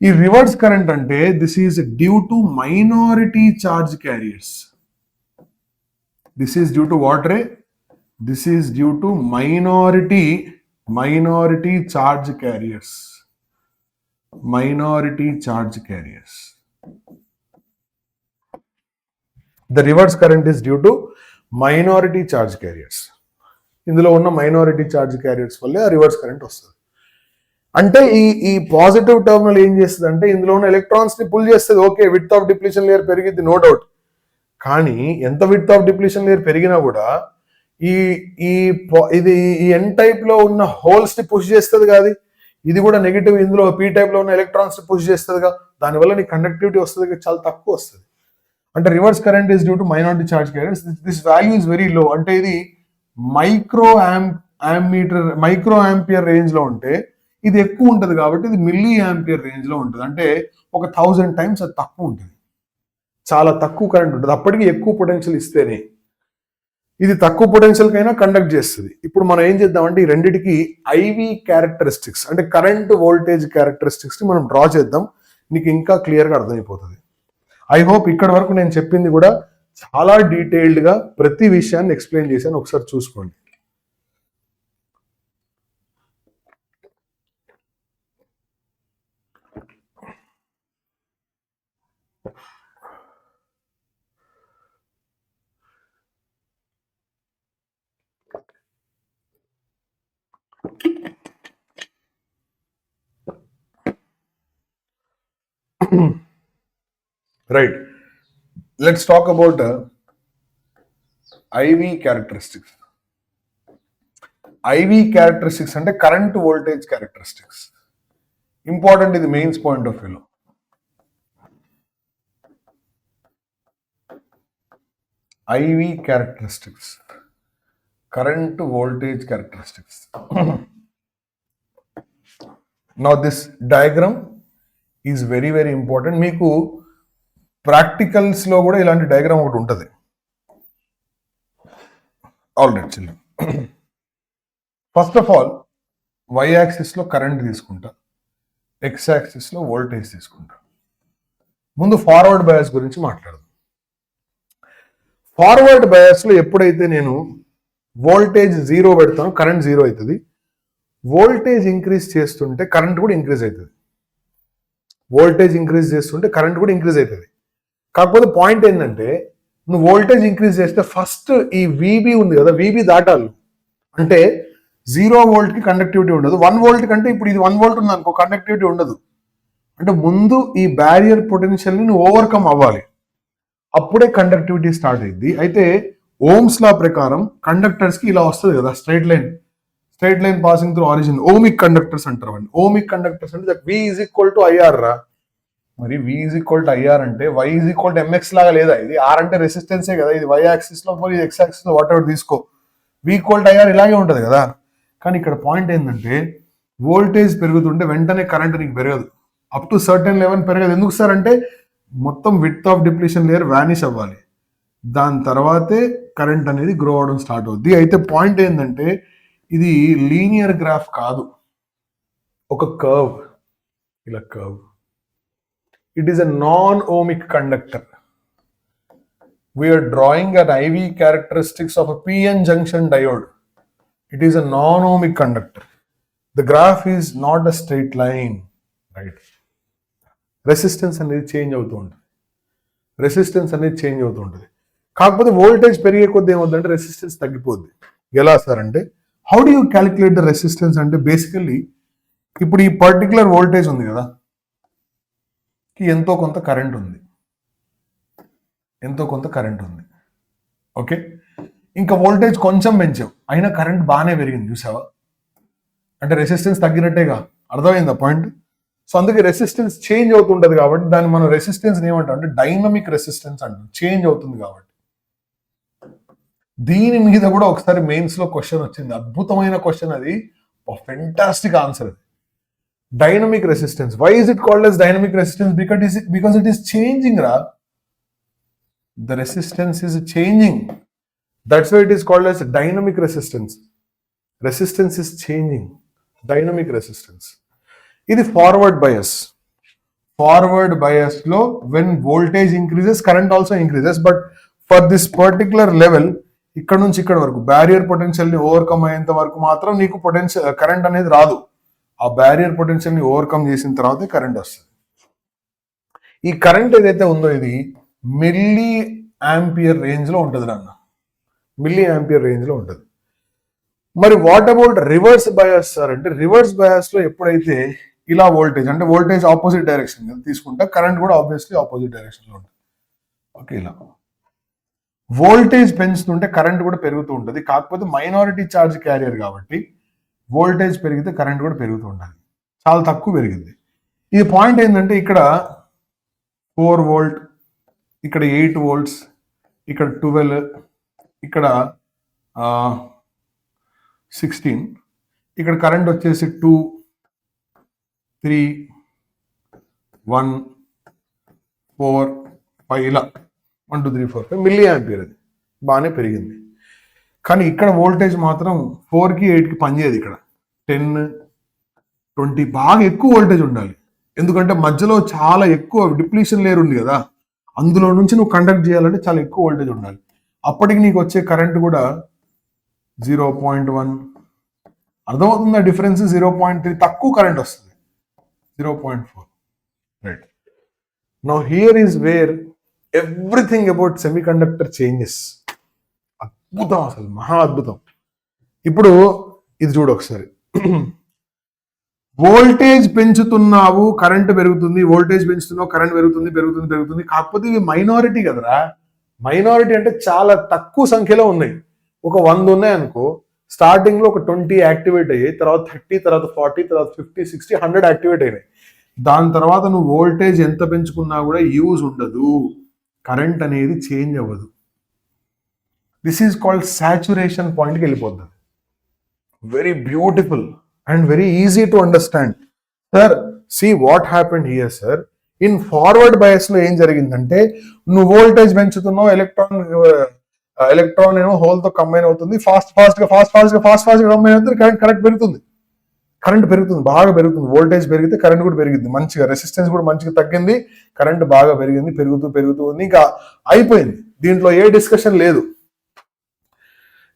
ఈ రివర్స్ కరెంట్ అంటే this is due to minority charge carriers. This is due to what ray? This is due to minority charge carriers. The reverse current is due to minority charge carriers. ఇందులో ఉన్న minority charge carriers వల్లే ఆ reverse current వస్తుంది. అంటే ఈ positive terminal ఏం చేస్తుంది అంటే, ఇందులో ఉన్న ఎలక్ట్రాన్స్ ని పుల్ చేస్తుంది. Okay, width of depletion layer పెరిగింది, నో డౌట్. కానీ ఎంత విడ్త్ ఆఫ్ డిప్లీషన్ లేయర్ పెరిగినా కూడా ఈ ఈ ఇది ఈ ఎన్ టైప్ లో ఉన్న హోల్స్ ని పుష్ చేస్తుంది కాదు, ఇది కూడా నెగిటివ్, ఇందులో పీ టైప్ లో ఉన్న ఎలక్ట్రాన్స్ ని పుష్ చేస్తుందిగా, దానివల్ల నీ కండక్టివిటీ వస్తుంది చాలా తక్కువ వస్తుంది. అంటే reverse current is due to minority charge carriers, this value is very low. అంటే ఇది మైక్రో ఆంపియర్ రేంజ్ లో ఉంటే ఇది ఎక్కువ ఉంటుంది కాబట్టి ఇది మిల్లీ ఆంపియర్ రేంజ్ లో ఉంటుంది. అంటే ఒక 1000 టైమ్స్ అది తక్కువ ఉంటుంది, చాలా తక్కువ కరెంట్ ఉంటుంది. అప్పటికి ఎక్కువ పొటెన్షియల్ ఇస్తేనే ఇది తక్కువ పొటెన్షియల్ కైనా కండక్ట్ చేస్తుంది. ఇప్పుడు మనం ఏం చేద్దామంటే ఈ రెండిటికి ఐవి క్యారెక్టరిస్టిక్స్ అంటే కరెంట్ వోల్టేజ్ క్యారెక్టరిస్టిక్స్ ని మనం డ్రా చేద్దాం, నీకు ఇంకా క్లియర్ గా అర్థమైపోతుంది. ఐ హోప్ ఇక్కడ వరకు నేను చెప్పింది కూడా చాలా డీటెయిల్డ్ గా ప్రతి విషయాన్ని ఎక్స్ప్లెయిన్ చేశాను, ఒకసారి చూసుకోండి. Right. Let's talk about IV characteristics. IV characteristics అంటే కరెంట్ వోల్టేజ్ క్యారెక్టరిస్టిక్స్. ఇంపార్టెంట్, ఇది మెయిన్స్ పాయింట్ ఆఫ్ వ్యూలో. IV characteristics, current voltage characteristics. Now this diagram is very very important. మీకు ప్రాక్టికల్స్ లో కూడా ఇలాంటి డయాగ్రామ్ ఒకటి ఉంటుంది. Already children, first of all Y axis లో కరెంట్ తీసుకుంటా, ఎక్స్ యాక్సిస్ లో వోల్టేజ్ తీసుకుంటా. ముందు ఫార్వర్డ్ బయాస్ గురించి మాట్లాడదాం. ఫార్వర్డ్ బయాస్ లో ఎప్పుడైతే నేను వోల్టేజ్ 0 పెడతానో కరెంట్ 0 అవుతుంది. వోల్టేజ్ ఇంక్రీజ్ చేస్తుంటే కరెంట్ కూడా ఇంక్రీజ్ అవుతుంది. వోల్టేజ్ ఇంక్రీజ్ చేస్తుంటే కరెంట్ కూడా ఇంక్రీజ్ అవుతుంది. కాకపోతే పాయింట్ ఏంటంటే నువ్వు వోల్టేజ్ ఇంక్రీజ్ చేస్తే ఫస్ట్ ఈ వీబీ ఉంది కదా, వీబీ దాటాలి. అంటే 0 వోల్ట్ కి కండక్టివిటీ ఉండదు, 1 వోల్ట్ కంటే ఇప్పుడు ఇది 1 వోల్ట్ ఉంది అనుకో, కండక్టివిటీ ఉండదు. అంటే ముందు ఈ బ్యారియర్ పొటెన్షియల్ ని నువ్వు ఓవర్కమ్ అవ్వాలి, అప్పుడే కండక్టివిటీ స్టార్ట్ అయింది. అయితే ఓమ్స్ లా ప్రకారం కండక్టర్స్ కి ఇలా వస్తుంది కదా, straight line passing through origin, ohmic conductors అంటారు. ఓమిక్ కండక్టర్స్ అంటే V is equal to IR రా. మరి V is equal to IR అంటే Y is equal to MX లాగా లేదా? ఇది ఆర్ అంటే రెసిస్టెన్సే కదా, ఇది వై యాక్సిస్ లో మరి ఎక్స్ యాక్సిస్ లో వాట్ ఎవర్ తీసుకో, V ఈక్వల్ టు ఐఆర్ ఇలాగే ఉంటుంది కదా. కానీ ఇక్కడ పాయింట్ ఏంటంటే వోల్టేజ్ పెరుగుతుంటే వెంటనే కరెంట్ నీకు పెరగదు, అప్ టు సర్టెన్ లెవెల్ పెరగదు. ఎందుకు సార్ అంటే మొత్తం width of depletion layer vanish అవ్వాలి, దాని తర్వాతే కరెంట్ అనేది గ్రో అవడం స్టార్ట్ అవుద్ది. అయితే పాయింట్ ఏంటంటే ఇది లీనియర్ గ్రాఫ్ కాదు, ఒక కర్వ్, ఇలా curve. It is a non-ohmic conductor. We are drawing an IV characteristics of a PN junction diode. It is a non-ohmic conductor. The graph is not a straight line, right? Resistance అనేది change అవుతూ ఉంటుంది. కాకపోతే voltage పెరిగే కొద్ది ఏమవుతుందంటే resistance తగ్గిపోద్ది. ఎలా sir అంటే how do you calculate the resistance అంటే బేసికల్లీ ఇప్పుడు ఈ పర్టికులర్ వోల్టేజ్ ఉంది కదా, ఎంతో కొంత కరెంట్ ఉంది, ఓకే. ఇంకా వోల్టేజ్ కొంచెం పెంచావు, అయినా కరెంట్ బాగానే పెరిగింది, చూసావా? అంటే రెసిస్టెన్స్ తగ్గినట్టేగా, అర్థమైందా పాయింట్? సో అందుకే రెసిస్టెన్స్ చేంజ్ అవుతుంటది కాబట్టి దాన్ని మనం రెసిస్టెన్స్ ఏమంటాం అంటే డైనమిక్ రెసిస్టెన్స్ అంటాం, చేంజ్ అవుతుంది కాబట్టి. దీని మీద కూడా ఒకసారి మెయిన్స్ లో క్వశ్చన్ వచ్చింది, అద్భుతమైన క్వశ్చన్, అది ఫెంటాస్టిక్ ఆన్సర్. అది dynamic resistance. Why is it called as dynamic resistance? Because it is changing, ra. The resistance is changing. That's why it is called as dynamic resistance. Resistance is changing. Dynamic resistance. It is forward bias. Forward bias lo, when voltage increases, current also increases. But for this particular level, ఇక్కడ నుంచి ఇక్కడ వరకు barrier potential ని overcome అయ్యేంత వరకు మాత్రం నీకు potential current అనేది రాదు. ఆ బ్యారియర్ పొటెన్షియల్ ని ఓవర్కమ్ చేసిన తర్వాత కరెంట్ వస్తుంది. ఈ కరెంట్ ఏదైతే ఉందో ఇది మిల్లీ ఆంపియర్ రేంజ్ లో ఉంటుంది అన్న, మిల్లీ ఆంపియర్ రేంజ్ లో ఉంటుంది. మరి what about reverse bias sir అంటే రివర్స్ బయాస్ లో ఎప్పుడైతే ఇలా వోల్టేజ్ అంటే వోల్టేజ్ ఆపోజిట్ డైరెక్షన్ తీసుకుంటా, కరెంట్ కూడా ఆబ్వియస్లీ ఆపోజిట్ డైరెక్షన్ లో ఉంటుంది. ఓకే, ఇలా వోల్టేజ్ పెంచుతుంటే కరెంట్ కూడా పెరుగుతూ ఉంటుంది. కాకపోతే మైనారిటీ ఛార్జ్ క్యారియర్ కాబట్టి వోల్టేజ్ పెరిగితే కరెంట్ కూడా పెరుగుతూ ఉండాలి. చాలా తక్కువ పెరిగింది. ఈ పాయింట్ ఏంటంటే ఇక్కడ 4 వోల్ట్, ఇక్కడ 8 వోల్ట్స్, ఇక్కడ 12, ఇక్కడ 16, ఇక్కడ కరెంట్ వచ్చేసి 2, 3, 1, 4, 5 ఇలా 1, 2, 3, 4, 5 మిల్లీ యాంపియర్. అది బాగానే పెరిగింది. కానీ ఇక్కడ వోల్టేజ్ మాత్రం 4కి 8కి పనిచేయదు. ఇక్కడ 10, 20 బాగా ఎక్కువ వోల్టేజ్ ఉండాలి. ఎందుకంటే మధ్యలో చాలా ఎక్కువ డిప్లీషన్ లేయర్ ఉంది కదా, అందులో నుంచి నువ్వు కండక్ట్ చేయాలంటే చాలా ఎక్కువ వోల్టేజ్ ఉండాలి. అప్పటికి నీకు వచ్చే కరెంట్ కూడా 0.1, అర్థమవుతుందా డిఫరెన్స్? 0.3 తక్కువ కరెంట్ వస్తుంది, 0.4. Right. Now here is where everything about semi conductor changes. అద్భుతం, అసలు మహా అద్భుతం. ఇప్పుడు ఇది చూడు ఒకసారి. వోల్టేజ్ పెంచుతున్నావు, కరెంట్ పెరుగుతుంది, వోల్టేజ్ పెంచుతున్నావు, కరెంట్ పెరుగుతుంది పెరుగుతుంది పెరుగుతుంది. కాకపోతే ఇవి మైనారిటీ కదరా. మైనారిటీ అంటే చాలా తక్కువ సంఖ్యలో ఉన్నాయి. ఒక 100 ఉన్నాయి అనుకో, స్టార్టింగ్ లో ఒక 20 యాక్టివేట్ అయ్యాయి, తర్వాత 30, తర్వాత 40, తర్వాత 50, 60, 100 యాక్టివేట్ అయినాయి. దాని తర్వాత నువ్వు వోల్టేజ్ ఎంత పెంచుకున్నా కూడా యూజ్ ఉండదు, కరెంట్ అనేది చేంజ్ అవ్వదు. దిస్ ఈజ్ కాల్డ్ సాచురేషన్ పాయింట్కి వెళ్ళిపోతుంది. Very beautiful and very easy to understand. Sir, see what happened here sir. In forward bias లో ఏం జరిగిందంటే, నువ్వు వోల్టేజ్ పెంచుతున్నావు, ఎలక్ట్రాన్ ఏమో హోల్ తో కంబైన్ అవుతుంది, ఫాస్ట్ గా కంబైన్ అవుతుంది, కరెంట్ పెరుగుతుంది, బాగా పెరుగుతుంది. వోల్టేజ్ పెరిగితే కరెంట్ కూడా పెరిగింది మంచిగా, రెసిస్టెన్స్ కూడా మంచిగా తగ్గింది, కరెంట్ బాగా పెరిగింది, పెరుగుతూ ఉంది. ఇంకా అయిపోయింది, దీంట్లో ఏ డిస్కషన్ లేదు.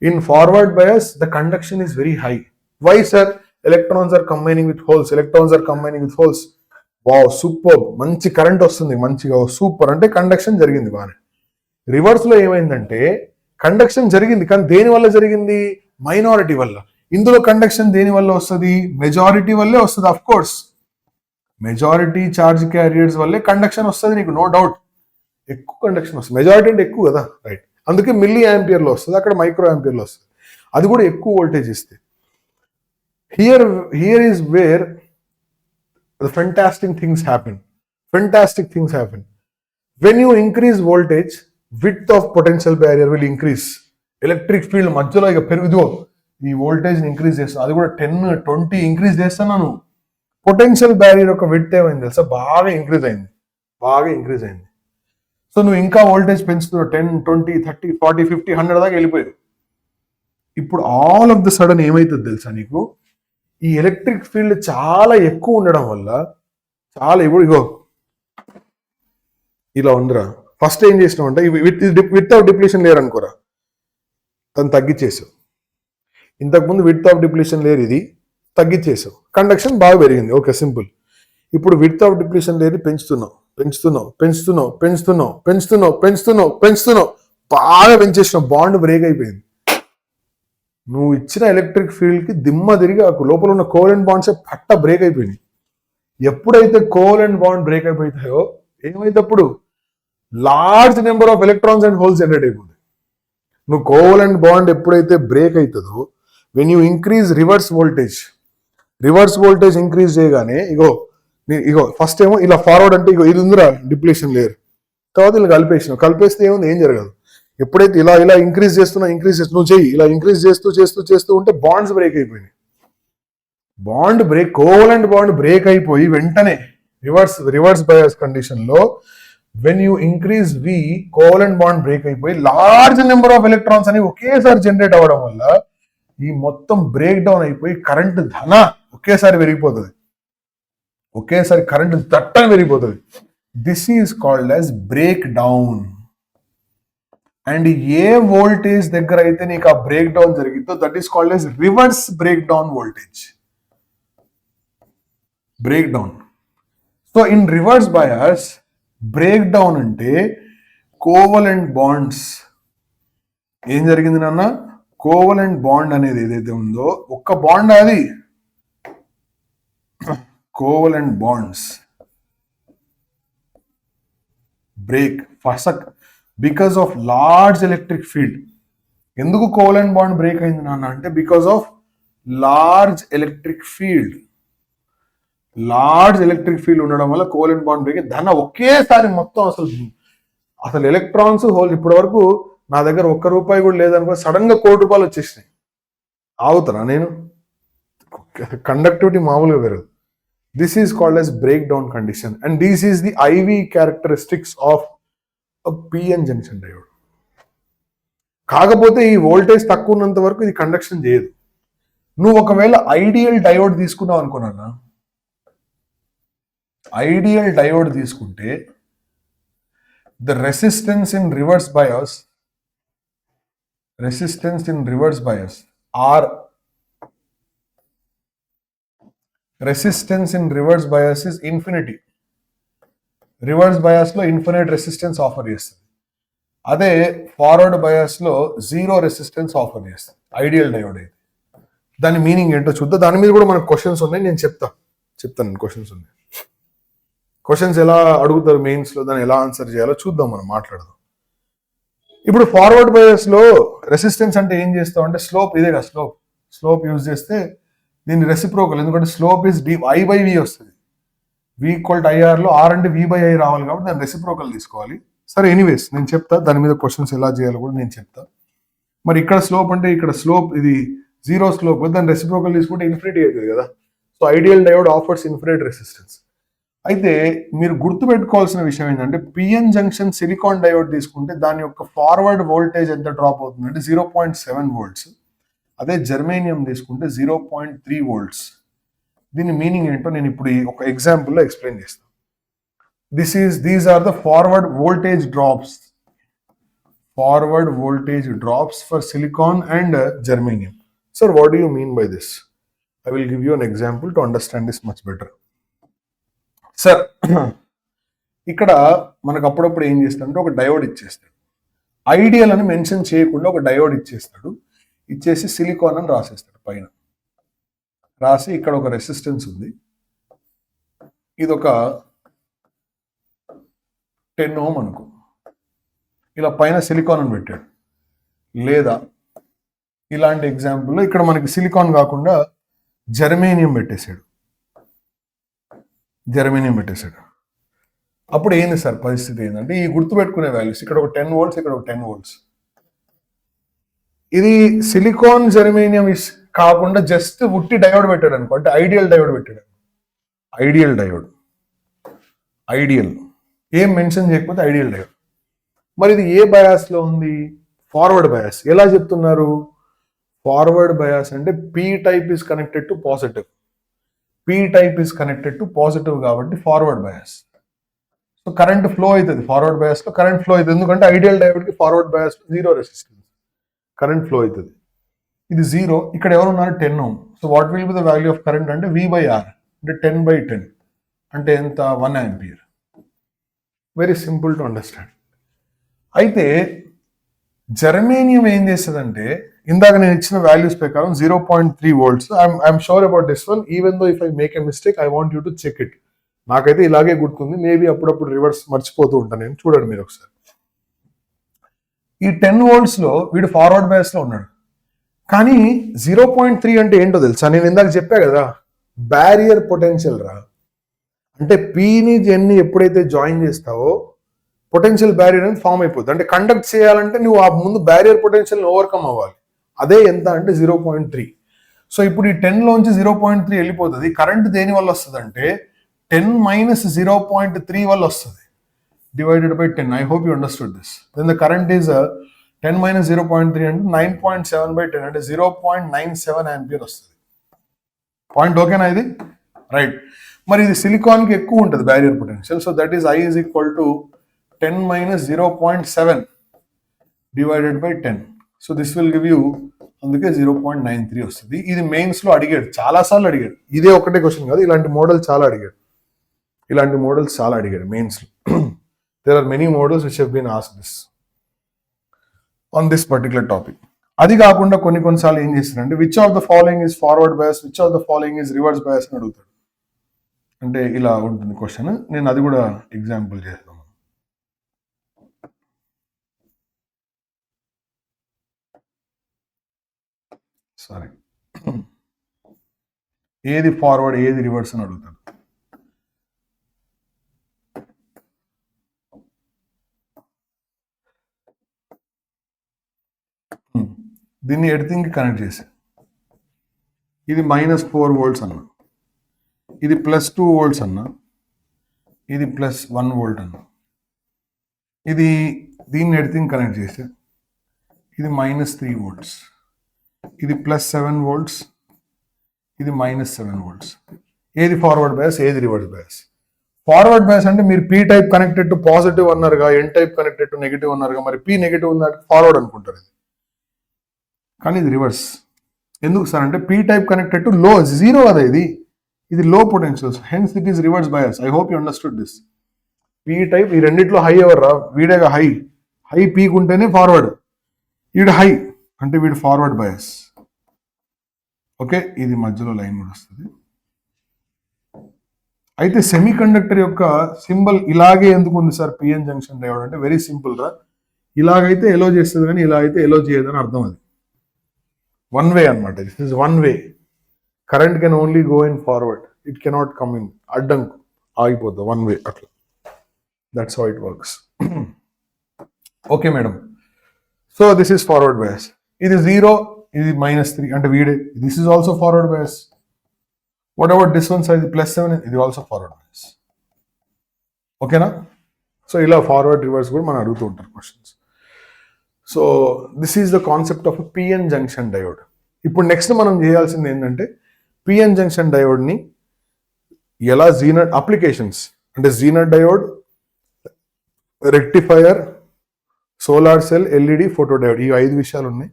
In forward bias the conduction is very high. Why sir? Electrons are combining with holes. Wow, super, మంచి కరెంట్ వస్తుంది, మంచిగా సూపర్. అంటే కండక్షన్ జరిగింది బాగా. రివర్స్ లో ఏమైందంటే, కండక్షన్ జరిగింది కానీ దేని వల్ల జరిగింది? మైనారిటీ వల్ల. ఇందులో కండక్షన్ దేని వల్ల వస్తుంది? మెజారిటీ వల్లే వస్తుంది. Of course majority charge carriers వల్లే కండక్షన్ వస్తుంది, నీకు నో డౌట్. ఎక్కువ కండక్షన్ వస్తుంది, మెజారిటీ అంటే ఎక్కువ కదా, రైట్. అందుకే మిల్లీ యాంపియర్ లో వస్తుంది, అక్కడ మైక్రో యాంపియర్ లో వస్తుంది. అది కూడా ఎక్కువ వోల్టేజ్ ఇస్తే. Here is where the fantastic things happen. When you increase voltage, width of potential barrier will increase. Electric field మధ్యలో ఇక పెరుగుదో ఈ వోల్టేజ్ ఇంక్రీజ్ చేస్తాను, అది కూడా 10, 20 ఇంక్రీజ్ చేస్తున్నాను. పొటెన్షియల్ బ్యారియర్ యొక్క విడ్త్ ఏమైంది తెలుసా? బాగా ఇంక్రీజ్ అయింది. సో నువ్వు ఇంకా వోల్టేజ్ పెంచుతున్నావు, 10, 20, 30, 40, 50, 100 దాకా వెళ్ళిపోయావు. ఇప్పుడు ఆల్ ఆఫ్ ద సడన్ ఏమైతుంది తెలుసా నీకు? ఈ ఎలక్ట్రిక్ ఫీల్డ్ చాలా ఎక్కువ ఉండడం వల్ల ఇప్పుడు ఇగో ఇలా ఉందిరా. ఫస్ట్ ఏం చేసినావు అంటే, వితౌట్ డిప్లీషన్ లేయర్ అనుకోరా, తను తగ్గించేసావు. ఇంతకుముందు విత్ ఆఫ్ డిప్లీషన్ లేయర్, ఇది తగ్గించేసావు, కండక్షన్ బాగా పెరిగింది. Okay, simple. ఇప్పుడు విత్ ఆఫ్ డిప్లీషన్ లేయర్ పెంచుతున్నావు, బాగా పెంచేసినావు, బాండ్ బ్రేక్ అయిపోయింది. నువ్వు ఇచ్చిన ఎలక్ట్రిక్ ఫీల్డ్ కి దిమ్మ తిరిగి లోపల ఉన్న కోవలెంట్ బాండ్స్ పట్ట బ్రేక్ అయిపోయినాయి. ఎప్పుడైతే కోవలెంట్ బాండ్ బ్రేక్ అయిపోతాయో ఏమైతే అప్పుడు large number of electrons and holes generate అయిపోతుంది. నువ్వు కోవలెంట్ బాండ్ ఎప్పుడైతే బ్రేక్ అవుతుందో, when you increase reverse voltage increase చేయగానే ఇగో ఫస్ట్ ఏమో ఇలా ఫార్వర్డ్ అంటే ఇది ఉందిరా డిప్లీషన్ లేయర్, తర్వాత ఇలా కలిపేస్తే ఏముంది, ఏం జరగదు. ఎప్పుడైతే ఇలా ఇంక్రీజ్ చేస్తున్నా నువ్వు చెయ్యి, ఇలా ఇంక్రీజ్ చేస్తూ ఉంటే బాండ్స్ బ్రేక్ అయిపోయినాయి. కోవలెంట్ బాండ్ బ్రేక్ అయిపోయి వెంటనే రివర్స్ బయాస్ కండిషన్ లో when you increase covalent bond break అయిపోయి లార్జ్ నెంబర్ ఆఫ్ ఎలక్ట్రాన్స్ అని ఒకేసారి జనరేట్ అవ్వడం వల్ల ఈ మొత్తం బ్రేక్ డౌన్ అయిపోయి కరెంట్ ఒకేసారి పెరిగిపోతుంది, కరెంట్ దట్టని పెరిగిపోతుంది. This is called as break down. And A voltage దగ్గర అయితే నీకు ఆ బ్రేక్ డౌన్ జరిగిందో that is called as reverse break down voltage. So in reverse bias break down అంటే కోవలెంట్ బాండ్స్. ఏం జరిగింది నాన్న? కోవలెంట్ బాండ్ అనేది ఏదైతే ఉందో, ఒక్క బాండ్ అది covalent bonds break because of large electric field. ఎందుకు కోవలెంట్ బాండ్ బ్రేక్ అయింది నాన్న అంటే because of large electric field. Large electric field ఉండడం వల్ల కోవలెంట్ బాండ్ బ్రేక్ దాన్ని ఒకేసారి మొత్తం అసలు ఎలక్ట్రాన్స్ హోల్. ఇప్పటి వరకు నా దగ్గర ₹1 కూడా లేదనుకో, సడన్ గా ₹1,00,00,000 వచ్చేసినాయి. ఆగుతారా నేను? కండక్టివిటీ మామూలుగా పెరగదు. This is called as break down condition and this is the IV characteristics of PN junction diode. కాకపోతే ఈ వోల్టేజ్ తక్కువ ఉన్నంత వరకు ఇది కండక్షన్ చేయదు. నువ్వు ఒకవేళ ఐడియల్ డయోడ్ తీసుకున్నావు అనుకున్నా, ఐడియల్ డయోడ్ తీసుకుంటే the resistance in reverse bias or resistance in reverse bias is infinity. Reverse bias లో ఇన్ఫినిట్ రెసిస్టెన్స్ ఆఫర్ చేస్తుంది. అదే ఫార్వర్డ్ బయాస్ లో 0 రెసిస్టెన్స్ ఆఫర్ చేస్తుంది ఐడియల్ డయోడ్ అయితే. దాని మీనింగ్ ఏంటో చూద్దాం. దాని మీద కూడా మనకు క్వశ్చన్స్ ఉన్నాయి, నేను చెప్తాను క్వశ్చన్స్ ఉన్నాయి. క్వశ్చన్స్ ఎలా అడుగుతారు మెయిన్స్ లో, దాన్ని ఎలా ఆన్సర్ చేయాలో చూద్దాం, మనం మాట్లాడదాం. ఇప్పుడు ఫార్వర్డ్ బయాస్ లో రెసిస్టెన్స్ అంటే ఏం చేస్తాం అంటే స్లోప్, ఇదే కదా స్లోప్ యూజ్ చేస్తే దీన్ని రెసిప్రోకల్, ఎందుకంటే స్లోప్ ఇస్ I/V వస్తుంది. V=IR లో R అంటే V/I రావాలి కాబట్టి దాన్ని రెసిప్రోకల్ తీసుకోవాలి. సరే ఎనీవేస్ నేను చెప్తా, దాని మీద క్వశ్చన్స్ ఎలా చేయాలో కూడా నేను చెప్తా. మరి ఇక్కడ స్లోప్ అంటే ఇక్కడ స్లోప్ ఇది 0 స్లోప్, దాన్ని రెసిప్రోకల్ తీసుకుంటే ఇన్ఫినిటీ అవుతుంది కదా. So ideal diode offers infinite resistance. అయితే మీరు గుర్తుపెట్టుకోవాల్సిన విషయం ఏంటంటే పిఎన్ జంక్షన్ సిలికాన్ డయోడ్ తీసుకుంటే దాని యొక్క ఫార్వర్డ్ వోల్టేజ్ ఎంత డ్రాప్ అవుతుంది అంటే 0.7 volts. అదే జర్మేనియం తీసుకుంటే 0.3 volts. దీని మీనింగ్ ఏంటో నేను ఇప్పుడు ఒక ఎగ్జాంపుల్లో ఎక్స్ప్లెయిన్ చేస్తాను. These are the forward voltage drops for silicon and germanium. Sir, what do you mean by this? I will give you an example to understand this much better. Sir ఇక్కడ మనకు అప్పుడప్పుడు ఏం చేస్తాడంటే ఒక డయోడ్ ఇచ్చేస్తాడు. Ideal అని mention చేయకుండా ఒక డయోడ్ ఇచ్చేస్తాడు. ఇచ్చేసి సిలికాన్ అని రాసేస్తాడు పైన. రాసి ఇక్కడ ఒక రెసిస్టెన్స్ ఉంది, ఇది ఒక 10 ohm అనుకో, ఇలా పైన సిలికాన్ అని పెట్టాడు. లేదా ఇలాంటి ఎగ్జాంపుల్లో ఇక్కడ మనకి సిలికాన్ కాకుండా జర్మేనియం పెట్టేశాడు. అప్పుడు ఏంది సార్ పరిస్థితి ఏంటంటే ఈ గుర్తుపెట్టుకునే వాల్యూస్, ఇక్కడ ఒక 10 volts, ఇక్కడ ఒక 10 volts. ఇది సిలికాన్ జర్మేనియం కాకుండా జస్ట్ ఉట్టి డయోడ్ పెట్టాడు అనుకో, అంటే ఐడియల్ డయోడ్ పెట్టాడు. ఐడియల్ ఏం మెన్షన్ చేయకపోతే ఐడియల్ డయోడ్. మరి ఇది ఏ బయాస్ లో ఉంది? Forward bias. ఎలా చెప్తున్నారు? ఫార్వర్డ్ బయాస్ అంటే P type is connected to positive. కాబట్టి forward bias. So current flow అవుతుంది ఫార్వర్డ్ బయాస్ లో, కరెంట్ ఫ్లో అవుతుంది ఎందుకంటే ఐడియల్ డయోడ్ కి forward bias 0 resistance, current flow అవుతుంది. ఇది 0, ఇక్కడ ఎవరు ఉన్నారు 10 ohm. So what will be the value of current అంటే V/R అంటే 10/10 అంటే ఎంత? 1 ampere. Very simple to understand. అయితే జర్మేనియం ఏం చేస్తుందంటే ఇందాక నేను ఇచ్చిన వాల్యూస్ ప్రకారం 0.3 volts. I'm sure about this one, even though if I make a mistake I want you to check it. నాకైతే ఇలాగే గుర్తుంది, మేబీ అప్పుడప్పుడు రివర్స్ మర్చిపోతూ ఉంటాను నేను. చూడండి మీరు ఒకసారి. ఈ 10 volts లో వీడు ఫార్వర్డ్ బయాస్ లో ఉన్నాడు. కానీ 0.3 అంటే ఏంటో తెలుసా? నేను ఇందాక చెప్పా కదా, బ్యారియర్ పొటెన్షియల్ రా. అంటే పీని జెన్ని ఎప్పుడైతే జాయిన్ చేస్తావో పొటెన్షియల్ బ్యారియర్ అనేది ఫామ్ అయిపోతుంది. అంటే కండక్ట్ చేయాలంటే నువ్వు ఆ ముందు బ్యారియర్ పొటెన్షియల్ ఓవర్కమ్ అవ్వాలి. అదే ఎంత అంటే 0.3. సో ఇప్పుడు ఈ 10 లోంచి 0.3 వెళ్ళిపోతుంది. కరెంట్ దేని వల్ల వస్తుంది అంటే 10 - 0.3 వల్ల వస్తుంది, divided by 10. I hope you understood this. Then the current is 10 - 0.3 అంటే 9.7/10 అంటే 0.97 ampere వస్తుంది. పాయింట్ ఓకేనా ఇది? రైట్. మరి ఇది సిలికాన్ కి ఎక్కువ ఉంటుంది barrier potential. So that is I is equal to 10 - 0.7 divided by 10. So this will give you, అందుకే 0.93 వస్తుంది. ఇది మెయిన్స్ లో అడిగాడు, చాలా సార్లు అడిగాడు. ఇదే ఒకటే క్వశ్చన్ కాదు, ఇలాంటి మోడల్ చాలా అడిగాడు. మెయిన్స్ లో. There are many models which have been asked this on this particular topic. అది కాకుండా కొన్నిసార్లు ఏం చేస్తారంటే which of the following is forward bias, which of the following is reverse bias అని అడుగుతాడు. అంటే ఇలా ఉంటుంది క్వశ్చన్. నేను అది కూడా ఎగ్జాంపుల్ చేస్తాను. సారీ, ఏది ఫార్వర్డ్ ఏది రివర్స్ అని అడుగుతాడు. దీన్ని ఎడిటింగ్కి కనెక్ట్ చేసి ఇది -4 volts అన్న, ఇది +2 volts అన్న, ఇది +1 volt అన్న. ఇది దీన్ని ఎడిటింగ్ కనెక్ట్ చేసి ఇది -3 volts, ఇది +7 volts, ఇది -7 volts. ఏది ఫార్వర్డ్ బయాస్ ఏది రివర్స్ బయాస్? ఫార్వర్డ్ బయాస్ అంటే మీరు P type connected to positive అన్నారుగా, N type connected to negative అన్నారుగా, మరి పీ నెగిటివ్ ఉందా ఫార్వర్డ్ అనుకుంటారు ఇది, కానీ ఇది రివర్స్. ఎందుకు సార్ అంటే పీ టైప్ కనెక్టెడ్ టు లో జీరో కదా, ఇది లో potentials, hence it is reverse bias. I hope you understood this. P type ఈ రెండిట్లో హై ఎవర్రా, వీడేగా హై పీక్ ఉంటేనే ఫార్వర్డ్, వీడు హై అంటే వీడు ఫార్వర్డ్ బయాస్. ఓకే, ఇది మధ్యలో లైన్ కూడా వస్తుంది. అయితే సెమీ కండక్టర్ యొక్క సింబల్ ఇలాగే ఎందుకు ఉంది సార్ పిఎన్ జంక్షన్ డయోడ్ అంటే వెరీ సింపుల్ రా, ఇలాగైతే ఎలో చేస్తుంది కానీ ఇలా అయితే ఎలో చేయదని అర్థం. అది వన్ వే అనమాట, this is one way. Current can only go in forward, it cannot come in అడ్డంకు, ఆగిపోద్ది వన్ వే అట్లా. That's how it works. Okay madam, so this is forward bias. ఇది 0, ఇది -3 అంటే వీడే, this is also forward bias. What about this one size +7, ఇది ఆల్సో forward bias. ఓకేనా? సో ఇలా ఫార్వర్డ్ రివర్స్ కూడా మనం అడుగుతూ ఉంటారు questions. So this is the concept of PN junction diode. ఇప్పుడు నెక్స్ట్ మనం చేయాల్సింది ఏంటంటే పిఎన్ జంక్షన్ డయోడ్ని ఎలా జీనర్ అప్లికేషన్స్ అంటే Zener diode, rectifier, solar cell, LED, photo diode, ఈ 5 విషయాలు ఉన్నాయి.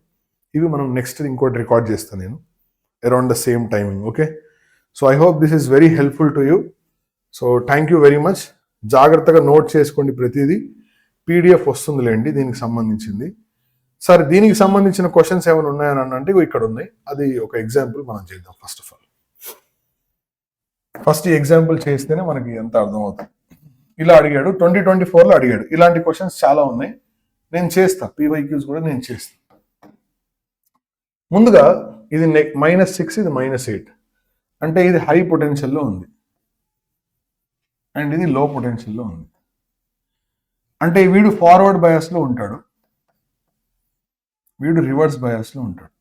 ఇవి మనం నెక్స్ట్ ఇంకోటి రికార్డ్ చేస్తాను నేను around the same timing. Okay, so I hope this is very helpful to you. So thank you very much. జాగ్రత్తగా నోట్ చేసుకోండి ప్రతిదీ. పీడిఎఫ్ వస్తుందిలేండి దీనికి సంబంధించింది. సార్ దీనికి సంబంధించిన క్వశ్చన్స్ ఏమైనా ఉన్నాయని అంటే ఇక్కడ ఉన్నాయి, అది ఒక ఎగ్జాంపుల్ మనం చేద్దాం. ఫస్ట్ ఆఫ్ ఆల్ ఫస్ట్ ఈ ఎగ్జాంపుల్ చేస్తేనే మనకి ఎంత అర్థమవుతుంది. ఇలా అడిగాడు, 2024లో అడిగాడు. ఇలాంటి క్వశ్చన్స్ చాలా ఉన్నాయి, నేను చేస్తా. పీవైక్యూస్ కూడా నేను చేస్తా. ముందుగా ఇది -6, ఇది -8 అంటే ఇది హై పొటెన్షియల్లో ఉంది అండ్ ఇది లో పొటెన్షియల్లో ఉంది. అంటే వీడు ఫార్వర్డ్ బయాస్లో ఉంటాడు, వీడు రివర్స్ బయాస్లో ఉంటాడు.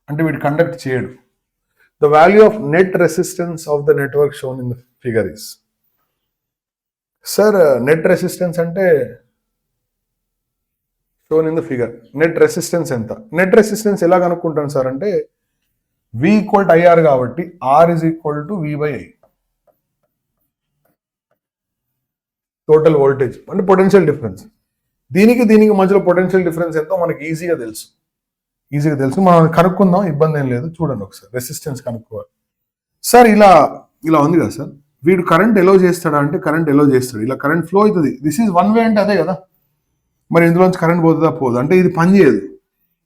అంటే వీడు కండక్ట్ చేయడు. The value of net resistance of the network shown in the figure is. Sir net resistance అంటే shown in the figure, net resistance ఎంత? నెట్ రెసిస్టెన్స్ ఎలా కనుక్కుంటాను సార్ అంటే V = IR కాబట్టి R = V/I. టోటల్ వోల్టేజ్ అంటే potential difference. దీనికి మధ్యలో potential difference ఎంతో మనకి ఈజీగా తెలుసు. మనం కనుక్కుందాం, ఇబ్బంది ఏం లేదు. చూడండి ఒకసారి రెసిస్టెన్స్ కనుక్కోవాలి. సార్ ఇలా ఉంది కదా సార్, వీడు కరెంట్ ఎలో చేస్తాడా అంటే కరెంట్ ఎలో చేస్తాడు. ఇలా కరెంట్ ఫ్లో అవుతుంది. దిస్ ఈజ్ వన్ వే అంటే అదే కదా. మరి ఇందులోంచి కరెంట్ పోతుందా? పోదు. అంటే ఇది పని చేయదు.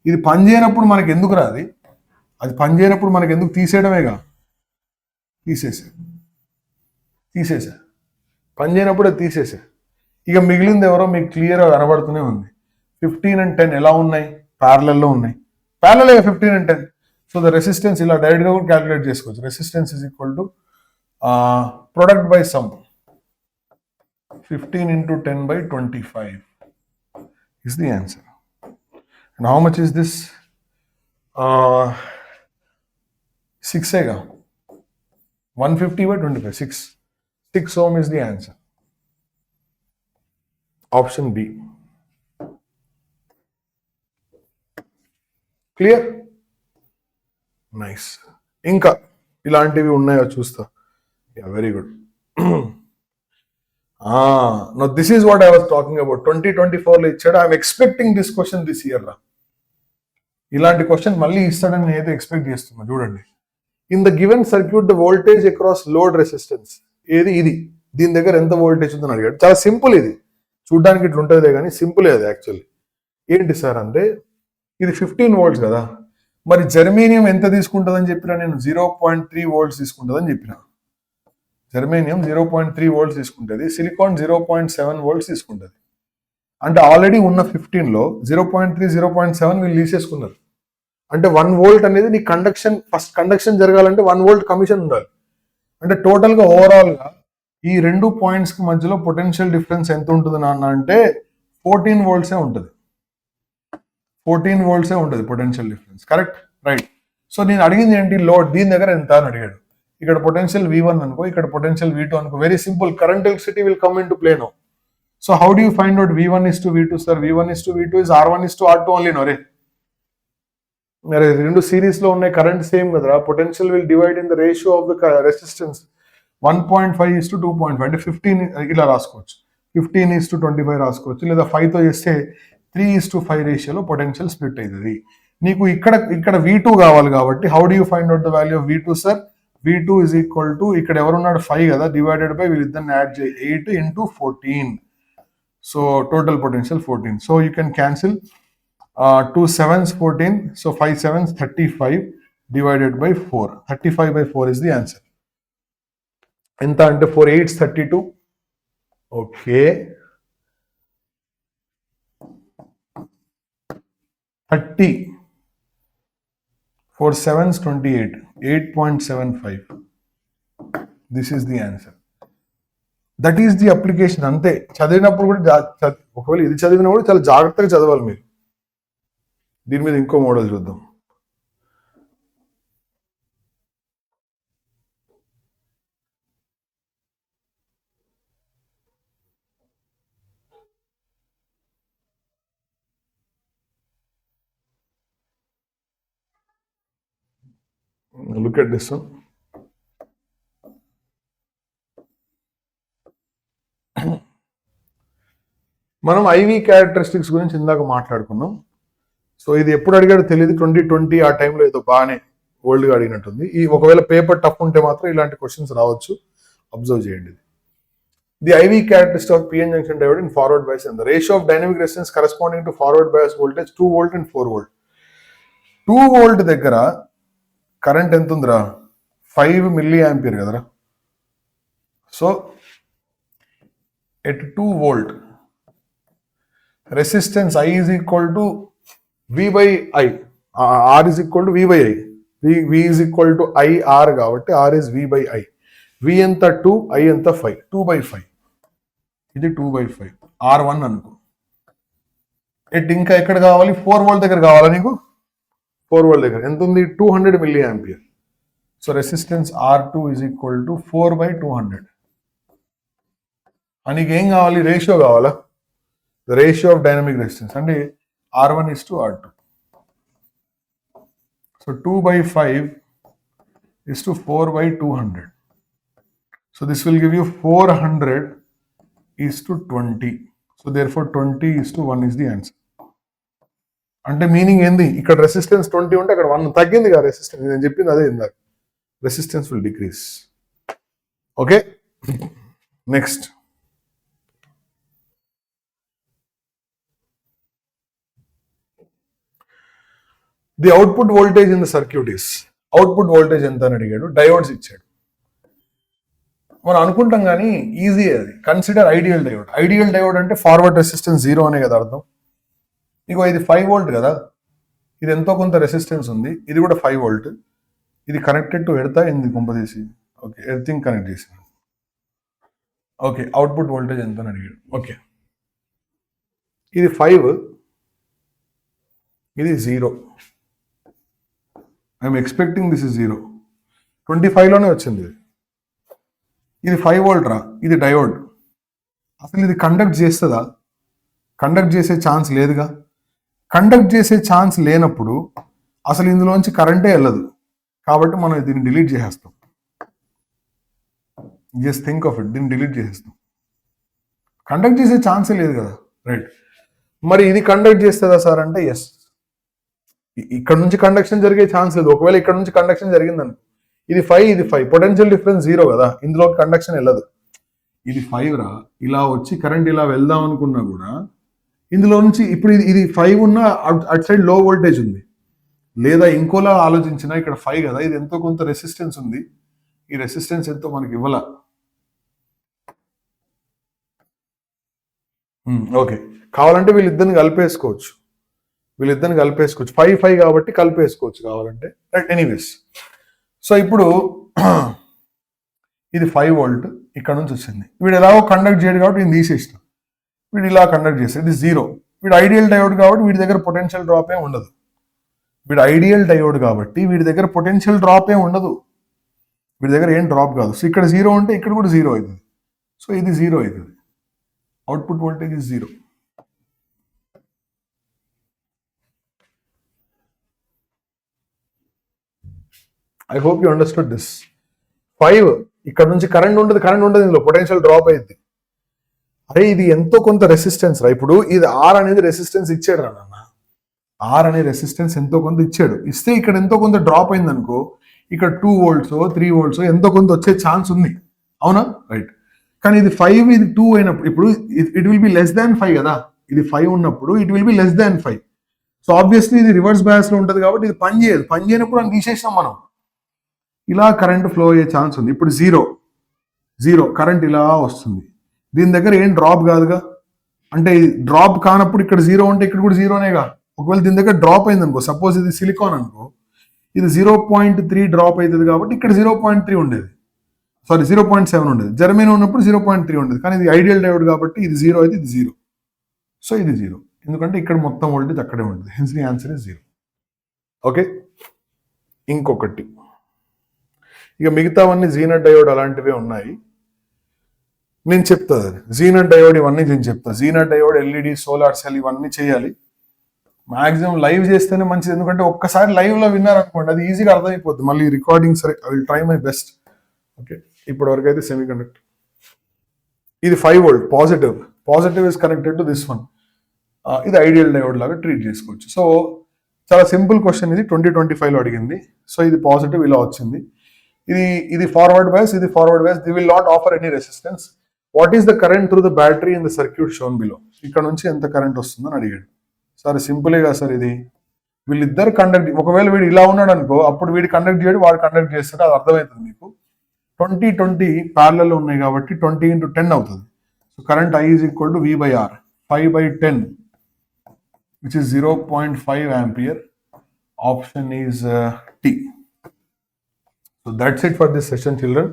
ఇది పని చేయనప్పుడు మనకి ఎందుకు రాది? అది పని చేయనప్పుడు మనకి ఎందుకు? తీసేయడమేగా. తీసేసా పని చేయనప్పుడు అది తీసేసా. ఇక మిగిలింది ఎవరో మీకు క్లియర్గా కనబడుతూనే ఉంది. 15 and 10 ఎలా ఉన్నాయి? ప్యారలల్లో ఉన్నాయి. Parallel 15 and 10. So the resistance ఇలా డైరెక్ట్గా కూడా క్యాలిక్యులేట్ చేసుకోవచ్చు. Resistance is equal to product by some 15 × 10/25 is the answer. And how much is this? 6 ega. 150/25. 6 ohm is the answer. Option B. Clear? Nice. ఇంకా ఇలాంటివి ఉన్నాయో చూస్తా. Yeah, very good. Now this is what I was talking about. 2024లో ఇచ్చాడు. I'm expecting this question this year రా. ఇలాంటి question మళ్ళీ ఇస్తాడని నేనైతే ఎక్స్పెక్ట్ చేస్తున్నా. చూడండి, in the given circuit the voltage across load resistance. ఇది దీని దగ్గర ఎంత వోల్టేజ్ ఉందని అడిగాడు. చాలా సింపుల్. ఇది చూడడానికి ఇట్లా ఉంటుందిలే కానీ సింపుల్ అది యాక్చువల్లీ. ఏంటి సార్ అంటే ఇది 15 volts కదా, మరి జర్మేనియం ఎంత తీసుకుంటుందని చెప్పినా నేను 0.3 volts తీసుకుంటుందని చెప్పిన. జర్మేనియం 0.3 volts తీసుకుంటుంది, సిలికాన్ 0.7 volts తీసుకుంటుంది. అంటే ఆల్రెడీ ఉన్న 15లో 0.3, 0.7 వీళ్ళు తీసేసుకున్నారు. అంటే 1 వోల్ట్ అనేది నీ ఫస్ట్ కండక్షన్ జరగాలంటే 1 వోల్ట్ కమిషన్ ఉండాలి. అంటే టోటల్గా ఓవరాల్గా ఈ 2 పాయింట్స్కి మధ్యలో పొటెన్షియల్ డిఫరెన్స్ ఎంత ఉంటుంది నాన్న అంటే 14 వోల్ట్సే ఉంటుంది. 14 వోల్ట్సే ఉంటుంది potential difference. Correct, right. So నేను అడిగింది ఏంటి, లోడ్ దీని దగ్గర ఎంత అని అడిగాడు. ఇక్కడ పొటెన్షియల్ V1 అనుకో, ఇక్కడ పొటెన్షియల్ V2 అనుకో. Very simple, current electricity will come into play no. So how do you find out V1 is to V2, sir? V1 is to V2 is R1 is to R2 only, no రే. మరి రెండు series లో ఉన్నాయి, current same కదరా. Potential will divide in the ratio of the resistance. 1.5 is to 2.5 అంటే 15 ఇలా రాసుకోవచ్చు. 15 is to 25 రాసుకోవచ్చు. లేదా 5 తో చేస్తే 3 is to 5 రేషియోలో పొటెన్షియల్ స్ప్లిట్ అవుతుంది. నీకు ఇక్కడ V2 కావాలి కాబట్టి how do you find out the value of V2, sir? V2 is equal to ఇక్కడ ఎవరున్నాడు 5 కదా, డివైడెడ్ బై వీళ్ళిద్దరిని యాడ్ చేయి 8 into 14. So total potential 14. So you can cancel 2 7s 14. So 5 7s 35 divided by 4. 35 by 4 is the answer. ఎంత అంటే 4 8s 32. Okay, 30. 4 7s 28. 8.75. This is the answer. That is the application. అంతే. చదివినప్పుడు కూడా ఒకవేళ ఇది చదివినా కూడా చాలా జాగ్రత్తగా చదవాలి మీరు. దీని మీద ఇంకో మోడల్ చూద్దాం. Look at this one. మనం ఐవి క్యారెక్టరిస్టిక్స్ గురించి ఇందాక మాట్లాడుకున్నాం. సో ఇది ఎప్పుడు అడిగాడో తెలియదు. 2020 ఆ టైంలో ఏదో బాగానే ఓల్డ్గా అడిగినట్టుంది. ఈ ఒకవేళ పేపర్ టఫ్ ఉంటే మాత్రం ఇలాంటి క్వశ్చన్స్ రావచ్చు. అబ్జర్వ్ చేయండి. The IV characteristic of PN junction diode in forward bias and the ratio of dynamic resistance corresponding to forward bias voltage 2 volt and 4 volt. 2 volt దగ్గర కరెంట్ ఎంత ఉందిరా? 5 మిల్లీ యాంపియర్ కదరా. So at 2 volt resistance I is equal to V by I. R is equal to V by I. V is equal to IR కాబట్టి R is V by I. V ఎంత 2, I ఎంత 5. 2 by 5. ఇది 2 by 5. R1 అనుకో. ఇంకా ఎక్కడ కావాలి? 4 volt దగ్గర కావాలా నీకు? 4 వోల్ట్ దగ్గర ఎంత ఉంది? 200 milli ampere. So resistance R2 is equal to 4 by 200. నీకు ఏం కావాలి? రేషియో కావాలా? The ratio of dynamic resistance అంటే R1 is to R2. So 2 by 5 is to 4 by 200. So this will give you 400 is to 20. So therefore 20 is to 1 is the answer. అంటే meaning ఏంది? ఇక్కడ resistance 20 ఉంటే అక్కడ 1 తగ్గింది కదా resistance. నేను చెప్పింది అదే ఇందాక. Resistance will decrease. Okay, next. The output voltage in the circuit is. Output voltage ఎంత అని అడిగాడు. డయోడ్స్ ఇచ్చాడు. మనం అనుకుంటాం కానీ ఈజీ అది. Consider ideal diode. Ideal diode అంటే ఫార్వర్డ్ రెసిస్టెన్స్ 0 అనే కదా అర్థం. ఇగో ఇది 5 వోల్ట్ కదా, ఇది ఎంతో కొంత రెసిస్టెన్స్ ఉంది, ఇది కూడా 5 వోల్ట్. ఇది కనెక్టెడ్ టు ఎడతా ఇంది కుంపదీసి. ఓకే, ఎర్తింగ్ కనెక్ట్ చేసి. ఓకే, అవుట్పుట్ వోల్టేజ్ ఎంత అని అడిగాడు. ఓకే, ఇది 5, ఇది 0. I'm expecting this is 0. 25లోనే వచ్చింది. ఇది 5 వోల్ట్ రా, ఇది డయోడ్. అసలు ఇది కండక్ట్ చేస్తుందా? కండక్ట్ చేసే ఛాన్స్ లేదుగా. కండక్ట్ చేసే ఛాన్స్ లేనప్పుడు అసలు ఇందులోంచి కరెంటే వెళ్ళదు. కాబట్టి మనం దీన్ని డిలీట్ చేసేస్తాం. జస్ట్ థింక్ ఆఫ్ ఇట్, దీన్ని డిలీట్ చేసేస్తాం. కండక్ట్ చేసే ఛాన్సే లేదు కదా, రైట్? మరి ఇది కండక్ట్ చేస్తుందా సార్ అంటే ఎస్. ఇక్కడ నుంచి కండక్షన్ జరిగే ఛాన్స్ లేదు. ఒకవేళ ఇక్కడ నుంచి కండక్షన్ జరిగిందని, ఇది 5, ఇది 5, పొటెన్షియల్ డిఫరెన్స్ 0 కదా, ఇందులో కండక్షన్ వెళ్ళదు. ఇది 5 రా, ఇలా వచ్చి కరెంట్ ఇలా వెళ్దాం అనుకున్నా కూడా ఇందులో నుంచి ఇప్పుడు ఇది 5 ఉన్న అటు సైడ్ లో వోల్టేజ్ ఉంది. లేదా ఇంకోలా ఆలోచించినా ఇక్కడ 5 కదా, ఇది ఎంతో కొంత రెసిస్టెన్స్ ఉంది. ఈ రెసిస్టెన్స్ ఎంతో మనకి ఇవ్వాల. ఓకే, కావాలంటే వీళ్ళిద్దరిని కలిపేసుకోవచ్చు. వీళ్ళిద్దరిని కలిపేసుకోవచ్చు, 5 కాబట్టి కలిపేసుకోవచ్చు కావాలంటే, రైట్. ఎనీవేస్, సో ఇప్పుడు ఇది 5 వోల్ట్ ఇక్కడ నుంచి వచ్చింది. వీడు ఎలాగో కండక్ట్ చేయడు కాబట్టి నేను తీసేసిన, వీడు ఇలా కండక్ట్ చేస్తాడు, ఇది 0. వీడు ఐడియల్ డయోడ్ కాబట్టి వీడి దగ్గర పొటెన్షియల్ డ్రాప్ ఏ ఉండదు. వీడు ఐడియల్ డయోడ్ కాబట్టి వీడి దగ్గర పొటెన్షియల్ డ్రాప్ ఏ ఉండదు, వీడి దగ్గర ఏం డ్రాప్ కాదు. సో ఇక్కడ 0 ఉంటే ఇక్కడ కూడా 0 అవుతుంది. సో ఇది 0 అవుతుంది, output voltage is 0. I hope you understood this. 5 ఇక్కడ నుంచి కరెంట్ ఉండదు, ఇందులో పొటెన్షియల్ డ్రాప్ అయింది. అరే ఇది ఎంతో కొంత రెసిస్టెన్స్ రా. ఇప్పుడు ఇది R అనేది రెసిస్టెన్స్ ఇచ్చాడు రా నాన్న, R అనే రెసిస్టెన్స్ ఎంతో కొంత ఇచ్చాడు. ఇస్తే ఇక్కడ ఎంతో కొంత డ్రాప్ అయింది అనుకో, ఇక్కడ 2 volts 3 volts ఎంతో కొంత వచ్చే ఛాన్స్ ఉంది, అవునా? రైట్. కానీ ఇది 5 ఇది 2 అయినప్పుడు ఇప్పుడు it will be less than 5 కదా, ఇది 5 ఉన్నప్పుడు it will be less than 5. So obviously ఇది రివర్స్ బయాస్ లో ఉంటుంది కాబట్టి ఇది పని చేయనప్పుడు అని తీసేసినాం మనం. ఇలా కరెంట్ ఫ్లో అయ్యే ఛాన్స్ ఉంది. ఇప్పుడు 0 కరెంట్ ఇలా వస్తుంది, దీని దగ్గర ఏం డ్రాప్ కాదుగా, అంటే డ్రాప్ కానప్పుడు ఇక్కడ 0 ఉంటే ఇక్కడ కూడా 0నేగా. ఒకవేళ దీని దగ్గర డ్రాప్ అయింది అనుకో, సపోజ్ ఇది సిలికాన్ అనుకో, ఇది 0.3 డ్రాప్ అవుతుంది కాబట్టి ఇక్కడ 0.3 ఉండేది, సారీ 0.7 ఉండేది. జర్మనీ ఉన్నప్పుడు 0.3 ఉండేది. కానీ ఇది ఐడియల్ డయోడ్ కాబట్టి ఇది 0 అయితే ఇది 0. సో ఇది 0 ఎందుకంటే ఇక్కడ మొత్తం వోల్టేజ్ అక్కడే ఉంటుంది. Hence the answer is 0. Okay. ఇంకొకటి, ఇక మిగతావన్నీ జీనర్ డయోడ్ అలాంటివే ఉన్నాయి, నేను చెప్తా. జీనర్ డయోడ్ ఇవన్నీ నేను చెప్తా. Zener diode, LED, solar cell ఇవన్నీ చేయాలి. మాక్సిమం లైవ్ చేస్తేనే మంచిది, ఎందుకంటే ఒక్కసారి లైవ్ లో విన్నారనుకోండి అది ఈజీగా అర్థమైపోద్ది. మళ్ళీ రికార్డింగ్ సరే, I will try my best. Okay, ఇప్పటి వరకు అయితే సెమీ కండక్టర్. ఇది 5 volt positive is connected to this one. ఇది ఐడియల్ డయోడ్ లాగా ట్రీట్ చేసుకోవచ్చు. సో చాలా సింపుల్ క్వశ్చన్ ఇది, 2025లో అడిగింది. సో ఇది పాజిటివ్ ఇలా వచ్చింది, ఇది ఫార్వర్డ్ బయాస్, ఇది forward bias. The will not offer any resistance. What is the current through the battery in the circuit shown below. ఇక్కడ నుంచి ఎంత కరెంట్ వస్తుందని అడిగాడు. సరే సింపులే కదా సార్, ఇది వీళ్ళిద్దరు కండక్ట్, ఒకవేళ వీడు ఇలా ఉన్నాడు అనుకో, అప్పుడు వీడు కండక్ట్ చేయడు, వాడు కండక్ట్ చేస్తాడు, అది అర్థమవుతుంది మీకు. 20 ప్యారలల్ ఉన్నాయి కాబట్టి 20 × 10 అవుతుంది. So current I is equal to V/R, 5/10 which is 0.5 ampere. Option is T. So that's it for this session, children.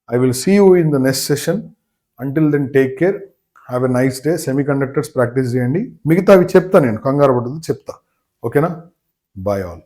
I will see you in the next session. Until then, take care. Have a nice day. Semiconductors practice చేయండి. మిగతావి చెప్తా నేను, కంగారు పడదు చెప్తా. ఓకేనా? Bye all.